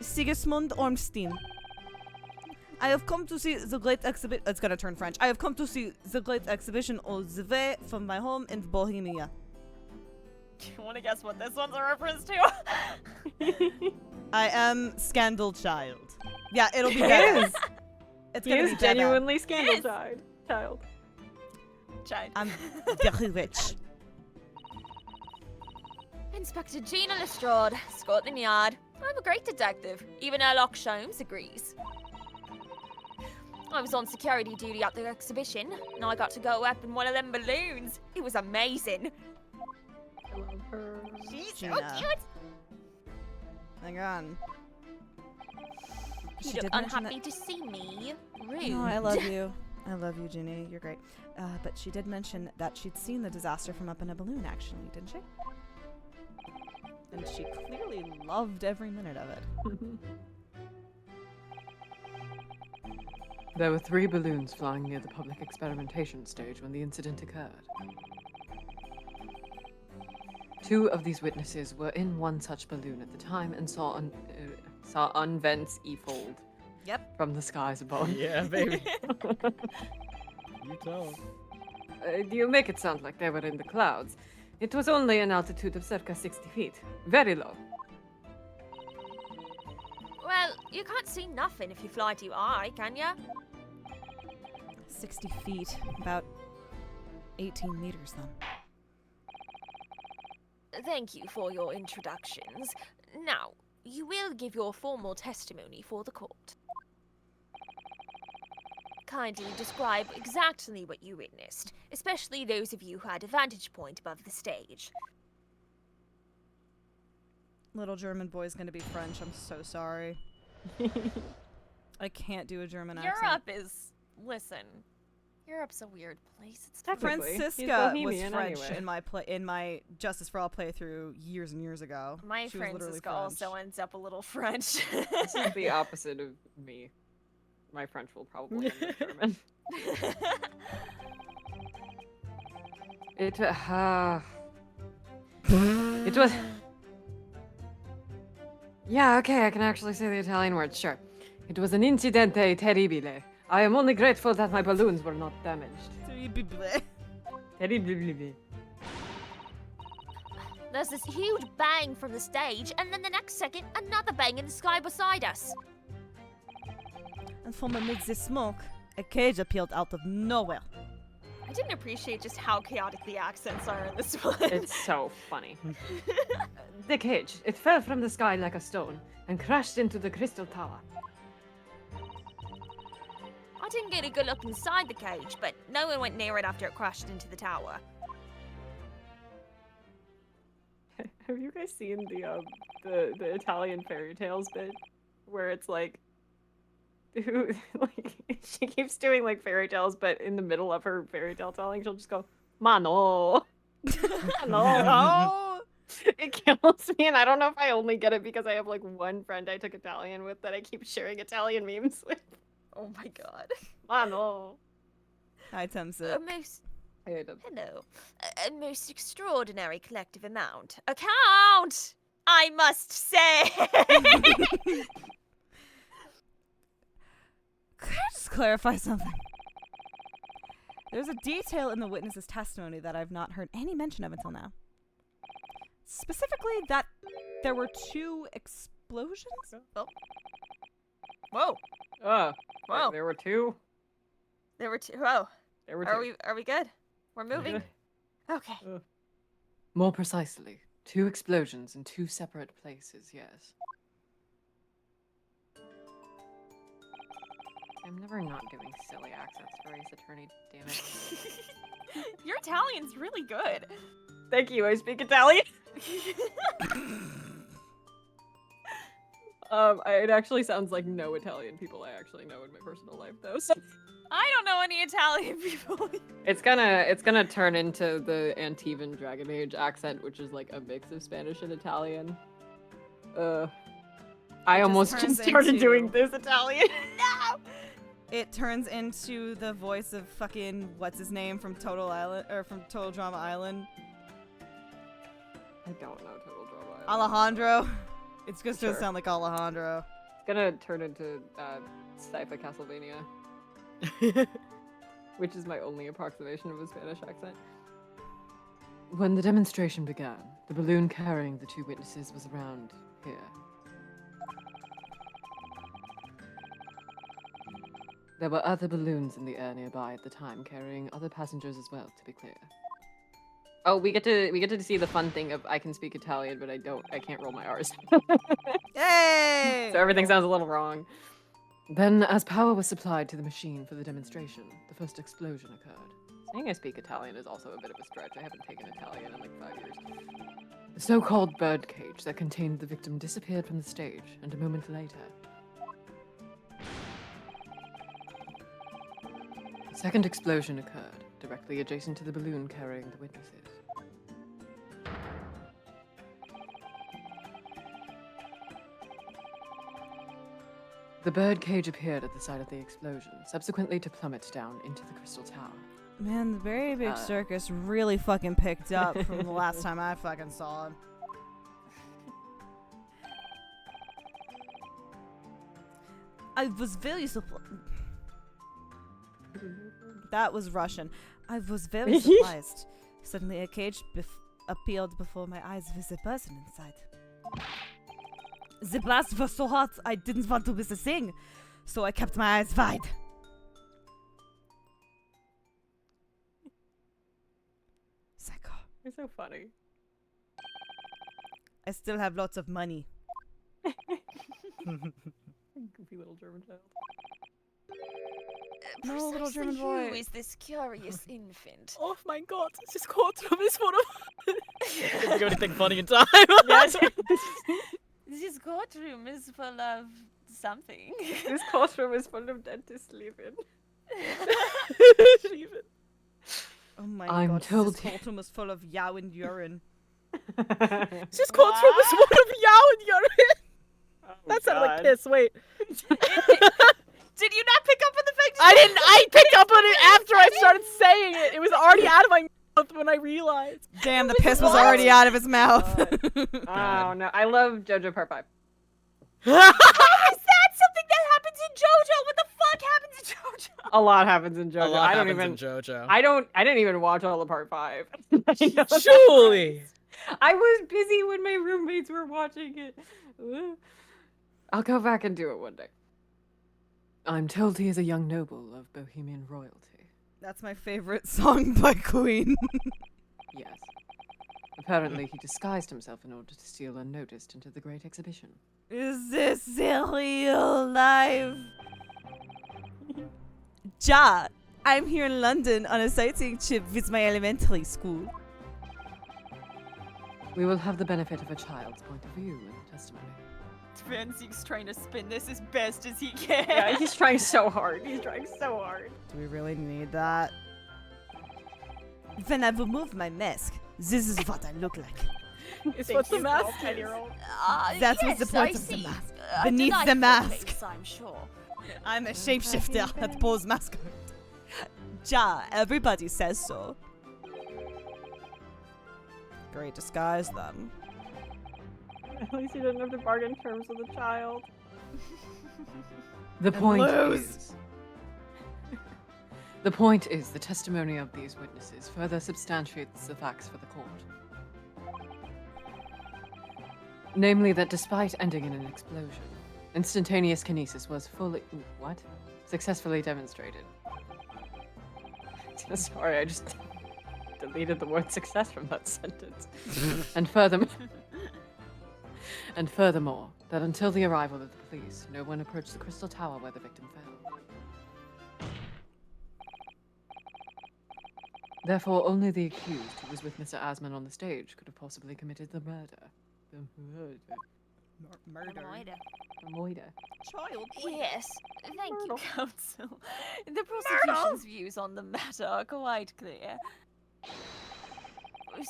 Sigismund Ormstein. I have come to see the great exhibit. It's gonna turn French. I have come to see the great exhibition of the way from my home in Bohemia. Do you want to guess what this one's a reference to? I am Scandal Child. Yeah, it'll be He better. is. It's He gonna is be better. genuinely scandal Yes. child. Child. I'm very rich. Inspector Gina Lestrade, Scotland Yard. I'm a great detective. Even Sherlock Holmes agrees. I was on security duty at the exhibition, and I got to go up in one of them balloons. It was amazing. I love her. She's so Gina. cute. Hang on. You She look did mention unhappy to see me. Rude. No, I love you. I love you, Ginny. You're great. But she did mention that she'd seen the disaster from up in a balloon, actually, didn't she? And she clearly loved every minute of it. There were 3 balloons flying near the public experimentation stage when the incident occurred. 2 of these witnesses were in one such balloon at the time and saw unvents e-fold Yep. from the skies above. Yeah, baby. You tell. You make it sound like they were in the clouds. It was only an altitude of circa 60 feet. Very low. Well, you can't see nothing if you fly too high, can ya? 60 feet. About 18 meters, then. Thank you for your introductions. Now, you will give your formal testimony for the court. Kindly describe exactly what you witnessed, especially those of you who had a vantage point above the stage. Little German boy's gonna be French. I'm so sorry. I can't do a German accent. Europe is. Listen. Europe's a weird place. It's Technically, he's Francisca was Bohemian French anyway. in my Justice for All playthrough years and years ago. My She was literally Francisca French. also ends up a little French. This is the opposite of me. My French will probably end up German. It was. Yeah, okay, I can actually say the Italian word, sure. It was an incidente terribile. I am only grateful that my balloons were not damaged. Terribile. There's this huge bang from the stage, and then the next second, another bang in the sky beside us. And from amid the smoke, a cage appeared out of nowhere. I didn't appreciate just how chaotic the accents are in this one. It's so funny. The cage. It fell from the sky like a stone and crashed into the crystal tower. I didn't get a good look inside the cage, but no one went near it after it crashed into the tower. Have you guys seen the Italian fairy tales bit where it's like she keeps doing like fairy tales, but in the middle of her fairy tale telling, she'll just go, "Ma no, no." It kills me, and I don't know if I only get it because I have like one friend I took Italian with that I keep sharing Italian memes with. Oh my god. Ma no. Hi, Temsa. Hello. A most extraordinary collective amount. Account! I must say! Could I just clarify something? There's a detail in the witness's testimony that I've not heard any mention of until now. Specifically, that there were 2 explosions? Oh. Whoa. Wow. There were 2. There were 2. Whoa. There were 2. Are we good? We're moving? Okay. More precisely, 2 explosions in 2 separate places, yes. I'm never not doing silly accents for Ace Attorney, damn it. Your Italian's really good. Thank you, I speak Italian. It actually sounds like no Italian people I actually know in my personal life, though. So I don't know any Italian people. it's gonna turn into the Antivan Dragon Age accent, which is like a mix of Spanish and Italian. I almost just started doing this Italian. No. It turns into the voice of fucking what's his name from Total Island or from Total Drama Island. I don't know Total Drama Island. Alejandro. It's just gonna Sure. sound like Alejandro. It's gonna turn into Sypha Castlevania, which is my only approximation of a Spanish accent. When the demonstration began, the balloon carrying the 2 witnesses was around here. There were other balloons in the air nearby at the time, carrying other passengers as well, to be clear. Oh, we get to see the fun thing of I can speak Italian, but I can't roll my R's. Yay! So everything sounds a little wrong. Then, as power was supplied to the machine for the demonstration, the first explosion occurred. Saying I speak Italian is also a bit of a stretch. I haven't taken Italian in like 5 years. The so-called birdcage that contained the victim disappeared from the stage, and a moment later... A second explosion occurred, directly adjacent to the balloon carrying the witnesses. The birdcage appeared at the site of the explosion, subsequently to plummet down into the crystal tower. Man, the Very Big Circus really fucking picked up from the last time I fucking saw him. I was very surprised. That was Russian. I was very surprised. Suddenly a cage appeared before my eyes with a person inside. The blast was so hot, I didn't want to miss a thing, so I kept my eyes wide. Psycho. You're so funny. I still have lots of money. Goofy little German child. No, little Precisely German who boy. is this curious infant? Oh my god, this courtroom is full of. Didn't think of anything funny in time. Yes. This courtroom is full of something. This courtroom is full of dentists leaving. Oh my I'm god, told this you- courtroom was full of yow and urine. This courtroom is full of yow and urine. That sounded like piss. Wait. Did you not pick up on the fact? I didn't. I picked up on it after I started saying it. It was already out of my mouth when I realized. Damn, the piss was already out of his mouth. Oh no, I love JoJo Part 5. Is that something that happens in JoJo? What the fuck happens in JoJo? A lot happens in A JoJo. lot I don't happens even. in JoJo. I didn't even watch all of Part 5. I know that. Surely. I was busy when my roommates were watching it. I'll go back and do it one day. I'm told he is a young noble of Bohemian royalty. That's my favorite song by Queen. Yes. Apparently, he disguised himself in order to steal unnoticed into the Great Exhibition. Is this real life? Ja, I'm here in London on a sightseeing trip with my elementary school. We will have the benefit of a child's point of view in the testimony. Francie's trying to spin this as best as he can. Yeah, he's trying so hard. He's trying so hard. Do we really need that? When I remove my mask, this is what I look like. It's what the mask is. 10-year-old. That's yes, what's the point I of the see. mask. A Beneath the delightful mask. face, I'm sure. I'm a shapeshifter that pulls mask. Ja, everybody says so. Great disguise, then. At least he didn't have to bargain terms with a child. The point lose. is... The point is, the testimony of these witnesses further substantiates the facts for the court. Namely, that despite ending in an explosion, instantaneous kinesis was fully... Successfully demonstrated. Sorry, I just deleted the word success from that sentence. And furthermore, that until the arrival of the police, no one approached the Crystal Tower where the victim fell. Therefore, only the accused, who was with Mr. Asman on the stage, could have possibly committed the murder. The murder. Murder. The murder. Child. Yes, thank you, counsel. The prosecution's views on the matter are quite clear.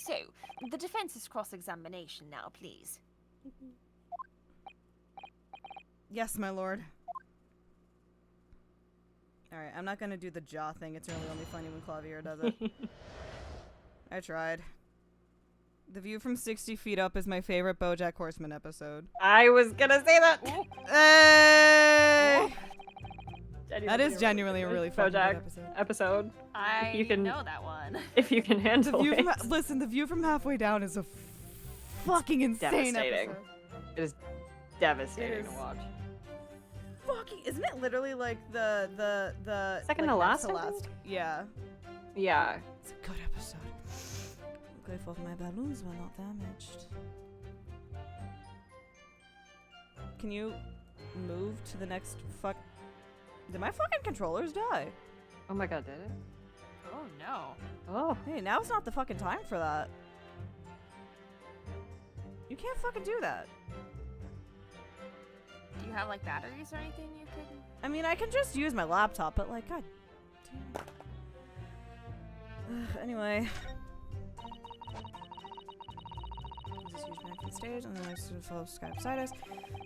So, the defense's cross-examination now, please. Yes, my lord. Alright, I'm not gonna do the jaw thing. It's really only funny when Clavier does it. I tried. The view from 60 feet up is my favorite BoJack Horseman episode. I was gonna say that. Hey! Genuinely That is a genuinely a good really fucking good BoJack episode. episode. I You can- know that one. If you can The handle view it. from listen, the view from halfway down is a fucking insane devastating. episode. It is devastating It to is. watch. Fucking, isn't it literally like the Second like, to next last, I think? Yeah, Yeah. it's a good episode. I'm grateful my balloons were not damaged. Can you move to the next fuck? Did my fucking controllers die? Oh my god, did it? Oh no. Oh. Hey, now's not the fucking time for that. You can't fucking do that. Do you have like batteries or anything you could? I mean, I can just use my laptop, but like, god damn. Anyway. This huge man from the stage, and then there's a fellow sky beside us.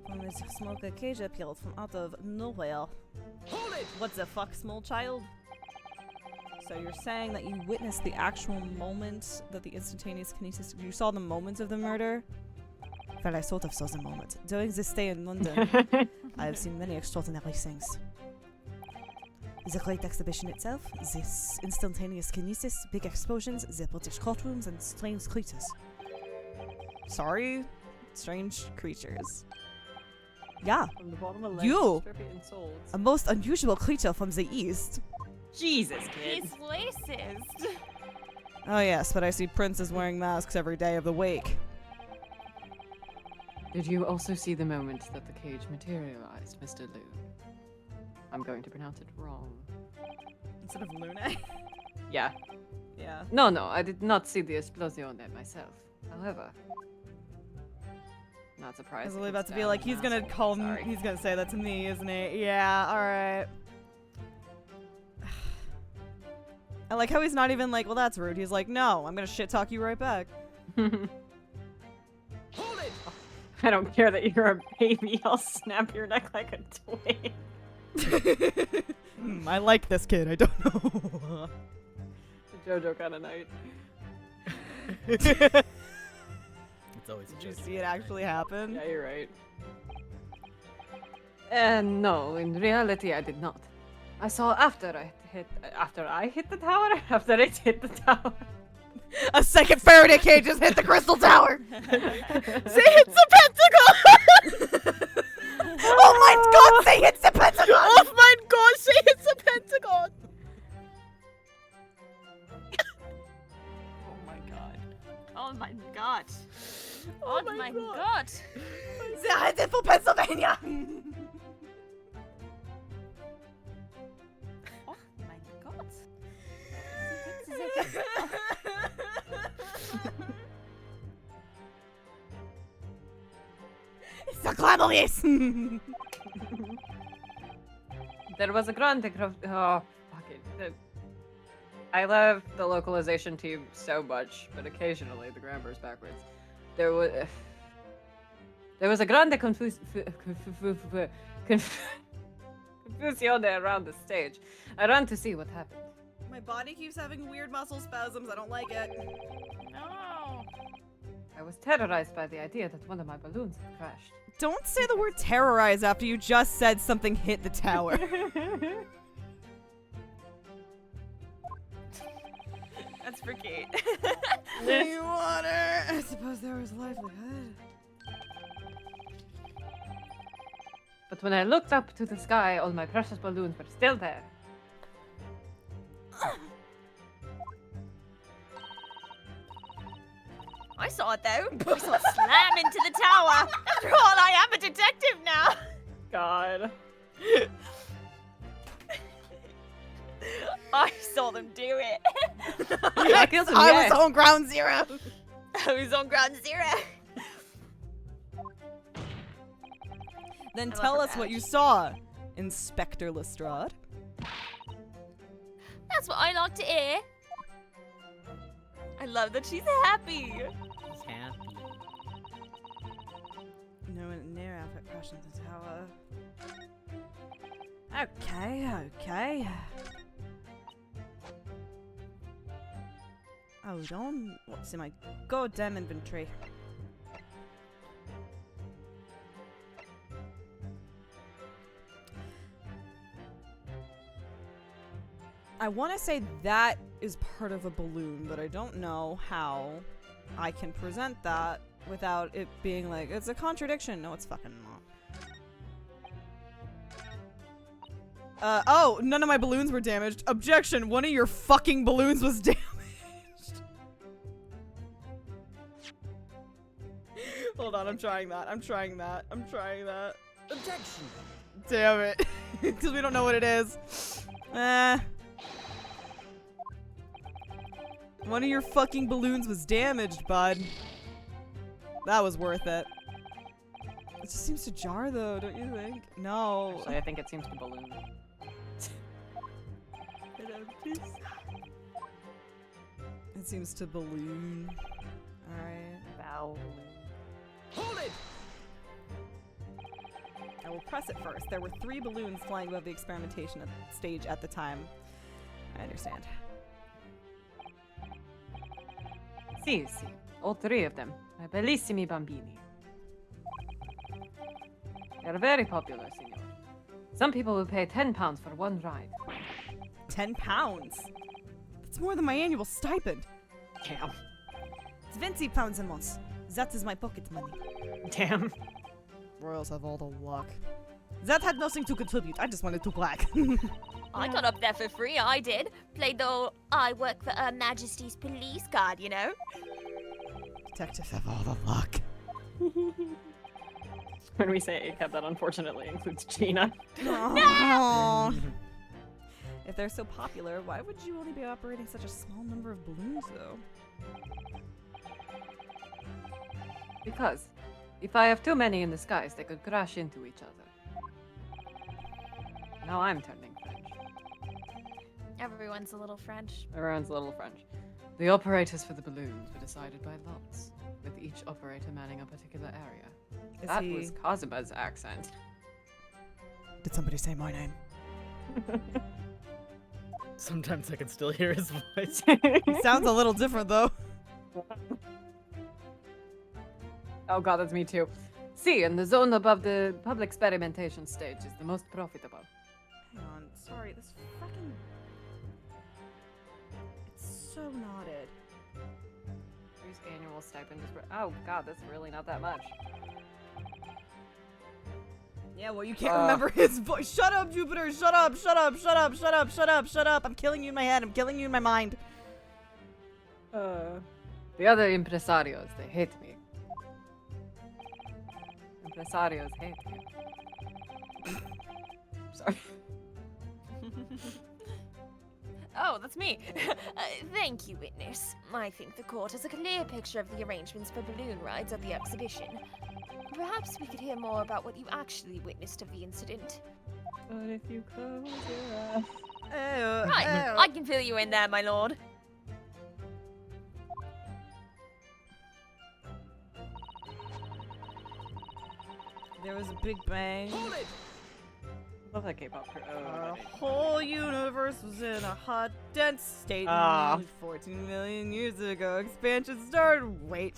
When this smoke cage appealed from out of nowhere. Hold it! What the fuck, small child? So you're saying that you witnessed the actual moment that the instantaneous kinesis... You saw the moments of the murder? Well, I sort of saw the moment. During this stay in London, I have seen many extraordinary things. The Great Exhibition itself, this instantaneous kinesis, big explosions, the British courtrooms, and strange creatures. Sorry? Strange creatures. Yeah, From the bottom of You! insults. a most unusual creature from the east. Jesus, kid. He's racist. Oh yes, but I see princes wearing masks every day of the week. Did you also see the moment that the cage materialized, Mr. Liu? I'm going to pronounce it wrong. Instead of Luna. Yeah. Yeah. No, I did not see the explosion myself. However, not I surprised. was if really it's about to be down like, an he's gonna asshole. call me, Sorry. he's gonna say that to me, isn't he? Yeah, alright. I like how he's not even like, well, that's rude. He's like, no, I'm gonna shit talk you right back. Hold it! I don't care that you're a baby. I'll snap your neck like a toy. I like this kid, I don't know. JoJo kind of night. It's always a Did you joke. see it actually happen? Yeah, you're right. No, in reality, I did not. I saw after I hit the tower. After it hit the tower. A second Faraday cage just hit the crystal tower! Say it's a pentacle! Oh my god, say it's the pentagon! Oh my god, say it's a pentagon! Oh my god. Oh my god. Oh Oh my my God. god. I did for Pennsylvania! Oh my god. It's a clamorous! There was a grande. Oh, fuck it. I love the localization team so much, but occasionally the grammar's backwards. There was a grande confusione around the stage. I ran to see what happened. My body keeps having weird muscle spasms. I don't like it. No. I was terrorized by the idea that one of my balloons had crashed. Don't say the word terrorize after you just said something hit the tower. That's for Kate. Any water? I suppose there was livelihood. But when I looked up to the sky, all my precious balloons were still there. I saw it though. I saw it slam into the tower. After all, I am a detective now. God. I saw them do it. I killed him, I yeah. was on ground zero. I was on ground zero. Then I love tell her us what badge. you saw, Inspector Lestrade. That's what I like to hear. I love that she's happy. He's happy. No one near outfit crashed into the tower. Okay. Hold on. What's in my goddamn inventory? I want to say that is part of a balloon, but I don't know how I can present that without it being like, it's a contradiction. No, it's fucking not. Oh, none of my balloons were damaged. Objection, one of your fucking balloons was damaged. Hold on, I'm trying that. Objection. Damn it. Because we don't know what it is. One of your fucking balloons was damaged, bud. That was worth it. It just seems to jar, though, don't you think? No. Actually, I think it seems to balloon. It seems to balloon. Alright. Bow. Hold it! I will press it first. There were 3 balloons flying above the experimentation stage at the time. I understand. Sì, all 3 of them. My bellissimi bambini. They're very popular, signor. Some people will pay £10 for one ride. 10 pounds? That's more than my annual stipend. Damn. 20 pounds a month. That is my pocket money. Damn. Royals have all the luck. That had nothing to contribute. I just wanted to brag. I got up there for free, I did. Played the I work for Her Majesty's police card, you know? Detectives have all the luck. When we say ACAB, that unfortunately includes Gina. No! If they're so popular, why would you only be operating such a small number of balloons, though? Because if I have too many in the skies, they could crash into each other. Now I'm turning French. Everyone's a little French. Everyone's a little French. The operators for the balloons were decided by lots, with each operator manning a particular area. Is That he... was Kazuma's accent. Did somebody say my name? Sometimes I can still hear his voice. He sounds a little different, though. Oh god, that's me too. See, and the zone above the public experimentation stage is the most profitable. Hang on, sorry, this fucking... It's so knotted. Whose annual stipend is... Oh god, that's really not that much. Yeah, well, you can't remember his voice. Shut up, Jupiter! Shut up! Shut up! Shut up! Shut up! Shut up! Shut up! I'm killing you in my head. I'm killing you in my mind. The other impresarios, they hate me. Impresarios hate me. Sorry. Oh, that's me. Thank you, witness. I think the court has a clear picture of the arrangements for balloon rides at the exhibition. Perhaps we could hear more about what you actually witnessed of the incident. But if you close your eyes... Right, I can fill you in there, my lord. There was a big bang. Love that K-pop crew. Our whole universe was in a hot, dense state. Ah. 14 million years ago, expansion started. Wait.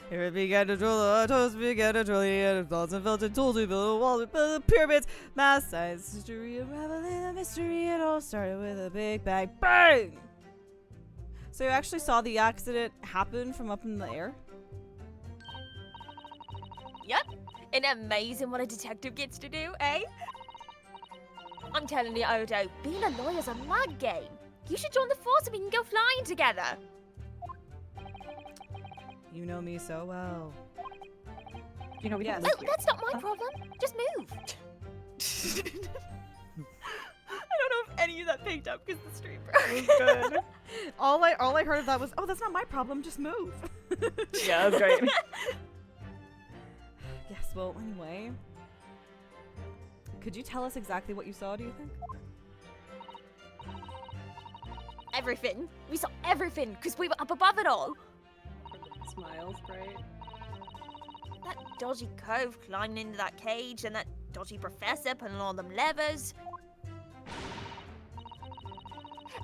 Here it began to drill, the toast began to drill, the end thoughts and felt it told to build a wall, to build the pyramids. Math science, history, unraveling the mystery. It all started with a big bang. Bang! So you actually saw the accident happen from up in the air? Yep. And amazing what a detective gets to do, eh? I'm telling you, Odo, being a lawyer's a mad game. You should join the force and we can go flying together. You know me so well. You know, we Yes. don't Oh, that's not my problem. Just move. I don't know if any of that picked up because the stream broke. Good. All I heard of that was, oh, that's not my problem, just move. Yeah, that's great. Yes, well, anyway. Could you tell us exactly what you saw, do you think? Everything. We saw everything because we were up above it all. Smiles, right? That dodgy cove climbing into that cage and that dodgy professor pulling all them levers.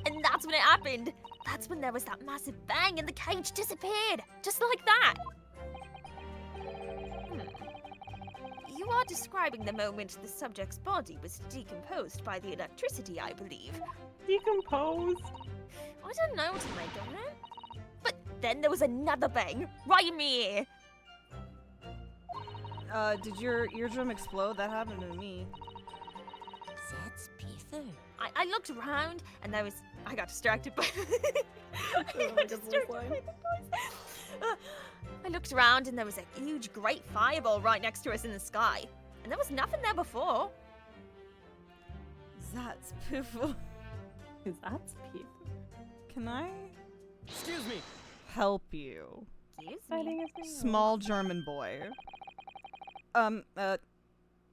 And that's when it happened. That's when there was that massive bang and the cage disappeared. Just like that. You are describing the moment the subject's body was decomposed by the electricity, I believe. Decomposed. I don't know what to make of it. But then there was another bang, right in my ear. Did your eardrum explode? That happened to me. That's Peter. I looked around and there was... I got distracted by... I looked around and there was a huge great fireball right next to us in the sky. And there was nothing there before. That's pitiful. Is that Pete? Can I Excuse me. help you? Excuse me. Small German boy.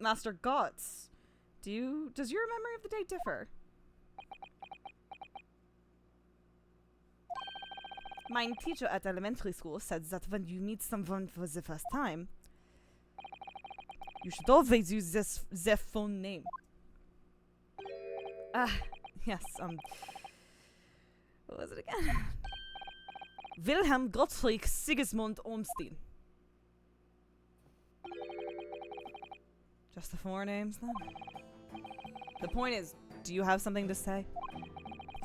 Master Gotts. Does your memory of the day differ? My teacher at elementary school said that when you meet someone for the first time, you should always use their full name. Yes, what was it again? Wilhelm Gottfried Sigismund Olmsteen. Just the four names, then? The point is, do you have something to say?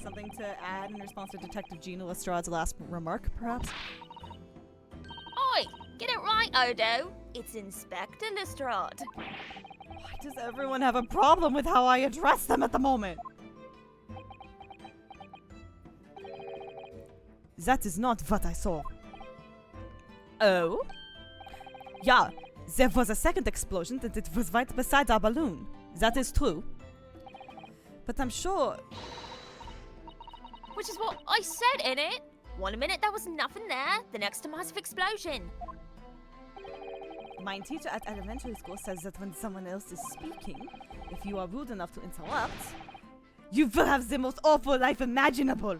Something to add in response to Detective Gina Lestrade's last remark, perhaps? Oi, get it right, Odo. It's Inspector Lestrade. Why does everyone have a problem with how I address them at the moment? That is not what I saw. Oh? Yeah, There was a second explosion and it was right beside our balloon. That is true. But I'm sure... Which is what I said, innit? 1 minute there was nothing there, the next a massive explosion. My teacher at elementary school says that when someone else is speaking, if you are rude enough to interrupt, you will have the most awful life imaginable.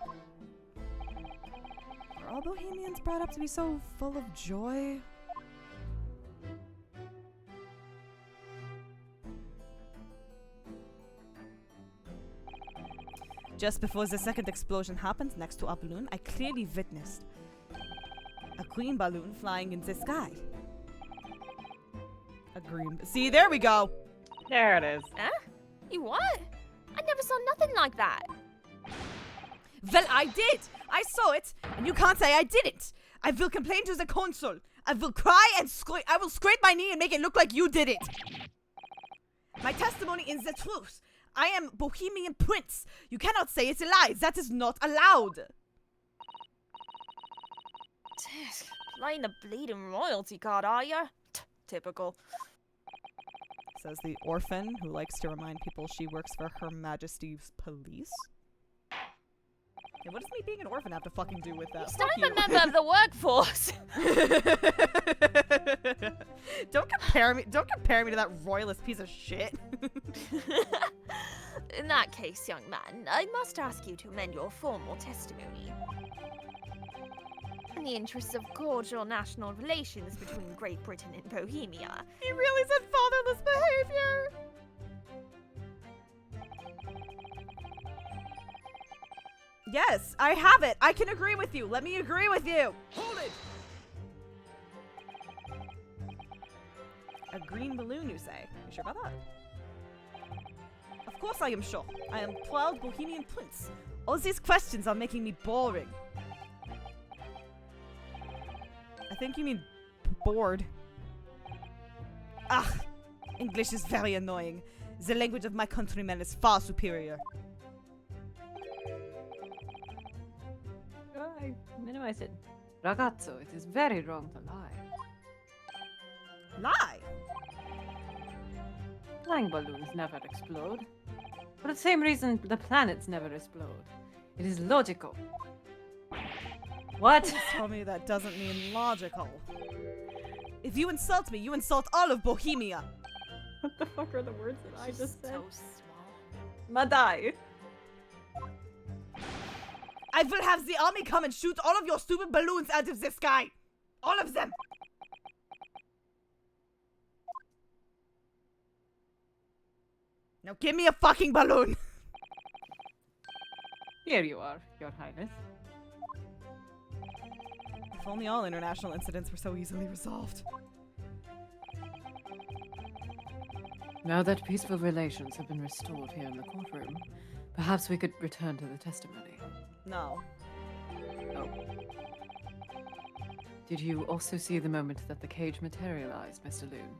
Are all Bohemians brought up to be so full of joy? Just before the second explosion happened next to our balloon, I clearly witnessed a green balloon flying in the sky. A green... See, there we go! There it is. Huh? You what? I never saw nothing like that. Well, I did! I saw it, and you can't say I didn't! I will complain to the consul. I will cry and I will scrape my knee and make it look like you did it! My testimony is the truth. I am Bohemian Prince. You cannot say it's a lie. That is not allowed. Playing the bleeding royalty card, are ya? Typical. Says the orphan who likes to remind people she works for Her Majesty's police. And what does me being an orphan have to fucking do with that? Still a member of the workforce. Don't compare me to that royalist piece of shit. In that case, young man, I must ask you to amend your formal testimony. In the interests of cordial national relations between Great Britain and Bohemia. He really said fatherless behavior. Yes, I have it. I can agree with you. Let me agree with you. Hold it! A green balloon, you say? You sure about that? Of course I am sure. I am proud Bohemian Prince. All these questions are making me boring. I think you mean bored. Ah, English is very annoying. The language of my countrymen is far superior. I minimize it. Ragazzo, it is very wrong to lie. Lie? Flying balloons never explode. For the same reason the planets never explode. It is logical. What? Tell me that doesn't mean logical. If you insult me, you insult all of Bohemia. What the fuck are the words that I just said? So small. Madai. I will have the army come and shoot all of your stupid balloons out of the sky. All of them. Now give me a fucking balloon. Here you are, Your Highness. If only all international incidents were so easily resolved. Now that peaceful relations have been restored here in the courtroom, perhaps we could return to the testimony. No. Oh. Did you also see the moment that the cage materialized, Mr. Loon?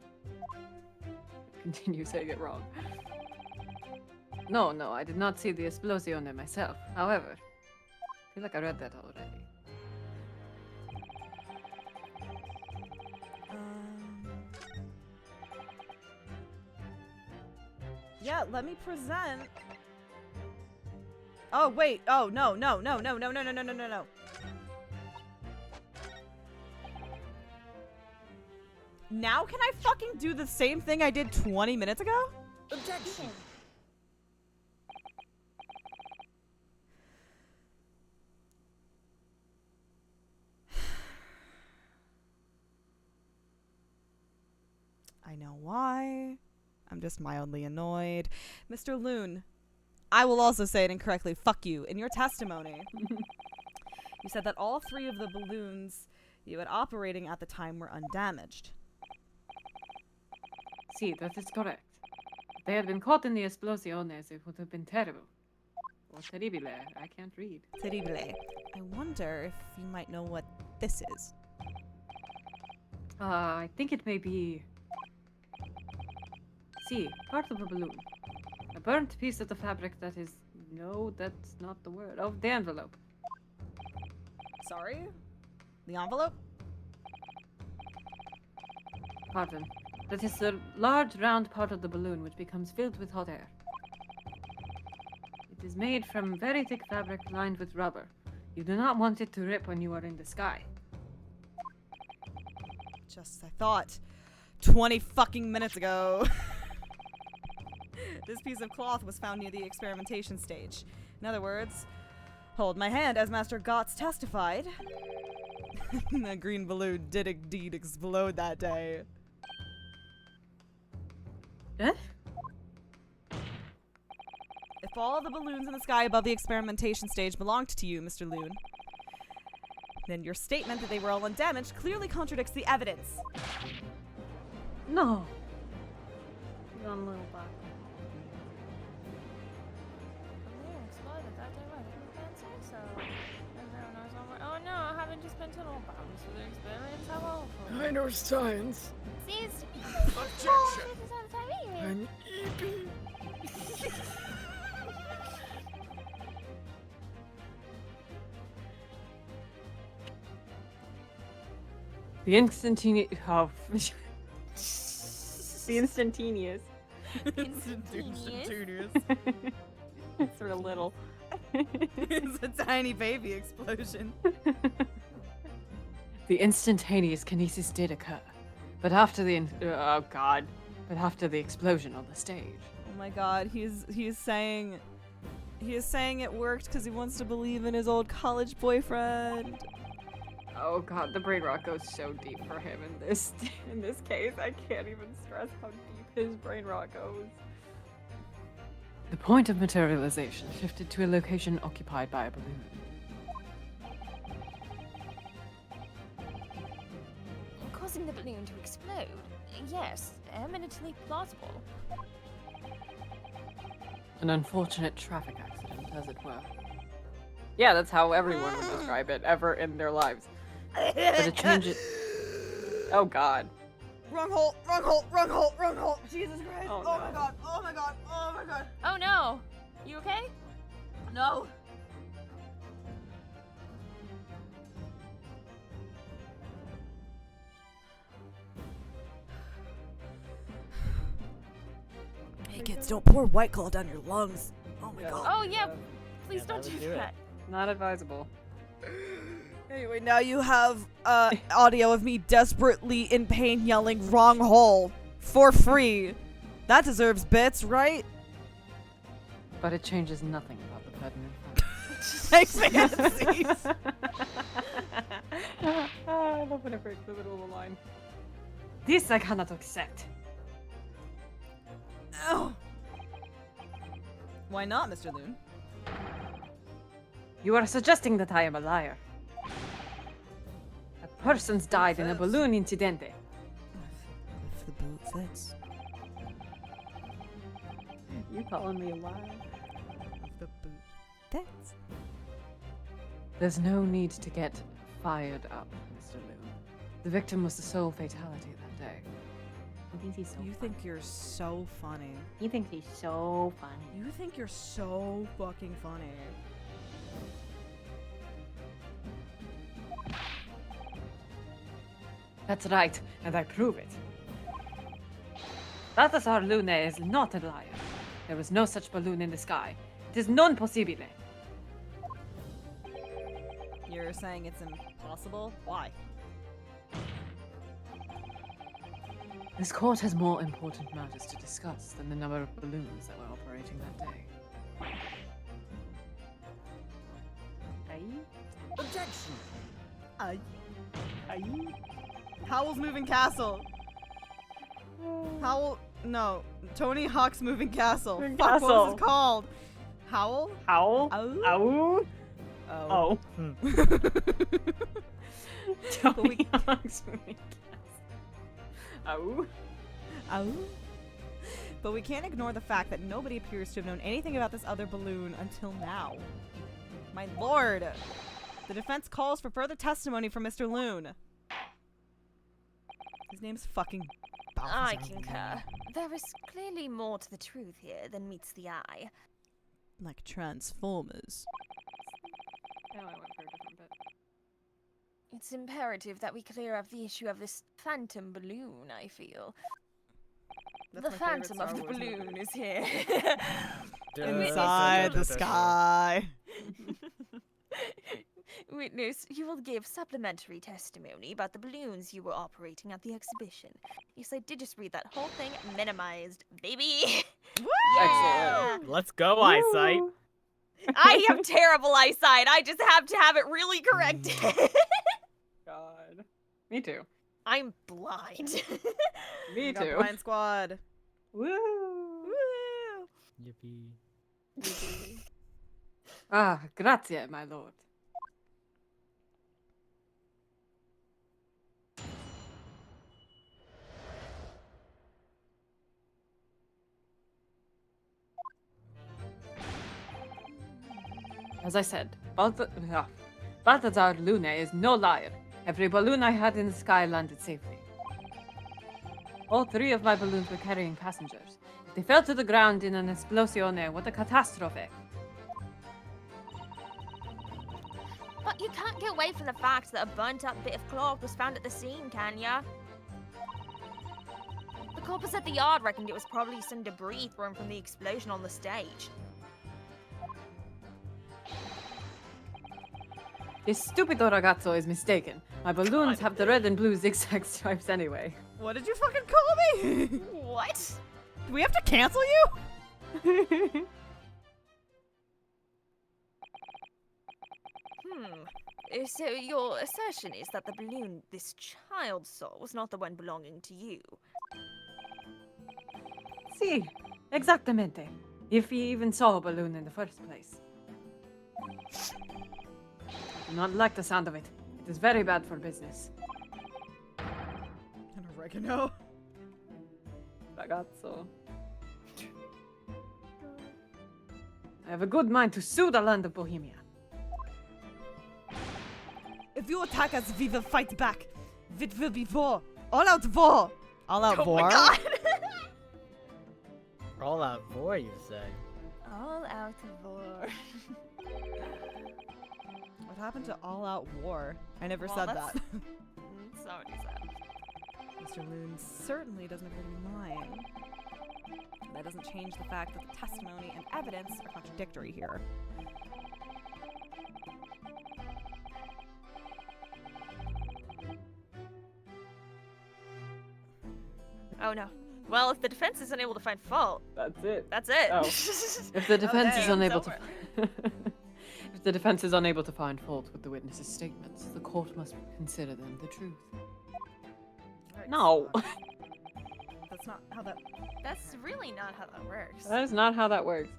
Continue saying it wrong. No, I did not see the esplosione myself. However, I feel like I read that already. Yeah, let me present. Oh, wait. Oh, no. Now can I fucking do the same thing I did 20 minutes ago? Objection. I know why. I'm just mildly annoyed. Mr. Loon, I will also say it incorrectly. Fuck you. In your testimony, you said that all 3 of the balloons you had operating at the time were undamaged. See, that is correct. If they had been caught in the esplosiones, it would have been terrible. Or terribile. I can't read. Terrible. I wonder if you might know what this is. I think it may be... See, part of a balloon. A burnt piece of the fabric that is... No, that's not the word. Oh, the envelope. Sorry? The envelope? Pardon. That is the large round part of the balloon which becomes filled with hot air. It is made from very thick fabric lined with rubber. You do not want it to rip when you are in the sky. Just as I thought. 20 fucking minutes ago. This piece of cloth was found near the experimentation stage. In other words, hold my hand, as Master Gotts testified. The green balloon did indeed explode that day. Eh? If all of the balloons in the sky above the experimentation stage belonged to you, Mr. Loon, then your statement that they were all undamaged clearly contradicts the evidence. No. You're on a little back. Yeah, exploded that day. Why didn't Ben say so? Everyone knows all. Oh no, I haven't just been total bombs for the experience. How awful. I know science. Seems to be Objection! An EP. The instantaneous. Oh. The instantaneous. Instantaneous. It's real little. It's a tiny baby explosion. The instantaneous kinesis did occur, but after the oh god, but after the explosion on the stage. Oh my god, he is saying it worked because he wants to believe in his old college boyfriend. Oh god, the brain rot goes so deep for him in this case. I can't even stress how deep his brain rot goes. The point of materialization shifted to a location occupied by a balloon. causing the balloon to explode. Yes, eminently plausible. An unfortunate traffic accident, as it were. Yeah, that's how everyone would describe it ever in their lives. But it changes. Oh god. Wrong hole, wrong hole, wrong hole, wrong hole. Jesus Christ. Oh, Oh, no. my god, oh my god, oh my god. Oh no! You okay? No. Hey kids, don't pour White Claw down your lungs. Oh my god. Oh yeah, please Yeah, don't that do would do it. that. Not advisable. Anyway, now you have audio of me desperately in pain yelling wrong hole for free. That deserves bits, right? But it changes nothing about the pertinent Thanks, Fancies. I love when it breaks the middle of the line. This I cannot accept. Ow. Why not, Mr. Loon? You are suggesting that I am a liar. A person's died in a Yes. balloon incidente. If the boot fits. You calling me a liar? If the boot fits. There's no need to get fired up, Mr. Loon. The victim was the sole fatality that day. He thinks he's so You think you're so funny. He thinks he's so funny. You think you're so fucking funny. That's right, and I prove it. Balthasar Lune is not a liar. There was no such balloon in the sky. It is non possibile. You're saying it's impossible? Why? This court has more important matters to discuss than the number of balloons that were operating that day. Objection! Aye. Howl's Moving Castle. Howl. No. Tony Hawk's Moving Castle. Moving Fuck, what was Castle. it called? Howl? Owl? Ow? Ow? Oh. Tony Hawk's moving Ow? Ow. But we can't ignore the fact that nobody appears to have known anything about this other balloon until now. My lord! The defense calls for further testimony from Mr. Loon. His name's fucking Balthazar I Loon. concur. There is clearly more to the truth here than meets the eye. Like Transformers. Oh, I went for a different bit. It's imperative that we clear up the issue of this phantom balloon, I feel. That's The my favorite phantom Star of the Wars movie. balloon is here. Inside the sky. Witness, you will give supplementary testimony about the balloons you were operating at the exhibition. Yes, I did just read that whole thing minimized, baby. Yeah. Let's go, eyesight. I have terrible eyesight. I just have to have it really corrected. God. Me too. I'm blind. Me We got too. Blind Squad. Woo! Woo. Yippee. Ah, grazie, my lord. As I said, Balthazar Lune is no liar. Every balloon I had in the sky landed safely. All 3 of my balloons were carrying passengers. They fell to the ground in an esplosione. What a catastrophe. But you can't get away from the fact that a burnt-up bit of cloth was found at the scene, can ya? The coppers at the yard reckoned it was probably some debris thrown from the explosion on the stage. This stupido ragazzo is mistaken. My balloons have the red and blue zigzag stripes anyway. What did you fucking call me? What? Do we have to cancel you? So your assertion is that the balloon this child saw was not the one belonging to you? Si, exactamente. If he even saw a balloon in the first place. I do not like the sound of it. It is very bad for business. And oregano. Ragazzo. I have a good mind to sue the land of Bohemia. If you attack us, we will fight back. It will be war. All out war. All out war? My god! All out war, you say? All out war. What happened to all out war? I never Well, said that's- that. That's not what he said. Mr. Loon certainly doesn't appear to be lying. That doesn't change the fact that the testimony and evidence are contradictory here. Oh no. Well, if the defense is unable to find fault, That's it. that's it. Oh. If the defense is damn, unable it's to If the defense is unable to find fault with the witness's statements, the court must consider them the truth. Right, No. Scott. That's not how that... That's really not how that works. That is not how that works.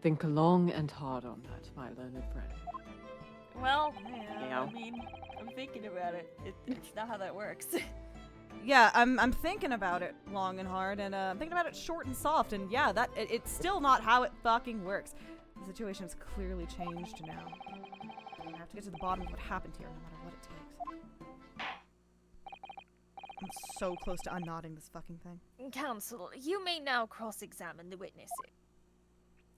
Think long and hard on that, my learned friend. Well, Yeah. I mean, I'm thinking about it. It's not how that works. Yeah, I'm thinking about it long and hard, and I'm thinking about it short and soft, and yeah, it's still not how it fucking works. The situation has clearly changed now. I have to get to the bottom of what happened here, no matter what it takes. I'm so close to unknotting this fucking thing. Counsel, you may now cross-examine the witness.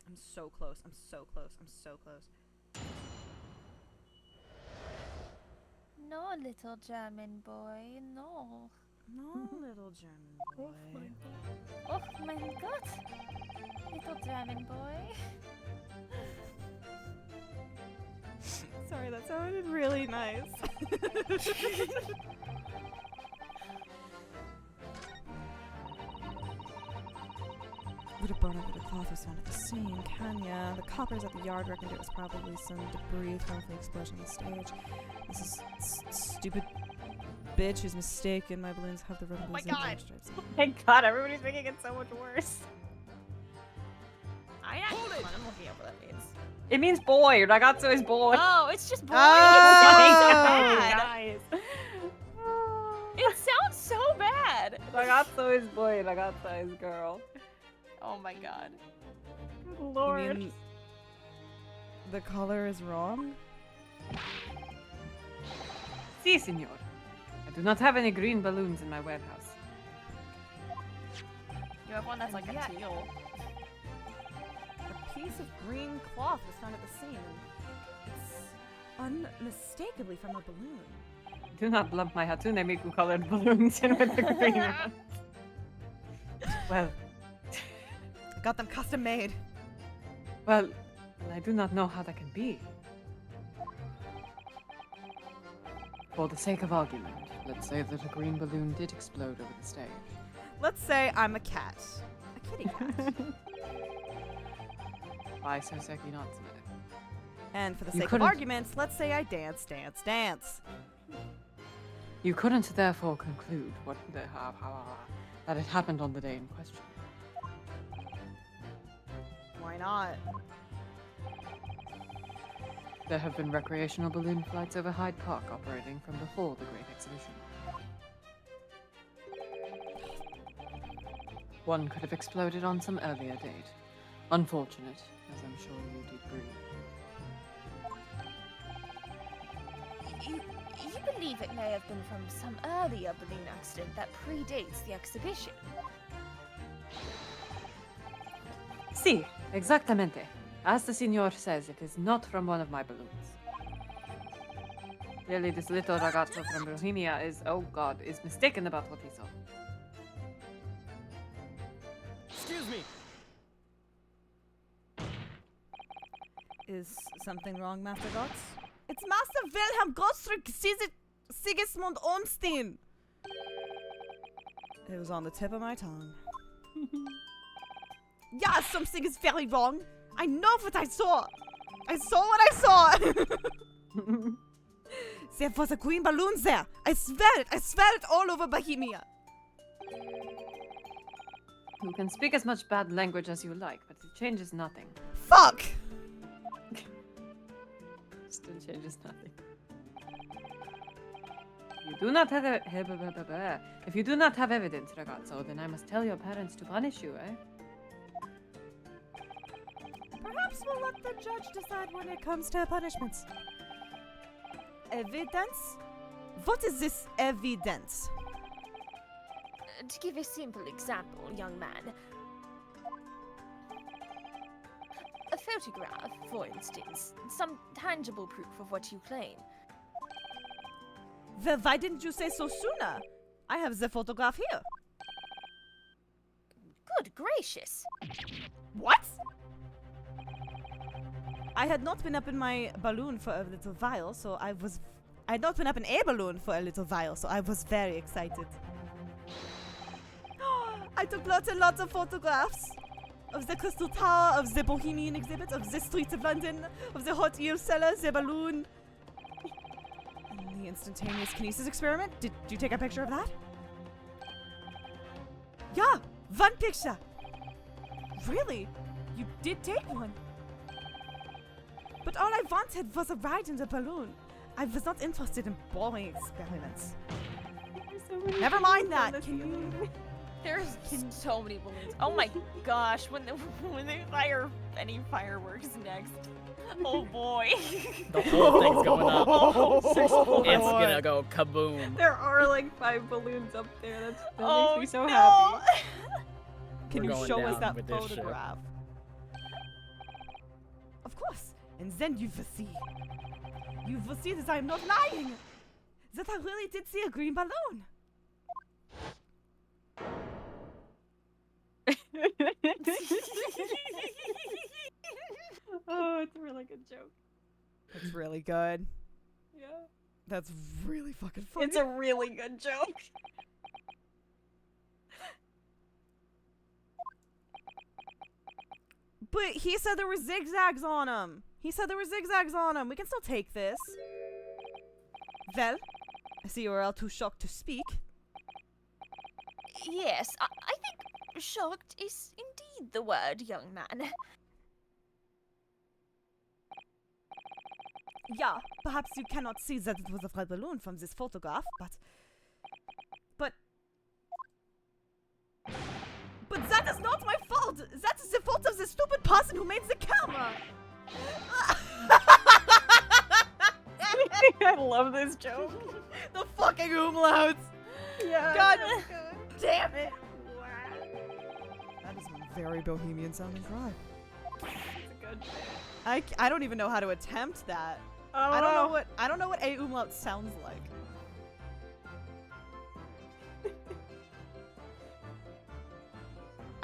I'm so close. I'm so close. I'm so close. No, little German boy, no. No, little German boy. Oh my god. Little German boy. Sorry, that sounded really nice. Would have blown up with a cloth was found at the scene, Kanya. The coppers at the yard reckoned it was probably some debris thrown from the explosion on the stage. This is stupid bitch who's mistaken. My balloons have the red and blue zigzag stripes. Thank God, everybody's making it so much worse. I'm looking up what that means. It means boy. Ragazzo is boy. Oh, it's just boy. Oh! It sounds bad. Guys. It sounds so bad. Ragazzo is boy. Ragazza is girl. Oh my god. Good You Lord. mean the color is wrong? Si, senor. I do not have any green balloons in my warehouse. You have one that's like Yeah. a teal. A piece of green cloth was found at the scene. And it's unmistakably from a balloon. Do not lump my Hatsune Miku colored balloons in with the green ones. Well, Got them custom made. well, I do not know how that can be. For the sake of argument, let's say that a green balloon did explode over the stage. Let's say I'm a cat. A kitty cat. Why so seki natsume? And for the You sake of couldn't- arguments, let's say I dance, dance, dance. You couldn't therefore conclude that it happened on the day in question. Why not? There have been recreational balloon flights over Hyde Park operating from before the Great Exhibition. One could have exploded on some earlier date. Unfortunate, as I'm sure you did grieve. You believe it may have been from some earlier balloon accident that predates the exhibition? Si, exactamente. As the signor says, it is not from one of my balloons. Clearly, this little ragazzo from Bohemia is, oh god, is mistaken about what he saw. Excuse me. Is something wrong, Master Gots? It's Master Wilhelm Gottfried Sigismund Ornstein! It was on the tip of my tongue. Yeah, something is very wrong. I know what I saw. I saw what I saw. There was a green balloon there. I swear it. I swear it all over Bohemia. You can speak as much bad language as you like, but it changes nothing. Fuck! Still changes nothing. You do not have if you do not have evidence, ragazzo, then I must tell your parents to punish you, eh? Perhaps we'll let the judge decide when it comes to punishments. Evidence? What is this evidence? To give a simple example, young man. A photograph, for instance. Some tangible proof of what you claim. Well, why didn't you say so sooner? I have the photograph here. Good gracious. What? I had not been up in my balloon for a little while, so I had not been up in a balloon for a little while, so I was very excited. I took lots and lots of photographs of the Crystal Tower, of the Bohemian exhibit, of the streets of London, of the hot eel cellar, the balloon. And the instantaneous kinesis experiment. Did you take a picture of that? Yeah, one picture. Really? You did take one? But all I wanted was a ride in the balloon. I was not interested in boring experiments. Never mind that. Can you... There's so many balloons. Oh my gosh, when they fire any fireworks next. Oh boy. The whole thing's going up. Oh, It's boy. gonna go kaboom. There are like 5 balloons up there. That Oh, makes me so no. happy. Can We're you going show us down that with this ship. photograph? Of course. And then you will see. You will see that I'm not lying. That I really did see a green balloon. Oh, it's a really good joke. That's really good. Yeah. That's really fucking funny. It's a really good joke. But he said there were zigzags on him. He said there were zigzags on him. We can still take this. Well, I see you are all too shocked to speak. Yes, I think shocked is indeed the word, young man. Yeah, perhaps you cannot see that it was a red balloon from this photograph, but that is not my fault! That is the fault of the stupid person who made the camera! I love this joke. The fucking umlauts! Yeah. God damn it! That is a very bohemian sounding cry. It's a good joke. I don't even know how to attempt that. Oh, I don't know what a umlaut sounds like.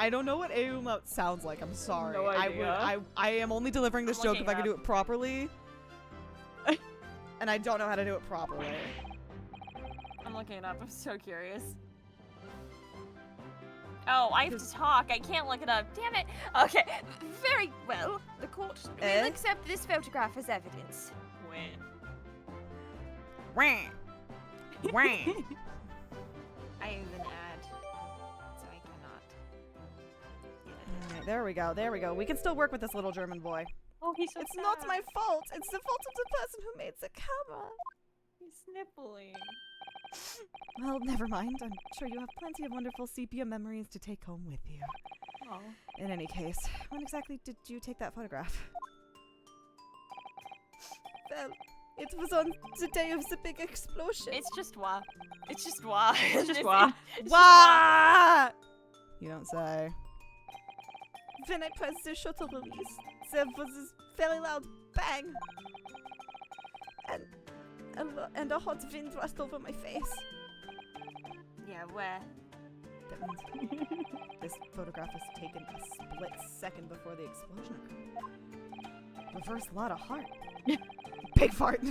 I don't know what umlaut sounds like. I'm sorry. No idea. I am only delivering this I'm joke if I looking can do up. it properly. And I don't know how to do it properly. I'm looking it up. I'm so curious. Oh, I have to talk. I can't look it up. Damn it. Okay. Very well. The court will accept this photograph as evidence. When? Wah. Wah. I am an ad, so I cannot get it. Alright, there we go. There we go. We can still work with this little German boy. Oh, he's so It's not my fault. It's the fault of the person who made the camera. He's snippling. Well, never mind. I'm sure you have plenty of wonderful sepia memories to take home with you. Oh. In any case, when exactly did you take that photograph? Well, it was on the day of the big explosion. It's just wah. It's just wah. It's just wah. It's just Wah! You don't say. When I pressed the shutter release, there was this very loud bang. And a hot wind rushed over my face. Yeah, where? That means this photograph was taken a split second before the explosion occurred. Reverse lot of heart. Big fart.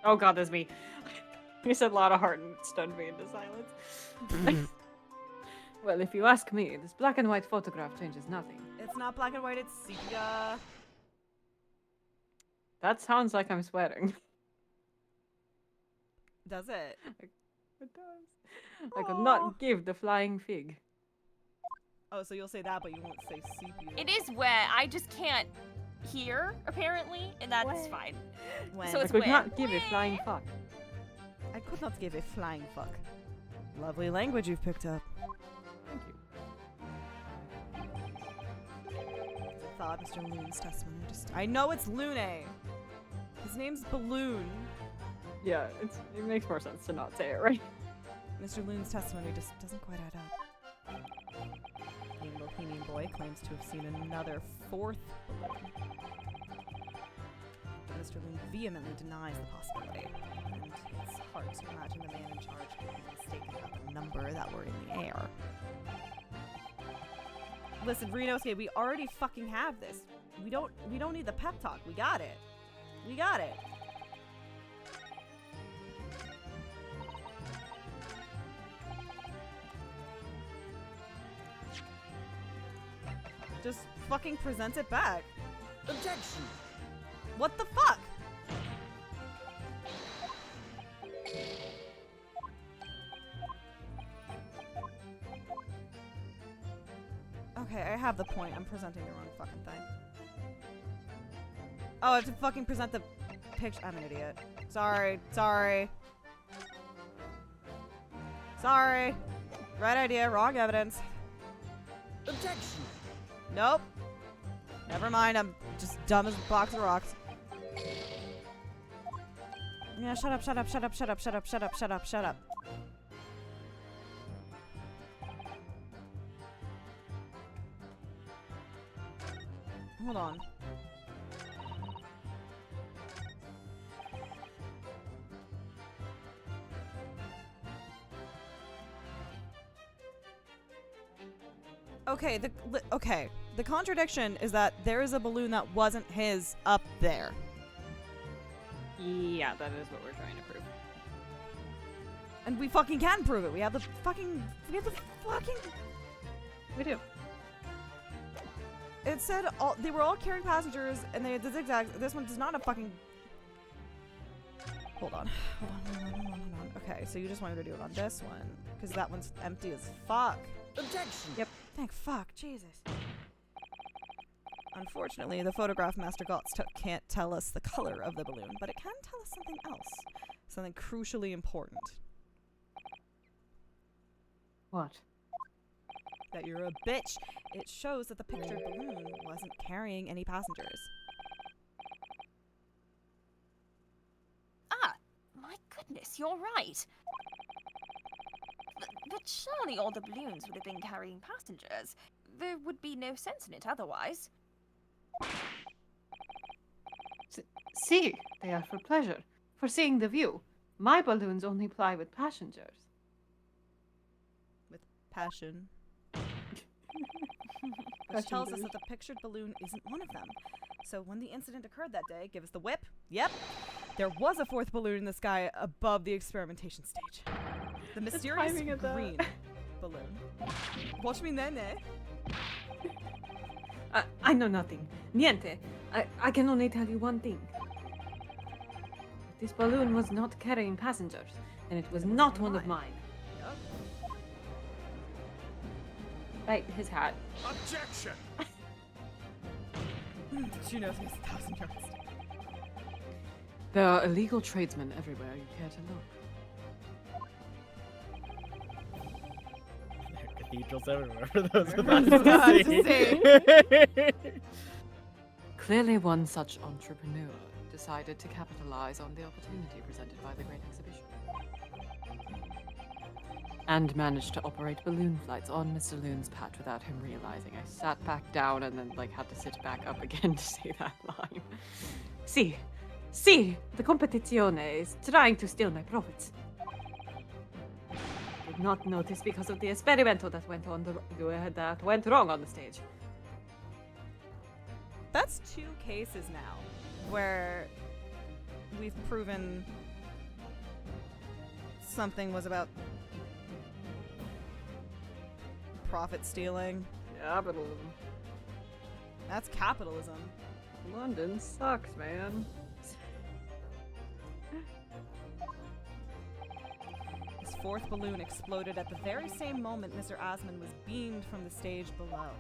Oh god, that's me. You said a lot of heart and stunned me into silence. Well, if you ask me, this black and white photograph changes nothing. It's not black and white, it's sepia. That sounds like I'm sweating. Does it? It does. I could not give the flying fig. Oh, so you'll say that, but you won't say sepia. It is wet. I just can't hear, apparently, and that's fine. When? So I it's could wet. not give a flying fuck. I could not give a flying fuck. Lovely language you've picked up. Thank you. I thought Mr. Loon's testimony I know it's Lune. His name's Balloon. Yeah, it makes more sense to not say it, right? Mr. Loon's testimony just doesn't quite add up. The Bohemian boy claims to have seen another fourth balloon. But Mr. Loon vehemently denies the possibility. And it's hard to imagine the man in charge could be mistaken about the number that were in the air. Listen, Renosuke, we already fucking have this. We don't need the pep talk. We got it. We got it. Just fucking present it back. Objection! What the fuck? Okay, I have the point. I'm presenting the wrong fucking thing. Oh, I have to fucking present the picture. I'm an idiot. Sorry. Sorry. Sorry. Right idea, wrong evidence. Objection! Nope. Never mind, I'm just dumb as a box of rocks. Yeah, shut up, shut up, shut up, shut up, shut up, shut up, shut up, shut up. Hold on. Okay, the contradiction is that there is a balloon that wasn't his up there. Yeah, that is what we're trying to prove. And we fucking can prove it. We have the fucking We do. It said they were all carrying passengers and they had the zigzags. This one does not have fucking. Hold on. Okay, so you just wanted to do it on this one because that one's empty as fuck. Objection! Yep. Thank fuck, Jesus. Unfortunately, the photograph Master Gotts took can't tell us the color of the balloon, but it can tell us something else. Something crucially important. What? That you're a bitch. It shows that the pictured balloon wasn't carrying any passengers. Ah, my goodness, you're right. But surely all the balloons would have been carrying passengers. There would be no sense in it otherwise. See, they are for pleasure, for seeing the view. My balloons only ply with passengers. Passion. Which tells us that the pictured balloon isn't one of them. So when the incident occurred that day, give us the whip. Yep. There was a fourth balloon in the sky above the experimentation stage. The mysterious timing of that. green balloon. Watch me, nene. I know nothing. Niente. I can only tell you one thing. This balloon was not carrying passengers, and it was not one of mine. Right, his hat. Objection! She knows he's 1,000 yards. There are illegal tradesmen everywhere. You care to look? There are cathedrals everywhere for those of I was us about to to see. Clearly, one such entrepreneur decided to capitalize on the opportunity presented by the Great Exhibition. And managed to operate balloon flights on Mr. Loon's patch without him realizing. I sat back down and then had to sit back up again to say that line. See, the competizione is trying to steal my profits. Did not notice because of the esperimento that went wrong on the stage. That's 2 cases now where we've proven something was about profit stealing. Capitalism. That's capitalism. London sucks, man. This fourth balloon exploded at the very same moment Mr. Osmond was beamed from the stage below.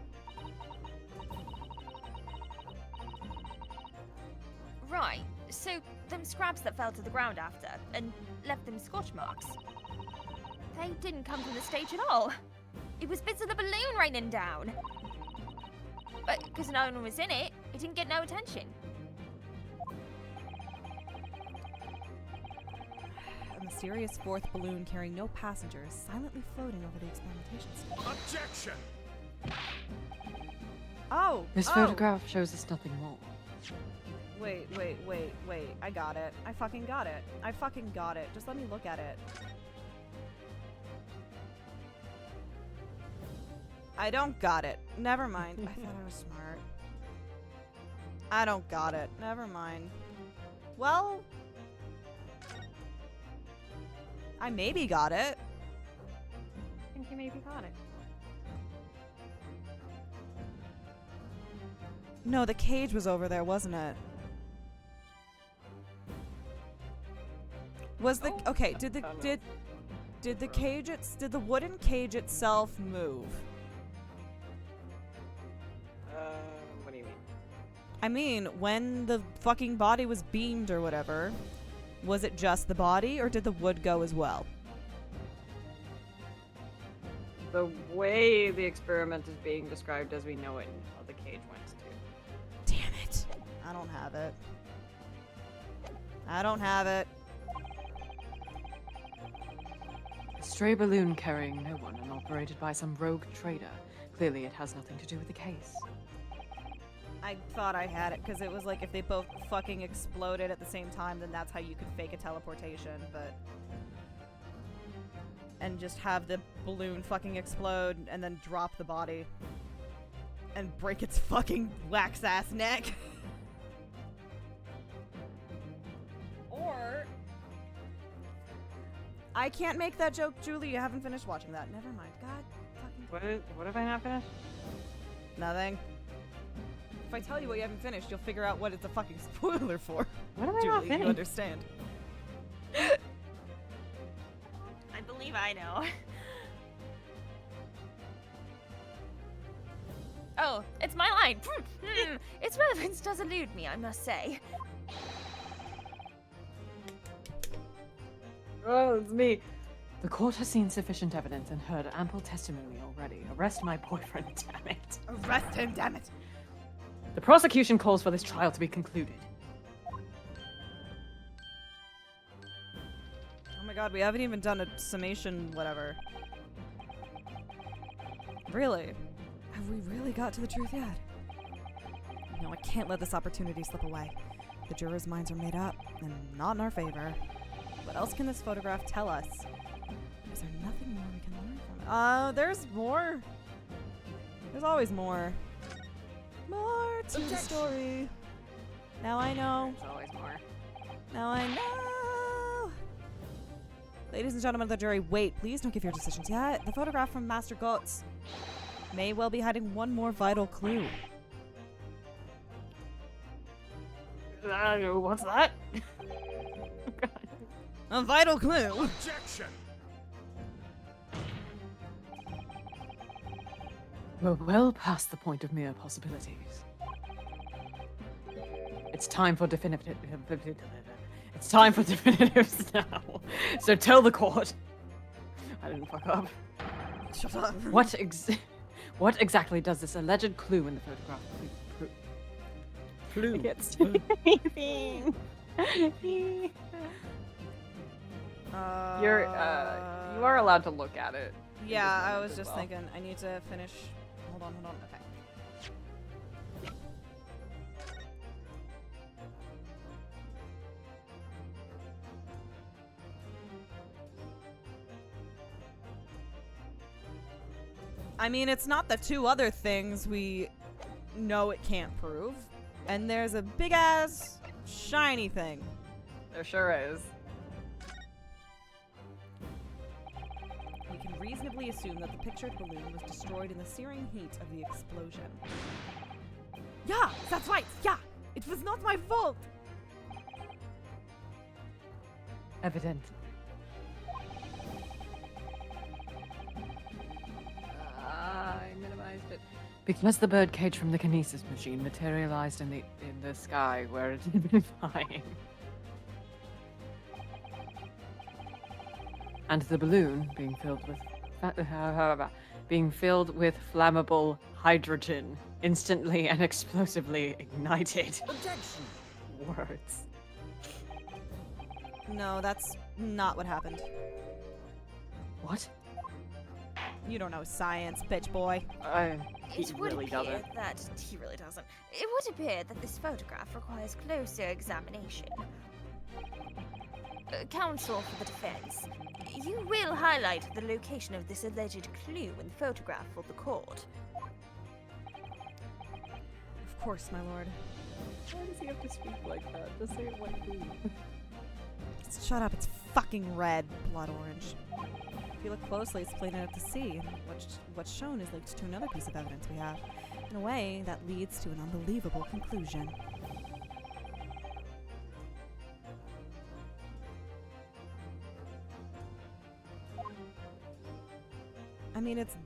Right, so them scraps that fell to the ground after and left them scorch marks, they didn't come from the stage at all. It was bits of the balloon raining down. But because no one was in it, it didn't get no attention. A mysterious fourth balloon carrying no passengers silently floating over the experimentation stage. Objection! Oh! This photograph shows us nothing more. Wait. I got it. I fucking got it. Just let me look at it. I don't got it. Never mind. I thought I was smart. I don't got it. Never mind. Well, I maybe got it. I think you maybe got it. No, the cage was over there, wasn't it? Was the okay? Did the did the wooden cage itself move? What do you mean? I mean, when the fucking body was beamed or whatever, was it just the body or did the wood go as well? The way the experiment is being described as we know it and how the cage went to. Damn it. I don't have it. I don't have it. A stray balloon carrying no one and operated by some rogue trader. Clearly it has nothing to do with the case. I thought I had it because it was like if they both fucking exploded at the same time, then that's how you could fake a teleportation, but... And just have the balloon fucking explode and then drop the body. And break its fucking wax-ass neck. Or... I can't make that joke, Julie. You haven't finished watching that. Never mind. God fucking... What have I not finished? Nothing. If I tell you what you haven't finished, you'll figure out what it's a fucking spoiler for. What have I not Julie, you finished? understand. I believe I know. Oh, it's my line. Its relevance does elude me, I must say. Oh, it's me. The court has seen sufficient evidence and heard ample testimony already. Arrest my boyfriend, damn it. Arrest him, damn it! The prosecution calls for this trial to be concluded. Oh my god, we haven't even done a summation, whatever. Really? Have we really got to the truth yet? No, I can't let this opportunity slip away. The jurors' minds are made up, and not in our favor. What else can this photograph tell us? Is there nothing more we can learn from it? There's more. There's always more. More to the story. Now I know. There's always more. Now I know. Ladies and gentlemen of the jury, wait. Please don't give your decisions yet. The photograph from Master Goetz may well be hiding one more vital clue. What's that? A vital clue. Objection! We're well past the point of mere possibilities. It's time for definitive. It's time for definitives now. So tell the court. I didn't fuck up. Shut up. What exactly does this alleged clue in the photograph Clue. I can't say anything. You are allowed to look at it. Yeah, I notes was as just well. thinking. I need to finish. Hold on. Okay. I mean, it's not the two other things we know it can't prove. And there's a big ass shiny thing. There sure is. We can reasonably assume that the pictured balloon was destroyed in the searing heat of the explosion. Yeah, that's right. Yeah, it was not my fault. Evident. I minimized it. Because the birdcage from the kinesis machine materialized in the sky where it had been flying. And the balloon being filled with flammable hydrogen instantly and explosively ignited. Objection! Words. No, that's not what happened. What? You don't know science, bitch boy. He It would really appear doesn't. that he really doesn't. It would appear that this photograph requires closer examination. Counsel for the defense, you will highlight the location of this alleged clue in the photograph for the court. Of course, my lord. Why does he have to speak like that? Just say it like me. Shut up, it's fucking red, blood orange. If you look closely, it's plain enough to see. And what's shown is linked to another piece of evidence we have. In a way, that leads to an unbelievable conclusion. I mean, it's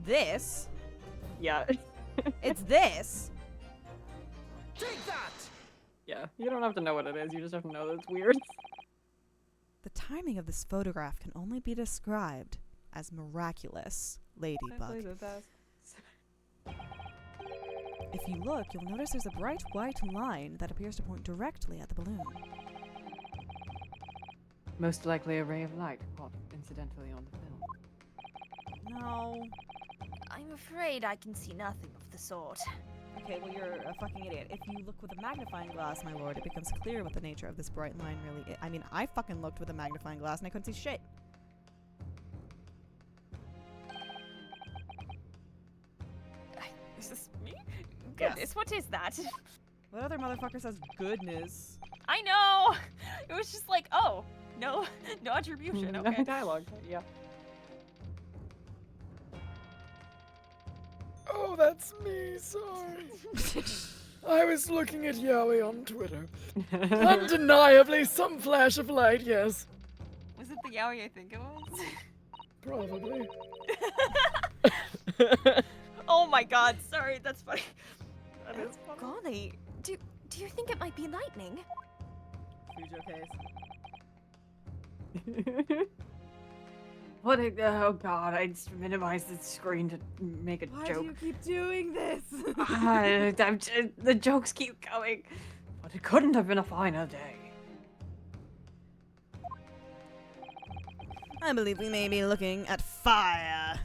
this. Yeah. It's this. Take that! Yeah. You don't have to know what it is. You just have to know that it's weird. The timing of this photograph can only be described as miraculous, Ladybug. If you look, you'll notice there's a bright white line that appears to point directly at the balloon. Most likely a ray of light caught incidentally on the film. No. I'm afraid I can see nothing of the sort. Okay, well, you're a fucking idiot. If you look with a magnifying glass, my lord, it becomes clear what the nature of this bright line really is. I mean, I fucking looked with a magnifying glass and I couldn't see shit. Is this me? Yes. Goodness, what is that? What other motherfucker says goodness? I know! It was just like, oh, no attribution, No okay. dialogue. Yeah. Oh, that's me, sorry. I was looking at Yowie on Twitter. Undeniably, some flash of light, yes. Was it the yaoi I think it was? Probably. Oh my god, sorry, that's funny. That is funny. Golly, do you think it might be lightning? Fujo case. Oh god, I just minimized the screen to make a Why joke. do you keep doing this? The jokes keep going. But it couldn't have been a finer day. I believe we may be looking at fire.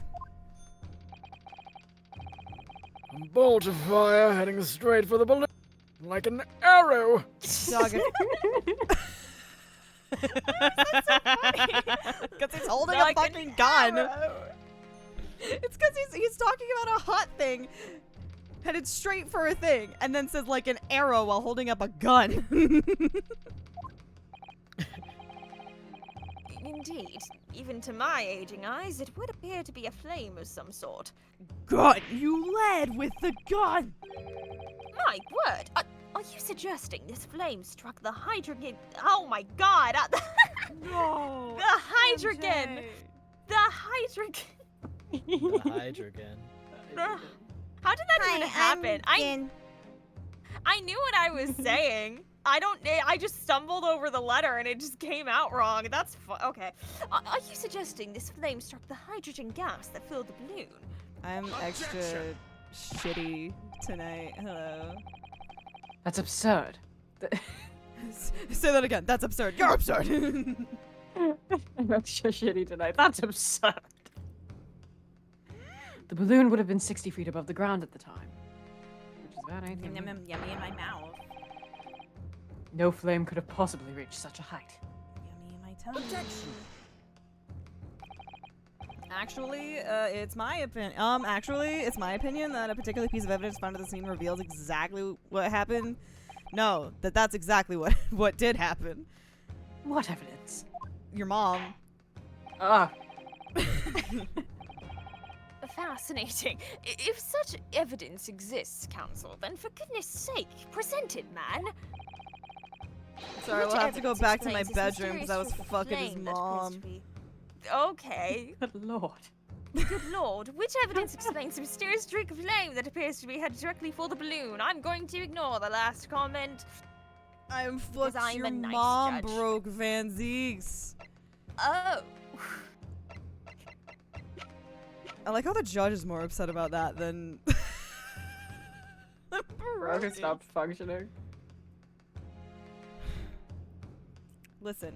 A bolt of fire heading straight for the balloon. Like an arrow. Dog. Because he's holding a fucking gun. It's because he's talking about a hot thing headed straight for a thing and then says like an arrow while holding up a gun. Indeed, even to my aging eyes, it would appear to be a flame of some sort. Gun! You led with the gun! My word! Are you suggesting this flame struck the hydrogen? Oh my god! No! The hydrogen! The hydrogen! The hydrogen. How did that even happen? I knew what I was saying. I just stumbled over the letter and it just came out wrong. That's okay. Are you suggesting this flame struck the hydrogen gas that filled the balloon? I'm extra shitty tonight. Hello. That's absurd. Say that again. That's absurd. You're absurd. I'm extra shitty tonight. That's absurd. The balloon would have been 60 feet above the ground at the time. Which is about anything. Yummy in my mouth. No flame could have possibly reached such a height. Yummy in my tummy. Actually, it's my opinion. It's my opinion that a particular piece of evidence found at the scene reveals exactly what happened. No, that's exactly what did happen. What evidence? Your mom. Ah. Fascinating. If such evidence exists, Council, then for goodness sake, present it, man. Sorry, Which we'll have to go evidence back to my explains this bedroom because I was mysterious fucking his flame that appears mom. to be- Okay. Good lord. Good lord. Which evidence explains the mysterious streak of flame that appears to be headed directly for the balloon? I'm going to ignore the last comment. I'm Because fucked. I'm Your a nice mom judge. broke Van Zieg's. Oh. I like how the judge is more upset about that than. Rocket stopped functioning. Listen,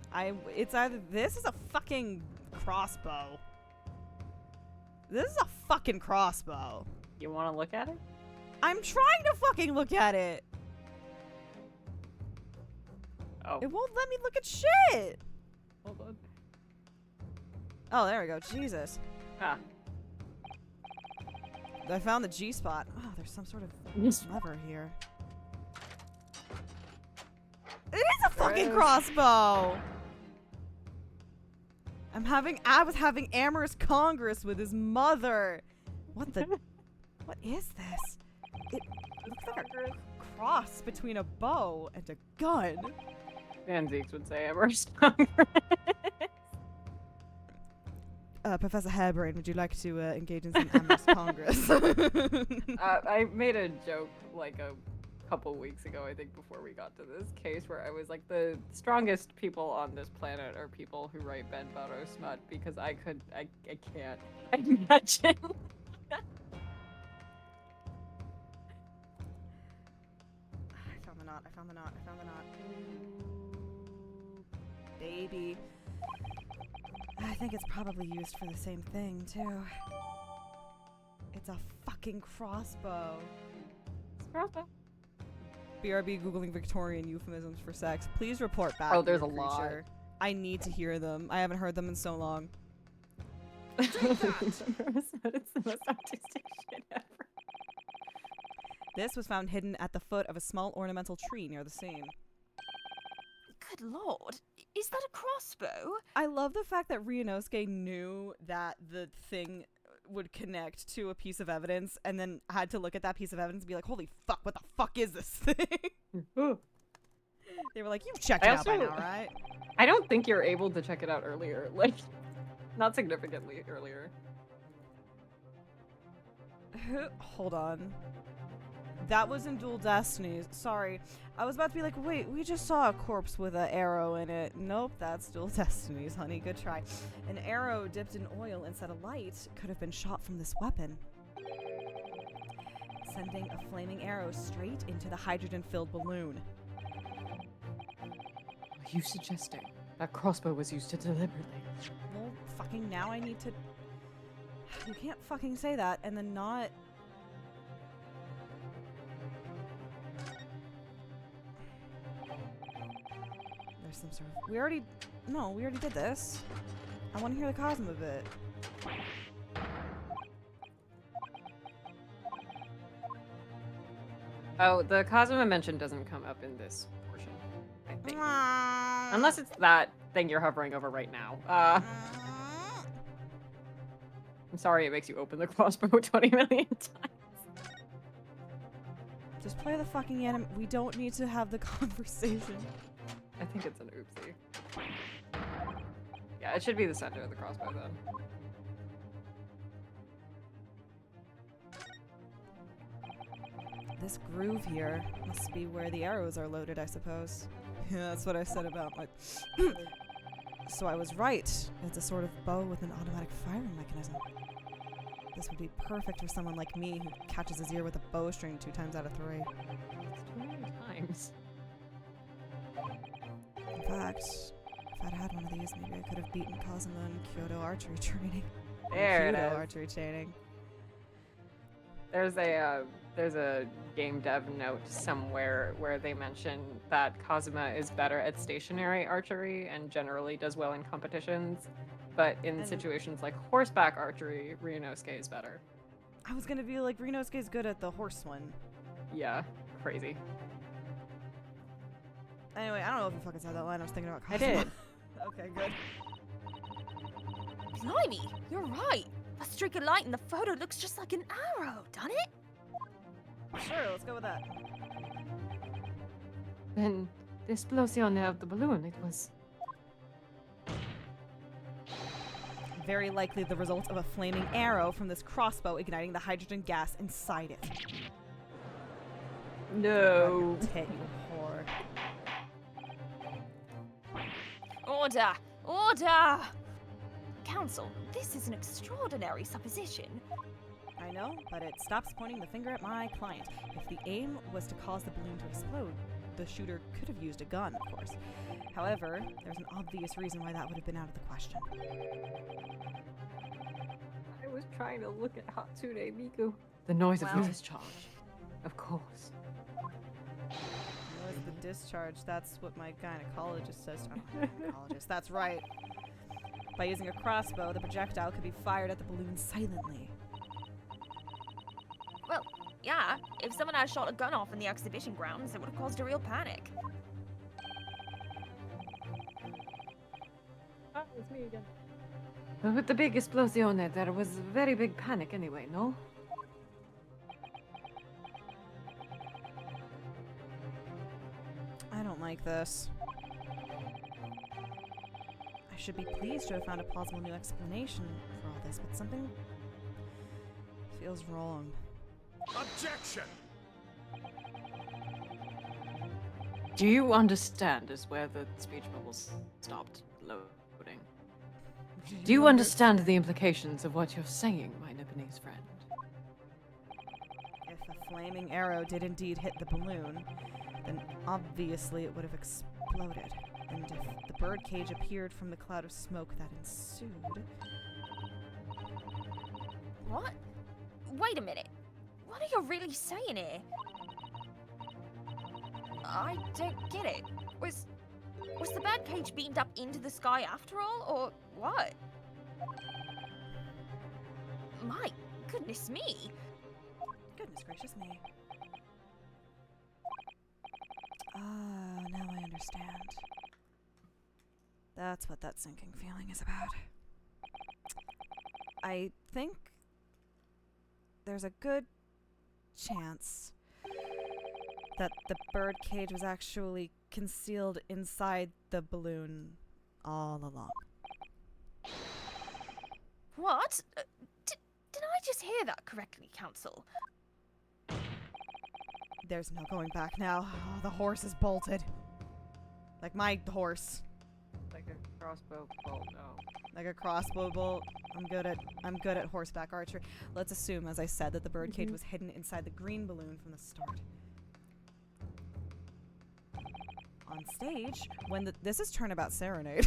it's either this is a fucking crossbow. This is a fucking crossbow. You want to look at it? I'm trying to fucking look at it. Oh, It won't let me look at shit. hold on. Oh, there we go. Jesus. Ah. I found the G spot. Oh, there's some sort of lever here. It is a fucking Gross. crossbow. I was having amorous congress with his mother. What the? What is this? It looks like a cross between a bow and a gun. Van Zeeks would say Amherst. Professor Harebrain, would you like to engage in some amorous congress? I made a joke like a couple weeks ago, I think, before we got to this case, where I was like, the strongest people on this planet are people who write Ben Butto smut, because I can't imagine. I found the knot. I found the knot. I found the knot. Ooh, baby. I think it's probably used for the same thing, too. It's a fucking crossbow. BRB Googling Victorian euphemisms for sex. Please report back. Oh, there's dear a lot. creature. I need to hear them. I haven't heard them in so long. It's the most artistic shit ever. This was found hidden at the foot of a small ornamental tree near the scene. Good lord. Is that a crossbow? I love the fact that Ryunosuke knew that the thing would connect to a piece of evidence and then had to look at that piece of evidence and be like, holy fuck, what the fuck is this thing? They were like, you've checked it out by now, right? I don't think you're able to check it out earlier. Like, not significantly earlier. Hold on. That was in Dual Destinies. Sorry. I was about to be like, wait, we just saw a corpse with an arrow in it. Nope, that's Dual Destinies, honey. Good try. An arrow dipped in oil instead of light could have been shot from this weapon, sending a flaming arrow straight into the hydrogen-filled balloon. Are you suggesting that crossbow was used deliberately? Well, fucking now I need to... You can't fucking say that and then not... There's some sort of... We already did this. I want to hear the cosm of it. Oh, the Kazuma mention doesn't come up in this portion, I think. Unless it's that thing you're hovering over right now. I'm sorry it makes you open the crossbow 20 million times. Just play the fucking anime. We don't need to have the conversation. I think it's an oopsie. Yeah, it should be the center of the crossbow then. This groove here must be where the arrows are loaded, I suppose. Yeah, that's what I said about my... So I was right. It's a sort of bow with an automatic firing mechanism. This would be perfect for someone like me who catches his ear with a bowstring 2 times out of 3. That's 2 million times. In fact, if I'd had one of these, maybe I could have beaten Kazuma in Kyoto archery training. There it Kyoto is. archery training. There's a game dev note somewhere where they mention that Kazuma is better at stationary archery and generally does well in competitions, but in situations like horseback archery, Ryunosuke is better. I was gonna be like, Ryunosuke's good at the horse one. Yeah, crazy. Anyway, I don't know if you fucking said that line. I was thinking about I Kazuma. did. Okay, good. Blimey, you're right. A streak of light in the photo looks just like an arrow, doesn't it? Sure, let's go with that. Then the explosion of the balloon, it was... Very likely the result of a flaming arrow from this crossbow igniting the hydrogen gas inside it. No. Tit, you whore. Order! Order! Counsel, this is an extraordinary supposition. I know, but it stops pointing the finger at my client. If the aim was to cause the balloon to explode, the shooter could have used a gun, of course. However, there's an obvious reason why that would have been out of the question. I was trying to look at Hatsune Miku. The noise of the discharge. Of course. Noise the discharge, that's what my gynecologist says. Oh, gynecologist, that's right. By using a crossbow, the projectile could be fired at the balloon silently. Well, yeah, if someone had shot a gun off in the exhibition grounds, it would have caused a real panic. Ah, it's me again. But with the big explosion, there was a very big panic anyway, no? I don't like this. I should be pleased to have found a plausible new explanation for all this, but something feels wrong. Objection! Do you understand is where the speech bubbles stopped loading? Do you understand the implications of what you're saying, my Nipponese friend? If a flaming arrow did indeed hit the balloon, then obviously it would have exploded. And if the birdcage appeared from the cloud of smoke that ensued... What? Wait a minute. What are you really saying here? I don't get it. Was the birdcage beamed up into the sky after all, or what? My goodness me. Goodness gracious me. Ah, now I understand. That's what that sinking feeling is about. I think there's a good chance that the birdcage was actually concealed inside the balloon all along. What? Did I just hear that correctly, Counsel? There's no going back now. Oh, the horse is bolted. Like my horse. Like a crossbow bolt, no. Like a crossbow bolt. I'm good at horseback archery. Let's assume, as I said, that the birdcage was hidden inside the green balloon from the start. On stage, when this is Turnabout Serenade.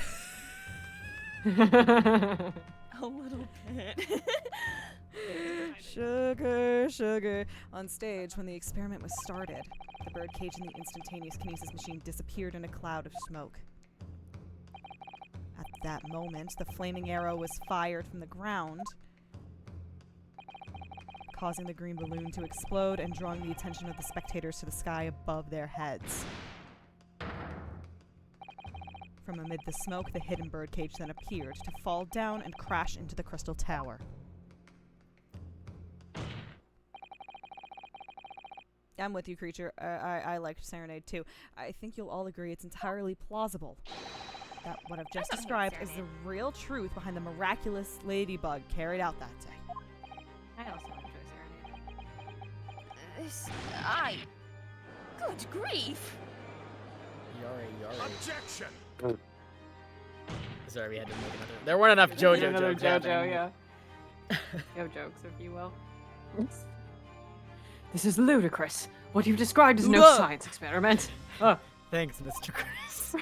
A little bit. Sugar, sugar. On stage, when the experiment was started, the birdcage in the instantaneous kinesis machine disappeared in a cloud of smoke. At that moment, the flaming arrow was fired from the ground, causing the green balloon to explode and drawing the attention of the spectators to the sky above their heads. From amid the smoke, the hidden birdcage then appeared to fall down and crash into the crystal tower. I'm with you, creature. I liked Serenade too. I think you'll all agree it's entirely plausible that what I've just described is the real truth behind the miraculous ladybug carried out that day. I also enjoy Serenade. Good grief! Yari. Objection! Sorry, we had to make another. There weren't enough JoJo Another jokes. JoJo, happening. yeah. Yo jokes, if you will. This is ludicrous. What you've described is no Whoa. science experiment. Oh, Thanks, Mr. Chris.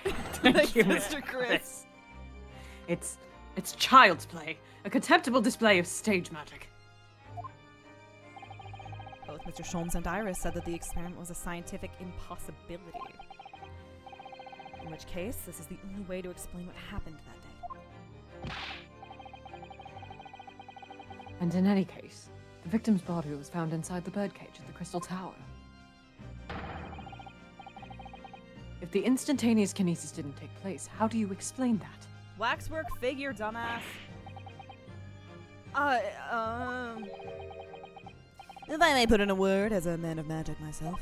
thank you, Mr. Chris. It's child's play, a contemptible display of stage magic. Both Mr. Sholmes and Iris said that the experiment was a scientific impossibility. In which case, this is the only way to explain what happened that day. And in any case, the victim's body was found inside the birdcage at the Crystal Tower. If the instantaneous kinesis didn't take place, how do you explain that? Waxwork figure, dumbass. If I may put in a word as a man of magic myself.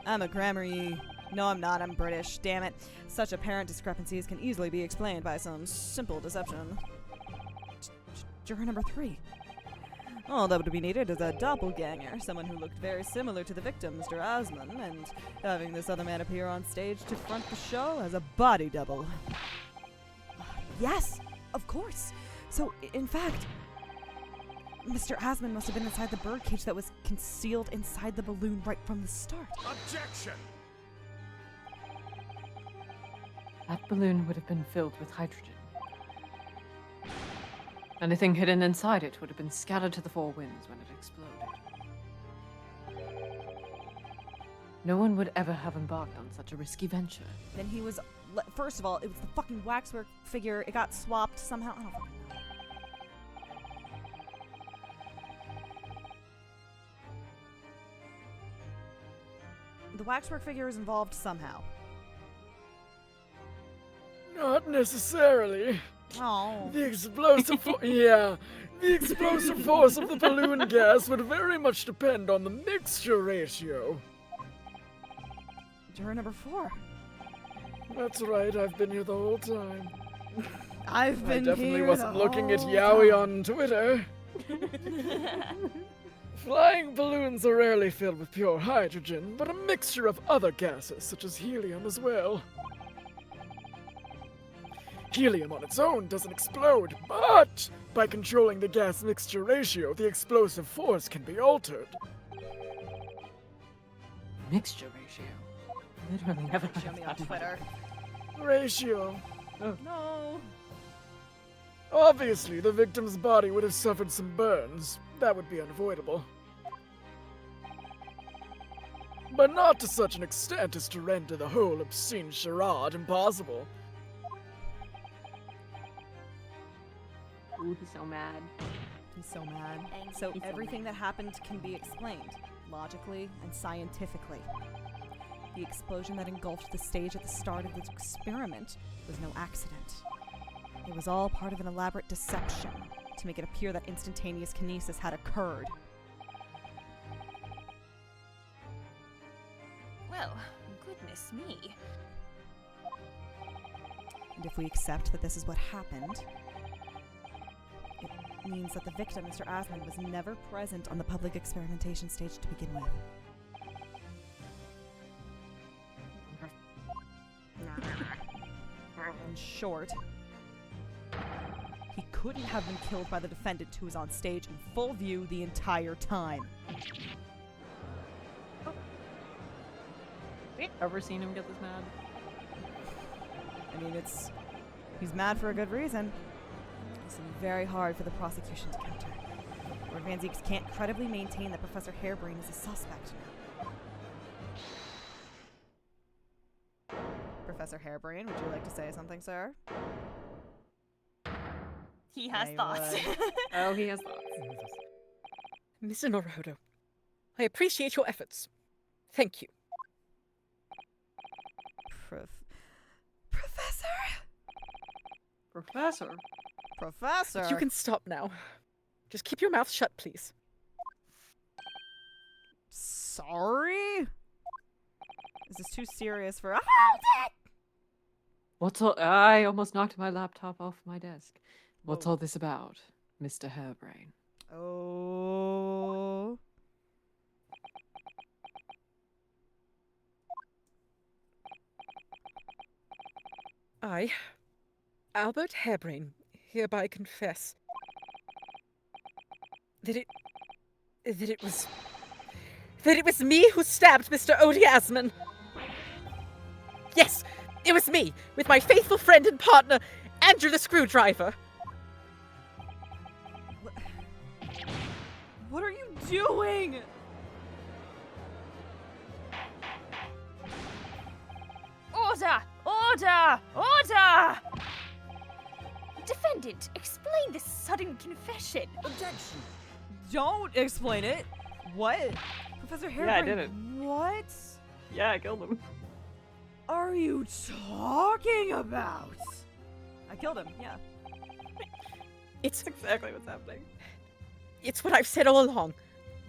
I'm a grammar-y. No, I'm not. I'm British. Damn it. Such apparent discrepancies can easily be explained by some simple deception. Juror number 3. All that would be needed is a doppelganger, someone who looked very similar to the victim, Mr. Asman, and having this other man appear on stage to front the show as a body double. Yes, of course. So, in fact, Mr. Asman must have been inside the birdcage that was concealed inside the balloon right from the start. Objection! That balloon would have been filled with hydrogen. Anything hidden inside it would have been scattered to the four winds when it exploded. No one would ever have embarked on such a risky venture. Then he was... First of all, it was the fucking waxwork figure. It got swapped somehow. I don't fucking know. The waxwork figure is involved somehow. Not necessarily. Oh. The explosive the explosive force of the balloon gas would very much depend on the mixture ratio. Juror number 4. That's right, I've been here the whole time. I've I been definitely here wasn't the looking at whole Yowie time. on Twitter. Flying balloons are rarely filled with pure hydrogen, but a mixture of other gases, such as helium as well. Helium on its own doesn't explode, but by controlling the gas mixture ratio, the explosive force can be altered. Mixture ratio. Literally never heard Show of me on that. Twitter. Ratio. No. Obviously, the victim's body would have suffered some burns. That would be unavoidable. But not to such an extent as to render the whole obscene charade impossible. Ooh, he's so mad. He's so mad. So He's so everything that happened can be explained, logically and scientifically. The explosion that engulfed the stage at the start of this experiment was no accident. It was all part of an elaborate deception to make it appear that instantaneous kinesis had occurred. Well, goodness me. And if we accept that this is what happened, it means that the victim, Mr. Asman, was never present on the public experimentation stage to begin with. In short, he couldn't have been killed by the defendant who was on stage in full view the entire time. Ever seen him get this mad? I mean, he's mad for a good reason. It's gonna be very hard for the prosecution to counter. Lord Van Zieks can't credibly maintain that Professor Harebrain is a suspect now. Professor Harebrain, would you like to say something, sir? He has I thoughts. Oh, he has thoughts. Mr. Norohodo, I appreciate your efforts. Thank you. Professor? Professor. Professor? You can stop now. Just keep your mouth shut, please. Sorry? Is this too serious for... What's all? I almost knocked my laptop off my desk. What's Whoa. all this about, Mr. Hairbrain? Oh... I, Albert Hairbrain, hereby confess that it was me who stabbed Mr. Odie Asman. Yes, it was me, with my faithful friend and partner, Andrew the Screwdriver. What are you doing? Order! Order! Order! Defendant, explain this sudden confession. Objection. Don't explain it. What? Professor Harebrain, Yeah, I did it. What Yeah, I killed him. are you talking about? I killed him, yeah. It's Exactly what's happening. It's what I've said all along.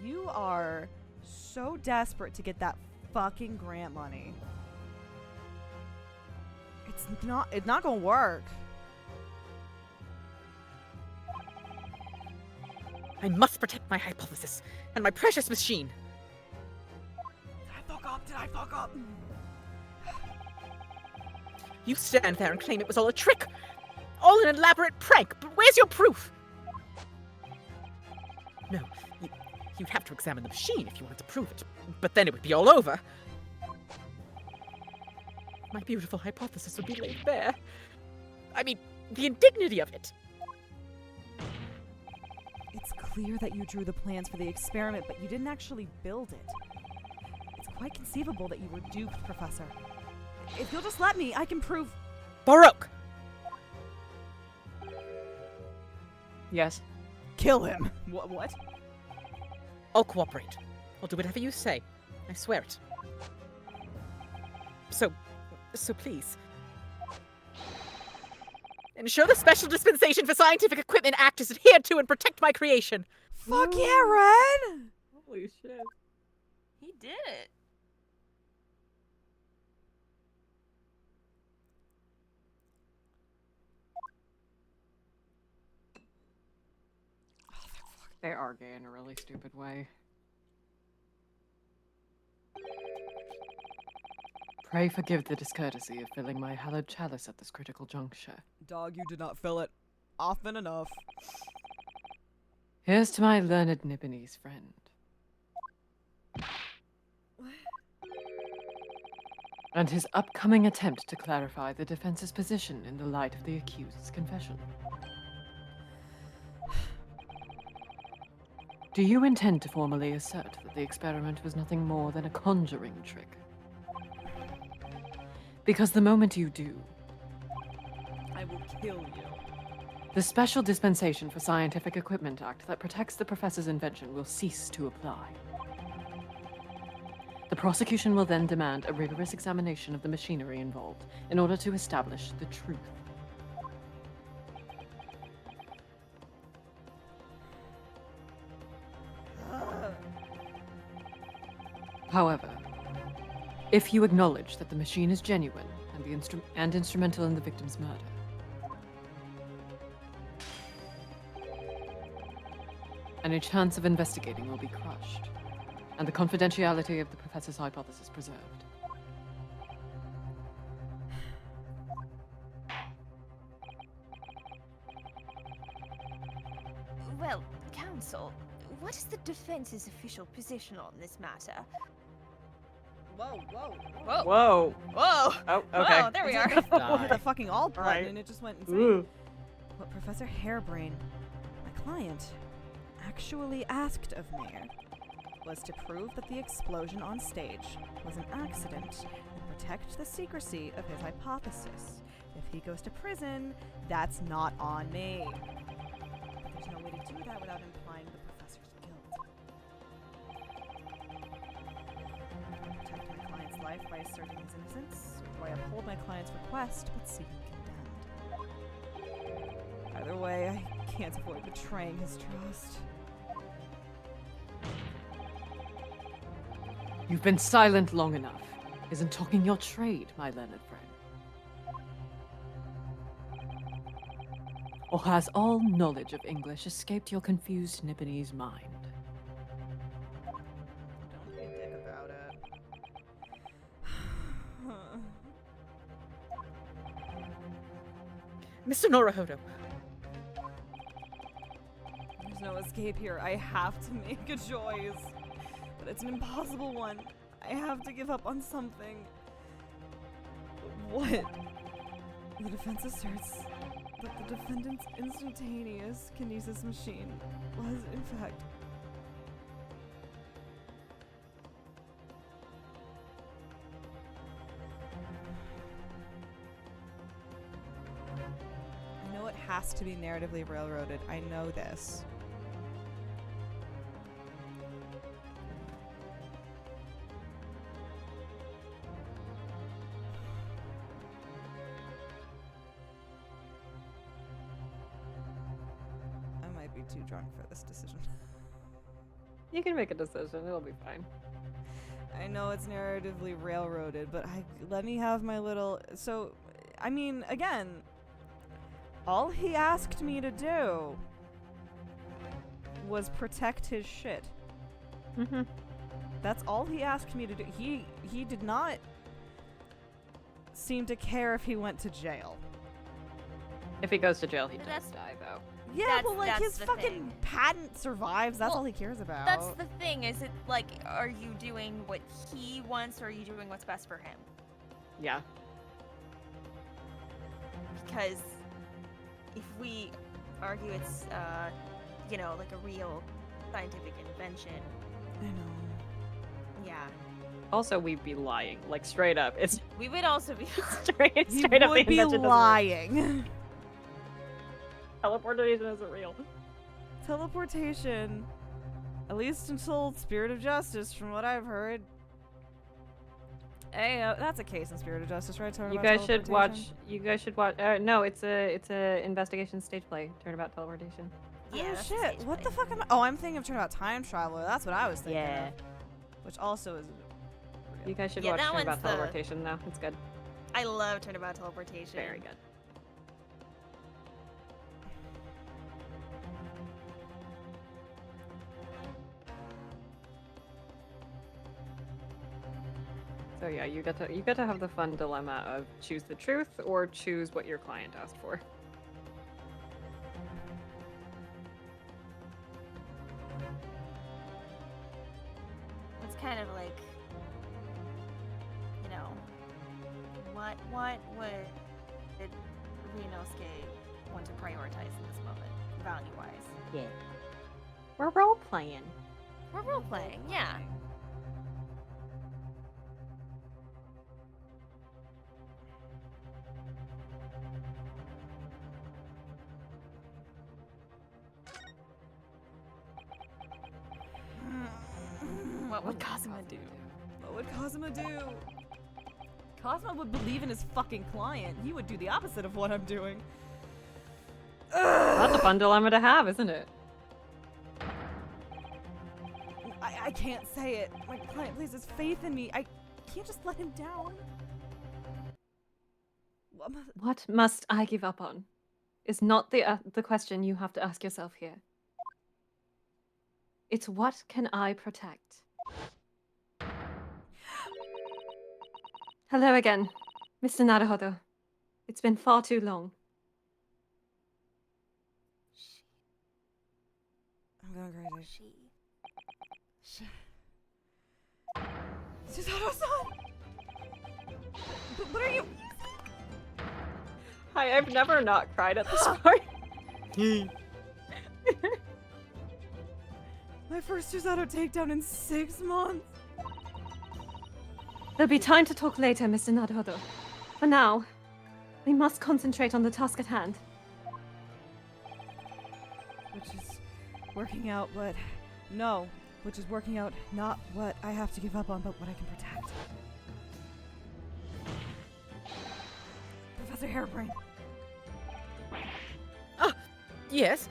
You are so desperate to get that fucking grant money. It's not gonna work. I must protect my hypothesis and my precious machine. Did I fuck up? Did I fuck up? You stand there and claim it was all a trick, all an elaborate prank, but where's your proof? No, you'd have to examine the machine if you wanted to prove it, but then it would be all over. My beautiful hypothesis would be laid bare. I mean, the indignity of it. It's clear that you drew the plans for the experiment, but you didn't actually build it. It's quite conceivable that you were duped, Professor. If you'll just let me, I can prove... Baroque! Yes. Kill him! What? I'll cooperate. I'll do whatever you say. I swear it. So please. Ensure the Special Dispensation for Scientific Equipment Act is adhered to and protect my creation. Fuck yeah, Ren! Holy shit. He did it. They are gay in a really stupid way. Pray forgive the discourtesy of filling my hallowed chalice at this critical juncture. Dog, you did not fill it often enough. Here's to my learned Nibonese friend. And his upcoming attempt to clarify the defense's position in the light of the accused's confession. Do you intend to formally assert that the experiment was nothing more than a conjuring trick? Because the moment you do, I will kill you. the Special Dispensation for Scientific Equipment Act that protects the professor's invention will cease to apply. The prosecution will then demand a rigorous examination of the machinery involved in order to establish the truth. However, if you acknowledge that the machine is genuine and instrumental in the victim's murder, any chance of investigating will be crushed, and the confidentiality of the professor's hypothesis preserved. Well, counsel, what is the defense's official position on this matter? Whoa. Whoa. Whoa. Whoa. Oh, okay. Whoa, there we I are. did the fucking alt button Right. and it just went insane. Ooh. What Professor Harebrain, my client, actually asked of me was to prove that the explosion on stage was an accident and protect the secrecy of his hypothesis. If he goes to prison, that's not on me. But there's no way to do that without implying the professor's guilt. by asserting his innocence, or do I uphold my client's request but seek him condemned? Either way, I can't avoid betraying his trust. You've been silent long enough. Isn't talking your trade, my learned friend? Or has all knowledge of English escaped your confused Nipponese mind? Don't be a dick about it. Mr. Norohodo, There's no escape here. I have to make a choice. But it's an impossible one. I have to give up on something. What? The defense asserts that the defendant's instantaneous kinesis machine was, in fact, I know it has to be narratively railroaded. I know this. I might be too drunk for this decision. You can make a decision. It'll be fine. I know it's narratively railroaded, but let me have my little. So, I mean, again, all he asked me to do was protect his shit. Mm-hmm. That's all he asked me to do. He did not seem to care if he went to jail. If he goes to jail, he does That's- die, though. Yeah, That's- well, like that's his the fucking thing. patent survives. That's Well, all he cares about. That's the thing. Is it like, are you doing what he wants, or are you doing what's best for him? Yeah. Because if we argue it's, like a real scientific invention, I know. yeah, Also, we'd be lying. Like, straight up. It's we would also be. straight He up. would The be invention doesn't work. lying. Teleportation isn't real. Teleportation, at least until Spirit of Justice, from what I've heard. Hey, that's a case in Spirit of Justice, right? You guys should watch. You guys should watch. No, it's a investigation stage play. Turnabout teleportation. Yeah, Oh that's the shit! stage What the play. fuck am I? Oh, I'm thinking of Turnabout Time Traveler. That's what I was thinking Yeah. of. Which also is. You guys should Yeah, watch that one's Turnabout the- teleportation. Though it's good. I love Turnabout teleportation. Very good. So yeah, you get to have the fun dilemma of choose the truth or choose what your client asked for. It's kind of like, what would Renosuke want to prioritize in this moment, value-wise? Yeah. We're role playing. We're role-playing, yeah. What would Kazuma do? What would Kazuma do? Kazuma would believe in his fucking client. He would do the opposite of what I'm doing. That's a fun dilemma to have, isn't it? I can't say it. My client places faith in me. I can't just let him down. What must I give up on? Is not the question you have to ask yourself here. It's what can I protect? Hello again, Mr. Naruhodo. It's been far too long. I'm going crazy. She. Susato-san! What are you? Hi, I've never not cried at this part. My first Susato takedown in 6 months. There'll be time to talk later, Mr. Naruhodo. For now, we must concentrate on the task at hand. Which is working out what... No. Which is working out not what I have to give up on, but what I can protect. Professor Harebrained. Yes?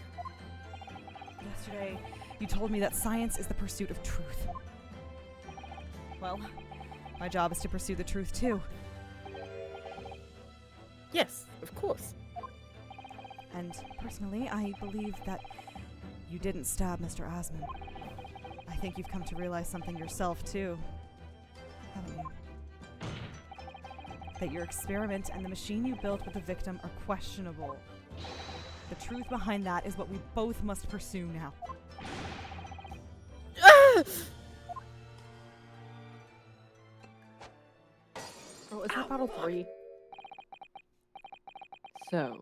Yesterday, you told me that science is the pursuit of truth. Well, my job is to pursue the truth too. Yes, of course. And personally, I believe that you didn't stab Mr. Asman. I think you've come to realize something yourself too, haven't you? That your experiment and the machine you built with the victim are questionable. The truth behind that is what we both must pursue now. Oh, is that bottle 3? So,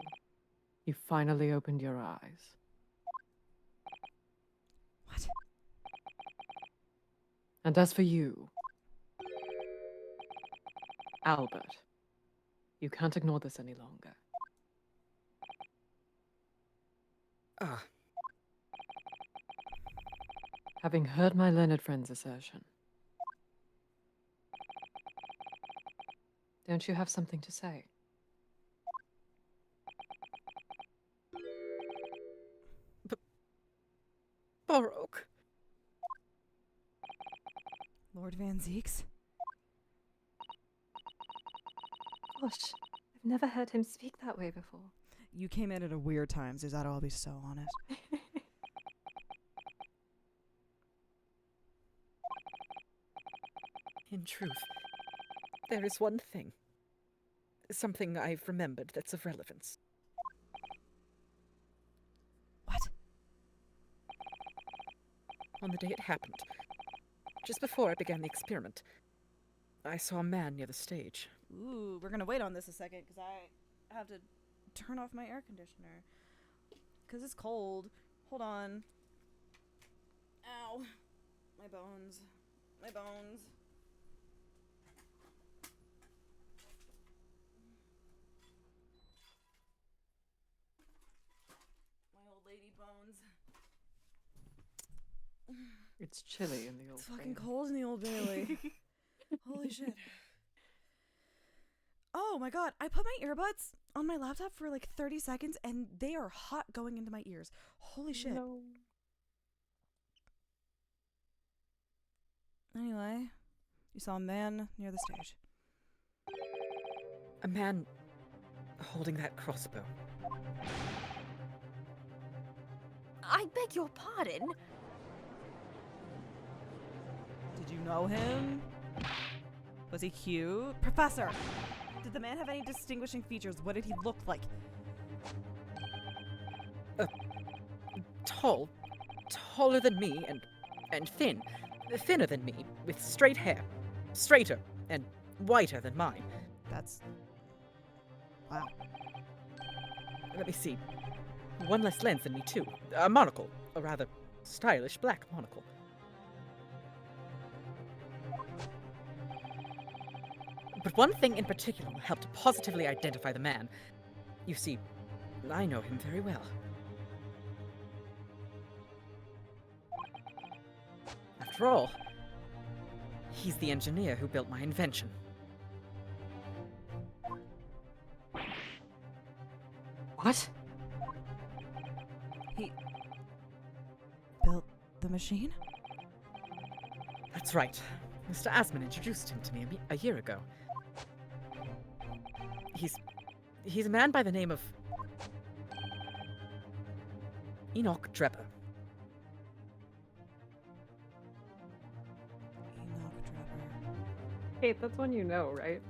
you finally opened your eyes. What? And as for you, Albert, you can't ignore this any longer. Having heard my learned friend's assertion, don't you have something to say? Baroque. Lord Van Zeeks? Gosh, I've never heard him speak that way before. You came in at a weird time, Zuzada, I'll be so honest. In truth, there is one thing. Something I've remembered that's of relevance. What? On the day it happened, just before I began the experiment, I saw a man near the stage. Ooh, we're gonna wait on this a second, because I have to turn off my air conditioner. Because it's cold. Hold on. Ow. My bones. My bones. My old lady bones. It's chilly in the old It's fucking Bailey. cold in the Old Bailey. Holy shit. Oh my god, I put my earbuds on my laptop for like 30 seconds and they are hot going into my ears. Holy shit. No. Anyway, you saw a man near the stage. A man holding that crossbow. I beg your pardon? Did you know him? Was he cute? Professor! Did the man have any distinguishing features? What did he look like? Tall. Taller than me and thin. Thinner than me, with straight hair. Straighter and whiter than mine. That's... wow. Let me see. One less lens than me, too. A monocle. A rather stylish black monocle. But one thing in particular will help to positively identify the man. You see, I know him very well. After all, he's the engineer who built my invention. What? He... built the machine? That's right. Mr. Asman introduced him to me a year ago. He's a man by the name of Enoch Drebber. Enoch Drebber. Kate, that's one you know, right?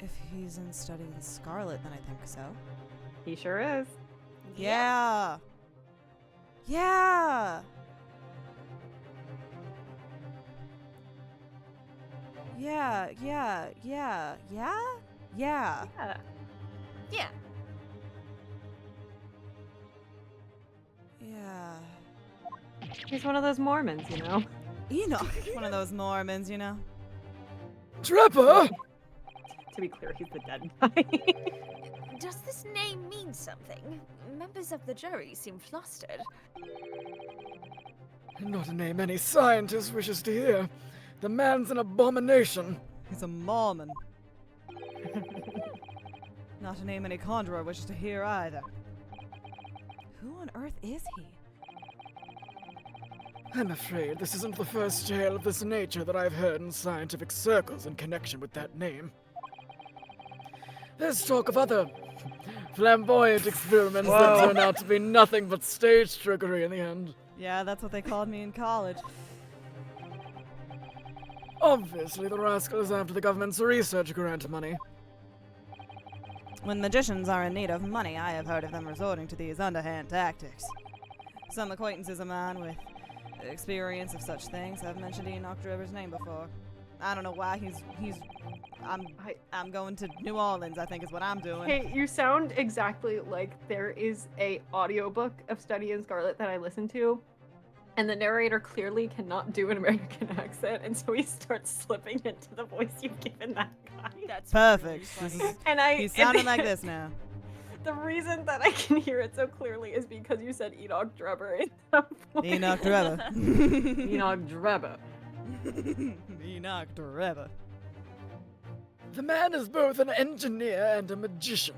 If he's in Study in Scarlet, then I think so. He sure is. Yeah! Yeah! Yeah, yeah, yeah, yeah? Yeah. Yeah. Yeah. Yeah. He's one of those Mormons, you know? Enoch, one of those Mormons, you know? Trevor! To be clear, he's the dead guy. Does this name mean something? Members of the jury seem flustered. Not a name any scientist wishes to hear. The man's an abomination. He's a Mormon. Not a name any conjurer wishes to hear either. Who on earth is he? I'm afraid this isn't the first tale of this nature that I've heard in scientific circles in connection with that name. There's talk of other flamboyant experiments that turn out to be nothing but stage trickery in the end. Yeah, that's what they called me in college. Obviously, the rascal is after the government's research grant money. When magicians are in need of money, I have heard of them resorting to these underhand tactics. Some acquaintances of mine with experience of such things have mentioned Enoch Driver's name before. I don't know why I'm going to New Orleans, I think is what I'm doing. Hey, you sound exactly like there is a audiobook of Study in Scarlet that I listen to, and the narrator clearly cannot do an American accent, and so he starts slipping into the voice you've given that guy. That's Perfect. really This funny. is, And I he's sounding like this now. The reason that I can hear it so clearly is because you said Enoch Drebber in that voice. Enoch Driver. Enoch Drebber. Enoch Driver. The man is both an engineer and a magician.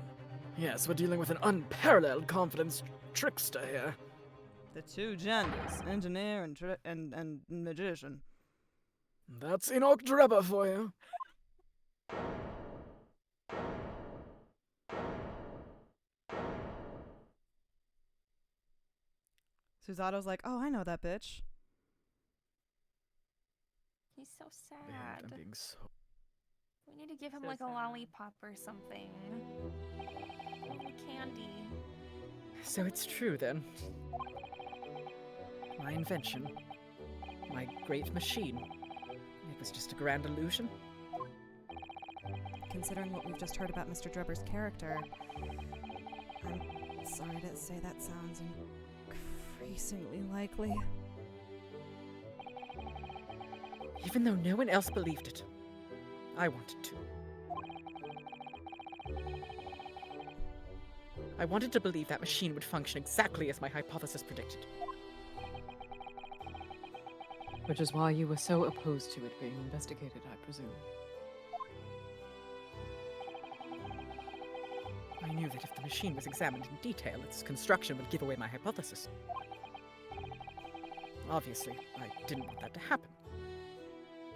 Yes, we're dealing with an unparalleled confidence trickster here. The two genders, engineer and magician. That's Enoch Drebber for you. Susato's like, oh, I know that bitch. He's so Man, sad. I'm being so... We need to give him So like a sad. lollipop or something. A little candy. So it's true then. My invention, my great machine, it was just a grand illusion. Considering what we've just heard about Mr. Drebber's character, I'm sorry to say that sounds increasingly likely. Even though no one else believed it, I wanted to. I wanted to believe that machine would function exactly as my hypothesis predicted. Which is why you were so opposed to it being investigated, I presume. I knew that if the machine was examined in detail, its construction would give away my hypothesis. Obviously, I didn't want that to happen.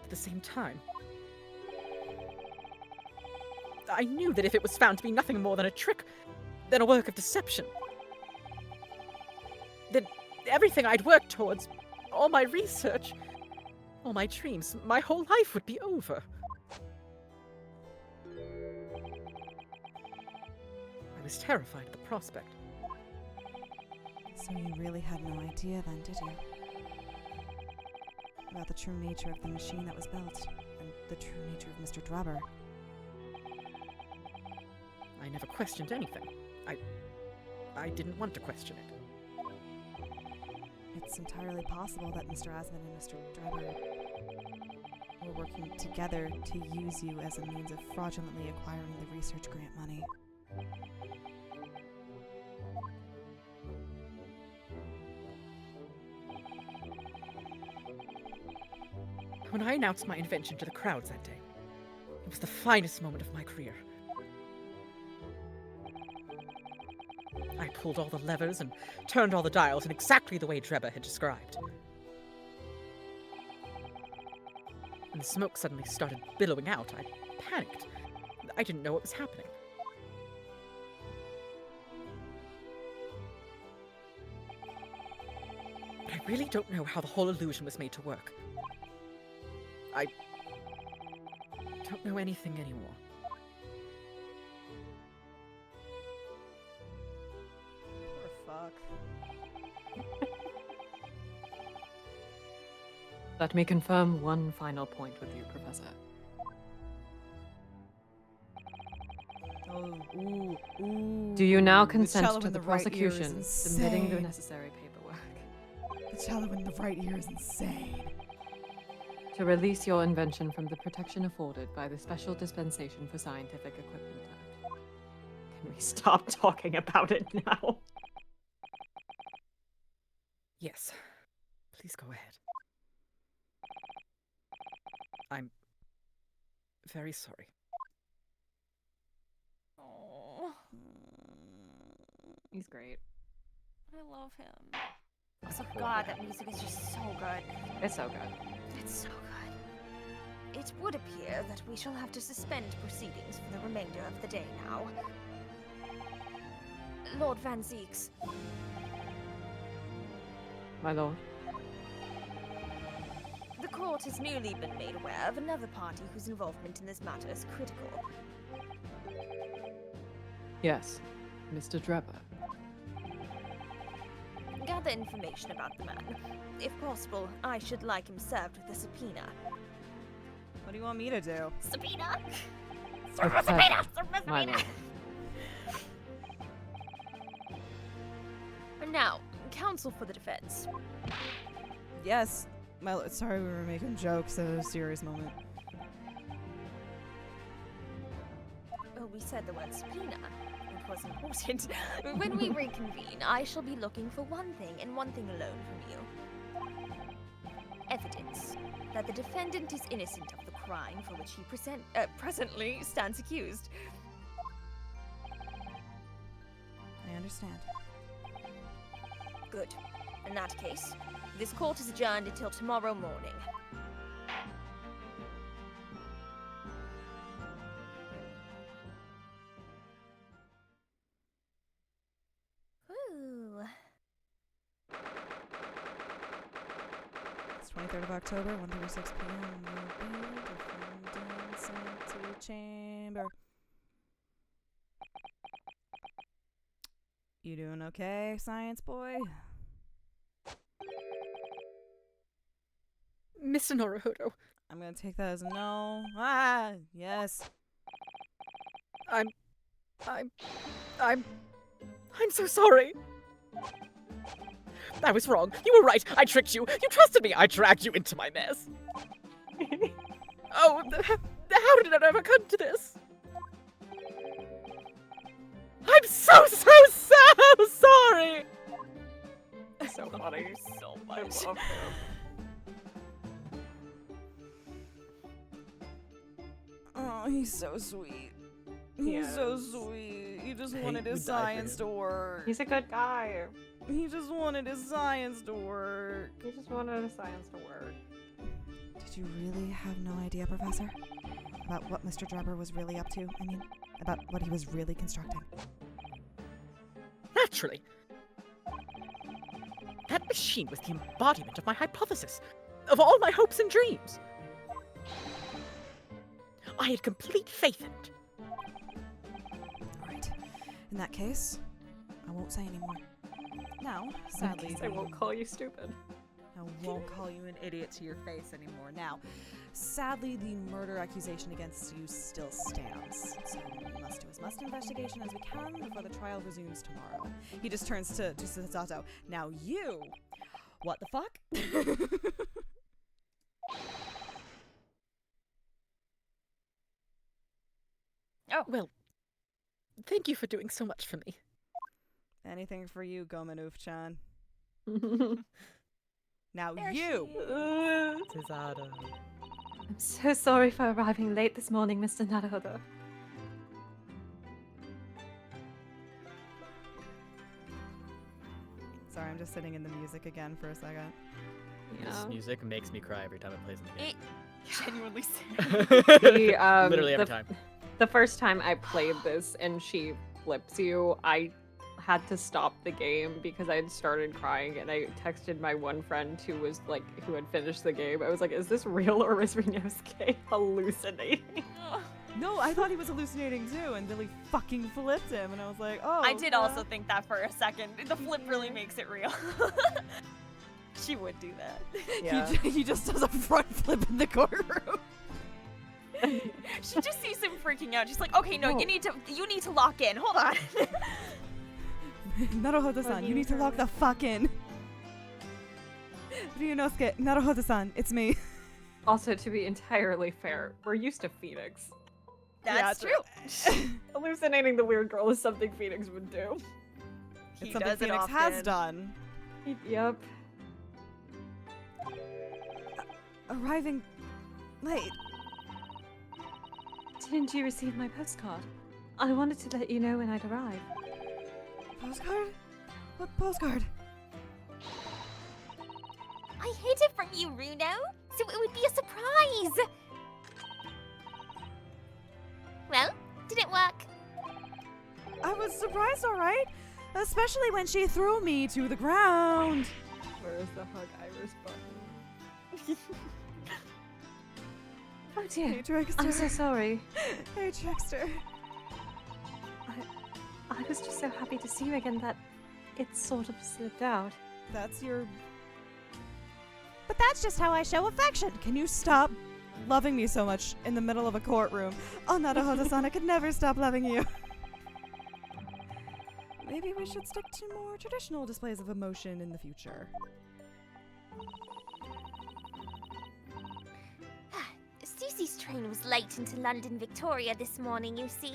At the same time, I knew that if it was found to be nothing more than a trick, then a work of deception, then everything I'd worked towards, all my research, all my dreams, my whole life would be over. I was terrified at the prospect. So you really had no idea then, did you? About the true nature of the machine that was built, and the true nature of Mr. Drebber. I never questioned anything. I didn't want to question it. It's entirely possible that Mr. Asmund and Mr. Drebber were working together to use you as a means of fraudulently acquiring the research grant money. When I announced my invention to the crowds that day, it was the finest moment of my career. I pulled all the levers and turned all the dials in exactly the way Drebber had described. When the smoke suddenly started billowing out, I panicked. I didn't know what was happening. But I really don't know how the whole illusion was made to work. I don't know anything anymore. Poor fuck. Let me confirm one final point with you, Professor. Oh, ooh, ooh. Do you now The consent cello to in the right ear is prosecution submitting the insane. necessary paperwork The cello in the right ear is insane. to release your invention from the protection afforded by the Special Dispensation for Scientific Equipment Act? Can we stop talking about it now? Yes. Please go ahead. I'm very sorry. Oh. He's great. I love him. Also, God, that music is just so good. It's so good. It's so good. It would appear that we shall have to suspend proceedings for the remainder of the day now. Lord Van Zeeks, My lord. the court has newly been made aware of another party whose involvement in this matter is critical. Yes, Mr. Drebber. Gather information about the man. If possible, I should like him served with a subpoena. What do you want me to do? Subpoena? Serve a subpoena! My lord. And now, counsel for the defense. Yes. Sorry, we were making jokes at a serious moment. Oh, we said the word subpoena. It was important. When we reconvene, I shall be looking for one thing and one thing alone from you. Evidence that the defendant is innocent of the crime for which he presently stands accused. I understand. Good. In that case, this court is adjourned until tomorrow morning. Ooh. It's 23rd of October, 1:36 p.m. Defendant sent to chamber. You doing okay, science boy? Mr. Naruhodo, I'm gonna take that as a no. Ah, yes. I'm so sorry. I was wrong. You were right. I tricked you. You trusted me. I dragged you into my mess. Oh, how did it ever come to this? I'm so sorry. So funny. So I much. love him. Oh, he's so sweet. He's so sweet. He just wanted his science to work. He's a good guy. He just wanted his science to work. He just wanted his science to work. Did you really have no idea, Professor? About what Mr. Drebber was really up to? I mean, about what he was really constructing? Naturally. That machine was the embodiment of my hypothesis, of all my hopes and dreams. I had complete faith in it. Alright. In that case, I won't say anymore. Now, sadly, I won't call you stupid. I won't call you an idiot to your face anymore. Now, sadly, the murder accusation against you still stands. So we must do as much investigation as we can before the trial resumes tomorrow. He just turns to Sasato. Now you! What the fuck? Oh. Well, thank you for doing so much for me. Anything for you, Gomanoof-chan. I'm Now There you! Cesaro. so sorry for arriving late this morning, Mr. Naruhodo. Sorry, I'm just sitting in the music again for a second. This music makes me cry every time it plays in the game. Genuinely Literally every time. The first time I played this and she flips you, I had to stop the game because I had started crying, and I texted my one friend who had finished the game. I was like, is this real or is Rinosuke hallucinating? No, I thought he was hallucinating too, and Billy fucking flipped him, and I was like, oh. I did also think that for a second. The flip really makes it real. She would do that. Yeah. He just does a front flip in the courtroom. She just sees him freaking out. She's like, okay, no, you need to lock in. Hold on. Naruhodo-san, you need to lock the fuck in. Ryunosuke, Naruhodo-san, it's me. Also, to be entirely fair, we're used to Phoenix. That's true. Hallucinating the weird girl is something Phoenix would do. It's something Phoenix has done. Yep. Arriving late. Didn't you receive my postcard? I wanted to let you know when I'd arrive. Postcard? What postcard? I hid it from you, Runo, so it would be a surprise. Well, did it work? I was surprised, alright. Especially when she threw me to the ground. Where is the hug Iris button? Oh dear. Hey, Trickster. I'm so sorry. Hey, Trickster. I was just so happy to see you again that it sort of slipped out. That's your... But that's just how I show affection. Can you stop loving me so much in the middle of a courtroom? Oh, Naruhodo-san, I could never stop loving you. Maybe we should stick to more traditional displays of emotion in the future. Susie's train was late into London Victoria this morning, you see.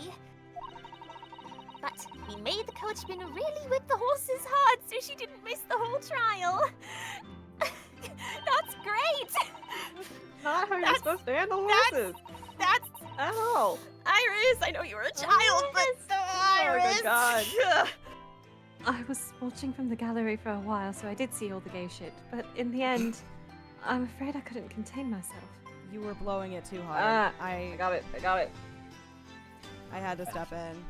But we made the coachman really whip the horses hard so she didn't miss the whole trial. That's great! Not how you're supposed to handle horses. That's... Ow! Iris, I know you were a child, but... Iris! Oh my god. I was watching from the gallery for a while, so I did see all the gay shit. But in the end, I'm afraid I couldn't contain myself. You were blowing it too hard. I got it. I got it. I had to step in.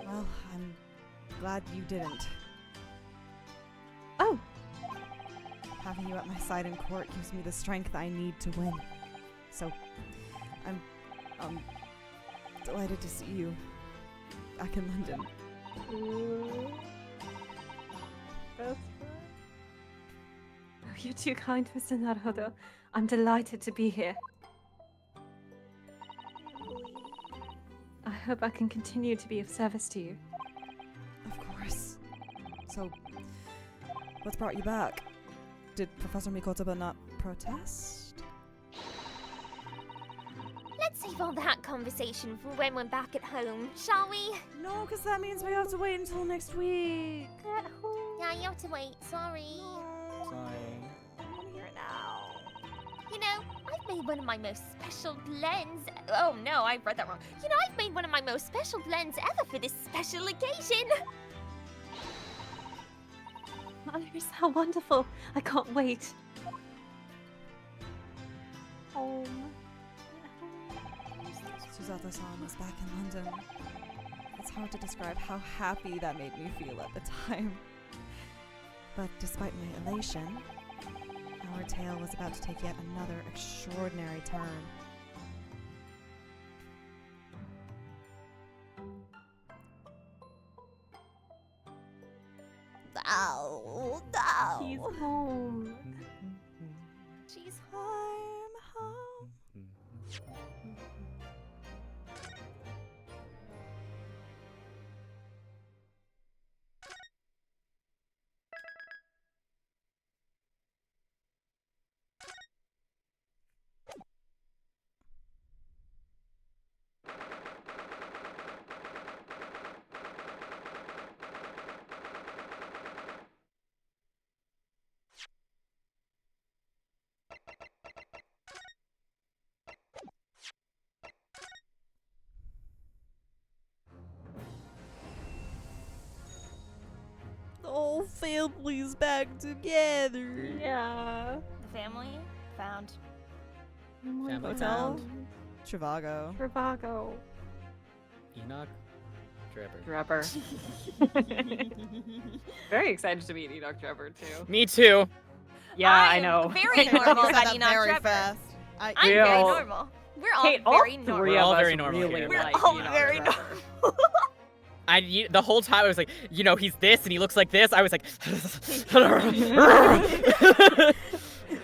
Well, I'm glad you didn't. Oh! Having you at my side in court gives me the strength I need to win. So, I'm delighted to see you back in London. Best Oh, you're too kind, Mr. Naruhodo. I'm delighted to be here. I hope I can continue to be of service to you. Of course. So, what's brought you back? Did Professor Mikotoba not protest? Let's save all that conversation for when we're back at home, shall we? No, because that means we have to wait until next week. Yeah, you have to wait, sorry. Sorry. I want to hear it now. You know, I've made one of my most special blends. Oh no, I read that wrong. You know, I've made one of my most special blends ever for this special occasion. Iris, how wonderful! I can't wait. Home. Susato-san is back in London. It's hard to describe how happy that made me feel at the time. But despite my elation, our tale was about to take yet another extraordinary turn. No, no. He's home. She's I'm home. The whole family's back together. Yeah. The family found. Family Hotel? found. Trivago. Trivago. Enoch. Trevor. Trevor. Very excited to meet Enoch Trevor too. Me too. Yeah, I I'm know. Very You normal said about that Enoch very Trevor. fast. I'm We very all- normal. We're all Kate, all very three normal. We're of all us very normal really here. We're like all Enoch very Trevor. normal. The whole time I was like, you know, he's this and he looks like this. I was like,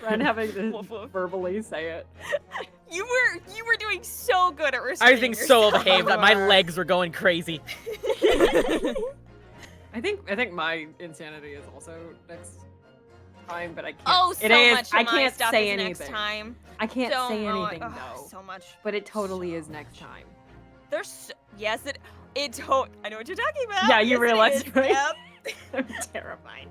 And having to verbally say it. You were doing so good at I restraining was being so yourself. behaved that my legs were going crazy. I think my insanity is also next time, but I can't. Oh, so it is. much. I of my can't stuff say is anything. next time. I can't So say much. anything Ugh, though. so much. But it totally is next time. There's yes, it. I know what you're talking about. Yeah, you Yes, it realized, is. right? Yep. I'm terrified.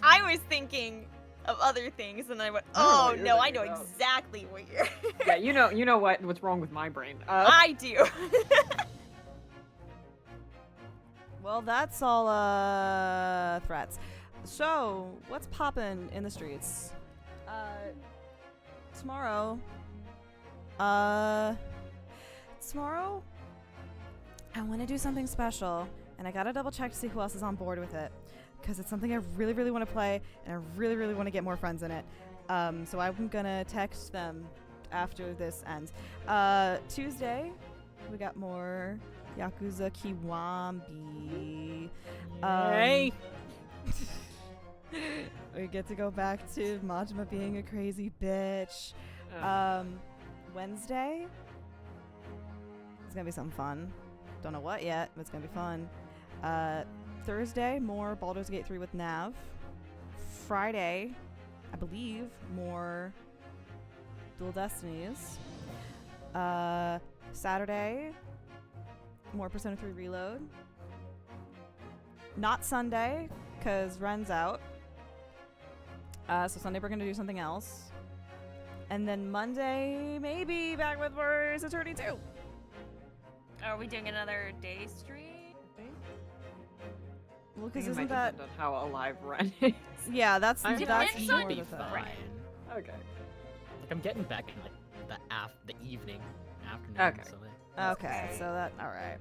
I was thinking of other things, and then I went, I don't know "Oh what you're no, I thinking know about." exactly what you're." Yeah, you know what's wrong with my brain. I do. Well, that's all threats. So, what's poppin' in the streets? Tomorrow. Tomorrow, I want to do something special, and I gotta double check to see who else is on board with it, because it's something I really, really want to play, and I really, really want to get more friends in it. So I'm gonna text them after this ends. Tuesday, we got more Yakuza Kiwambi. Yay! We get to go back to Majima being a crazy bitch. Wednesday, it's gonna be something fun. Don't know what yet, but it's gonna be fun. Thursday, more Baldur's Gate 3 with Nav. Friday, I believe, more Dual Destinies. Saturday, more Persona 3 Reload. Not Sunday, because Ren's out. So Sunday we're gonna do something else. And then Monday, maybe back with Great Ace Attorney 2. Are we doing another day stream? Well, I because think it isn't might that... depend on how alive Ren is. Yeah, that's I Depends that's on more be the thing. fine. Okay. Like I'm getting back in like the evening, afternoon. Okay. So Okay, so that... Alright.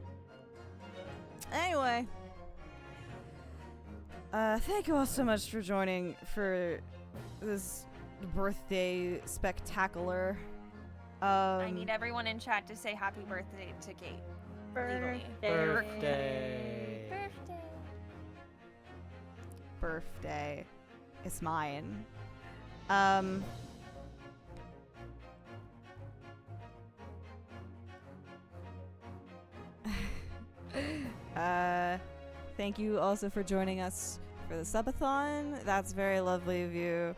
Anyway. Thank you all so much for joining for this birthday spectacular. I need everyone in chat to say happy birthday to Kate. Legally. birthday. Birthday. It's mine. Thank you also for joining us for the subathon. That's very lovely of you.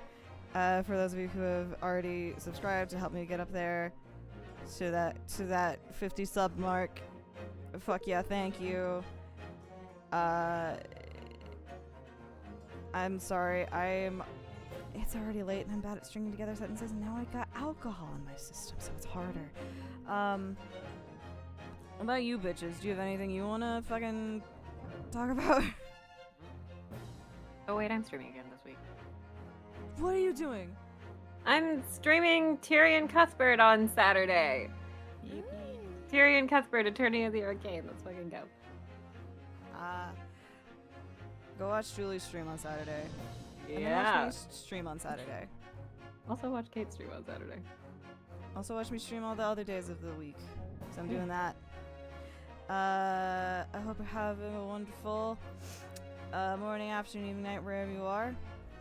For those of you who have already subscribed to help me get up there to that 50 sub mark. Fuck yeah, thank you. I'm sorry. It's already late and I'm bad at stringing together sentences, and now I got alcohol in my system, so it's harder. What about you bitches? Do you have anything you wanna fucking talk about? Oh wait, I'm streaming again this week. What are you doing? I'm streaming Tyrion Cuthbert on Saturday. Tyrion Cuthbert, Attorney of the Arcane. Let's fucking go. Go watch Julie's stream on Saturday. And then Yeah. watch me stream on Saturday. Also watch Kate stream on Saturday. Also watch me stream all the other days of the week. So I'm doing that. I hope you're having a wonderful morning, afternoon, evening, night, wherever you are.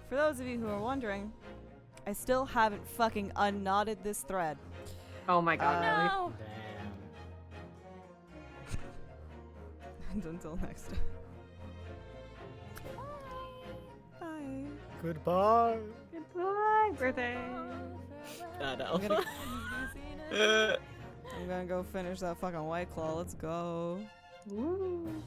For those of you who are wondering, I still haven't fucking unknotted this thread. Oh my god, really? No! And until next time. Bye. Goodbye. Goodbye, birthday. No. I'm gonna go finish that fucking White Claw. Let's go. Woo.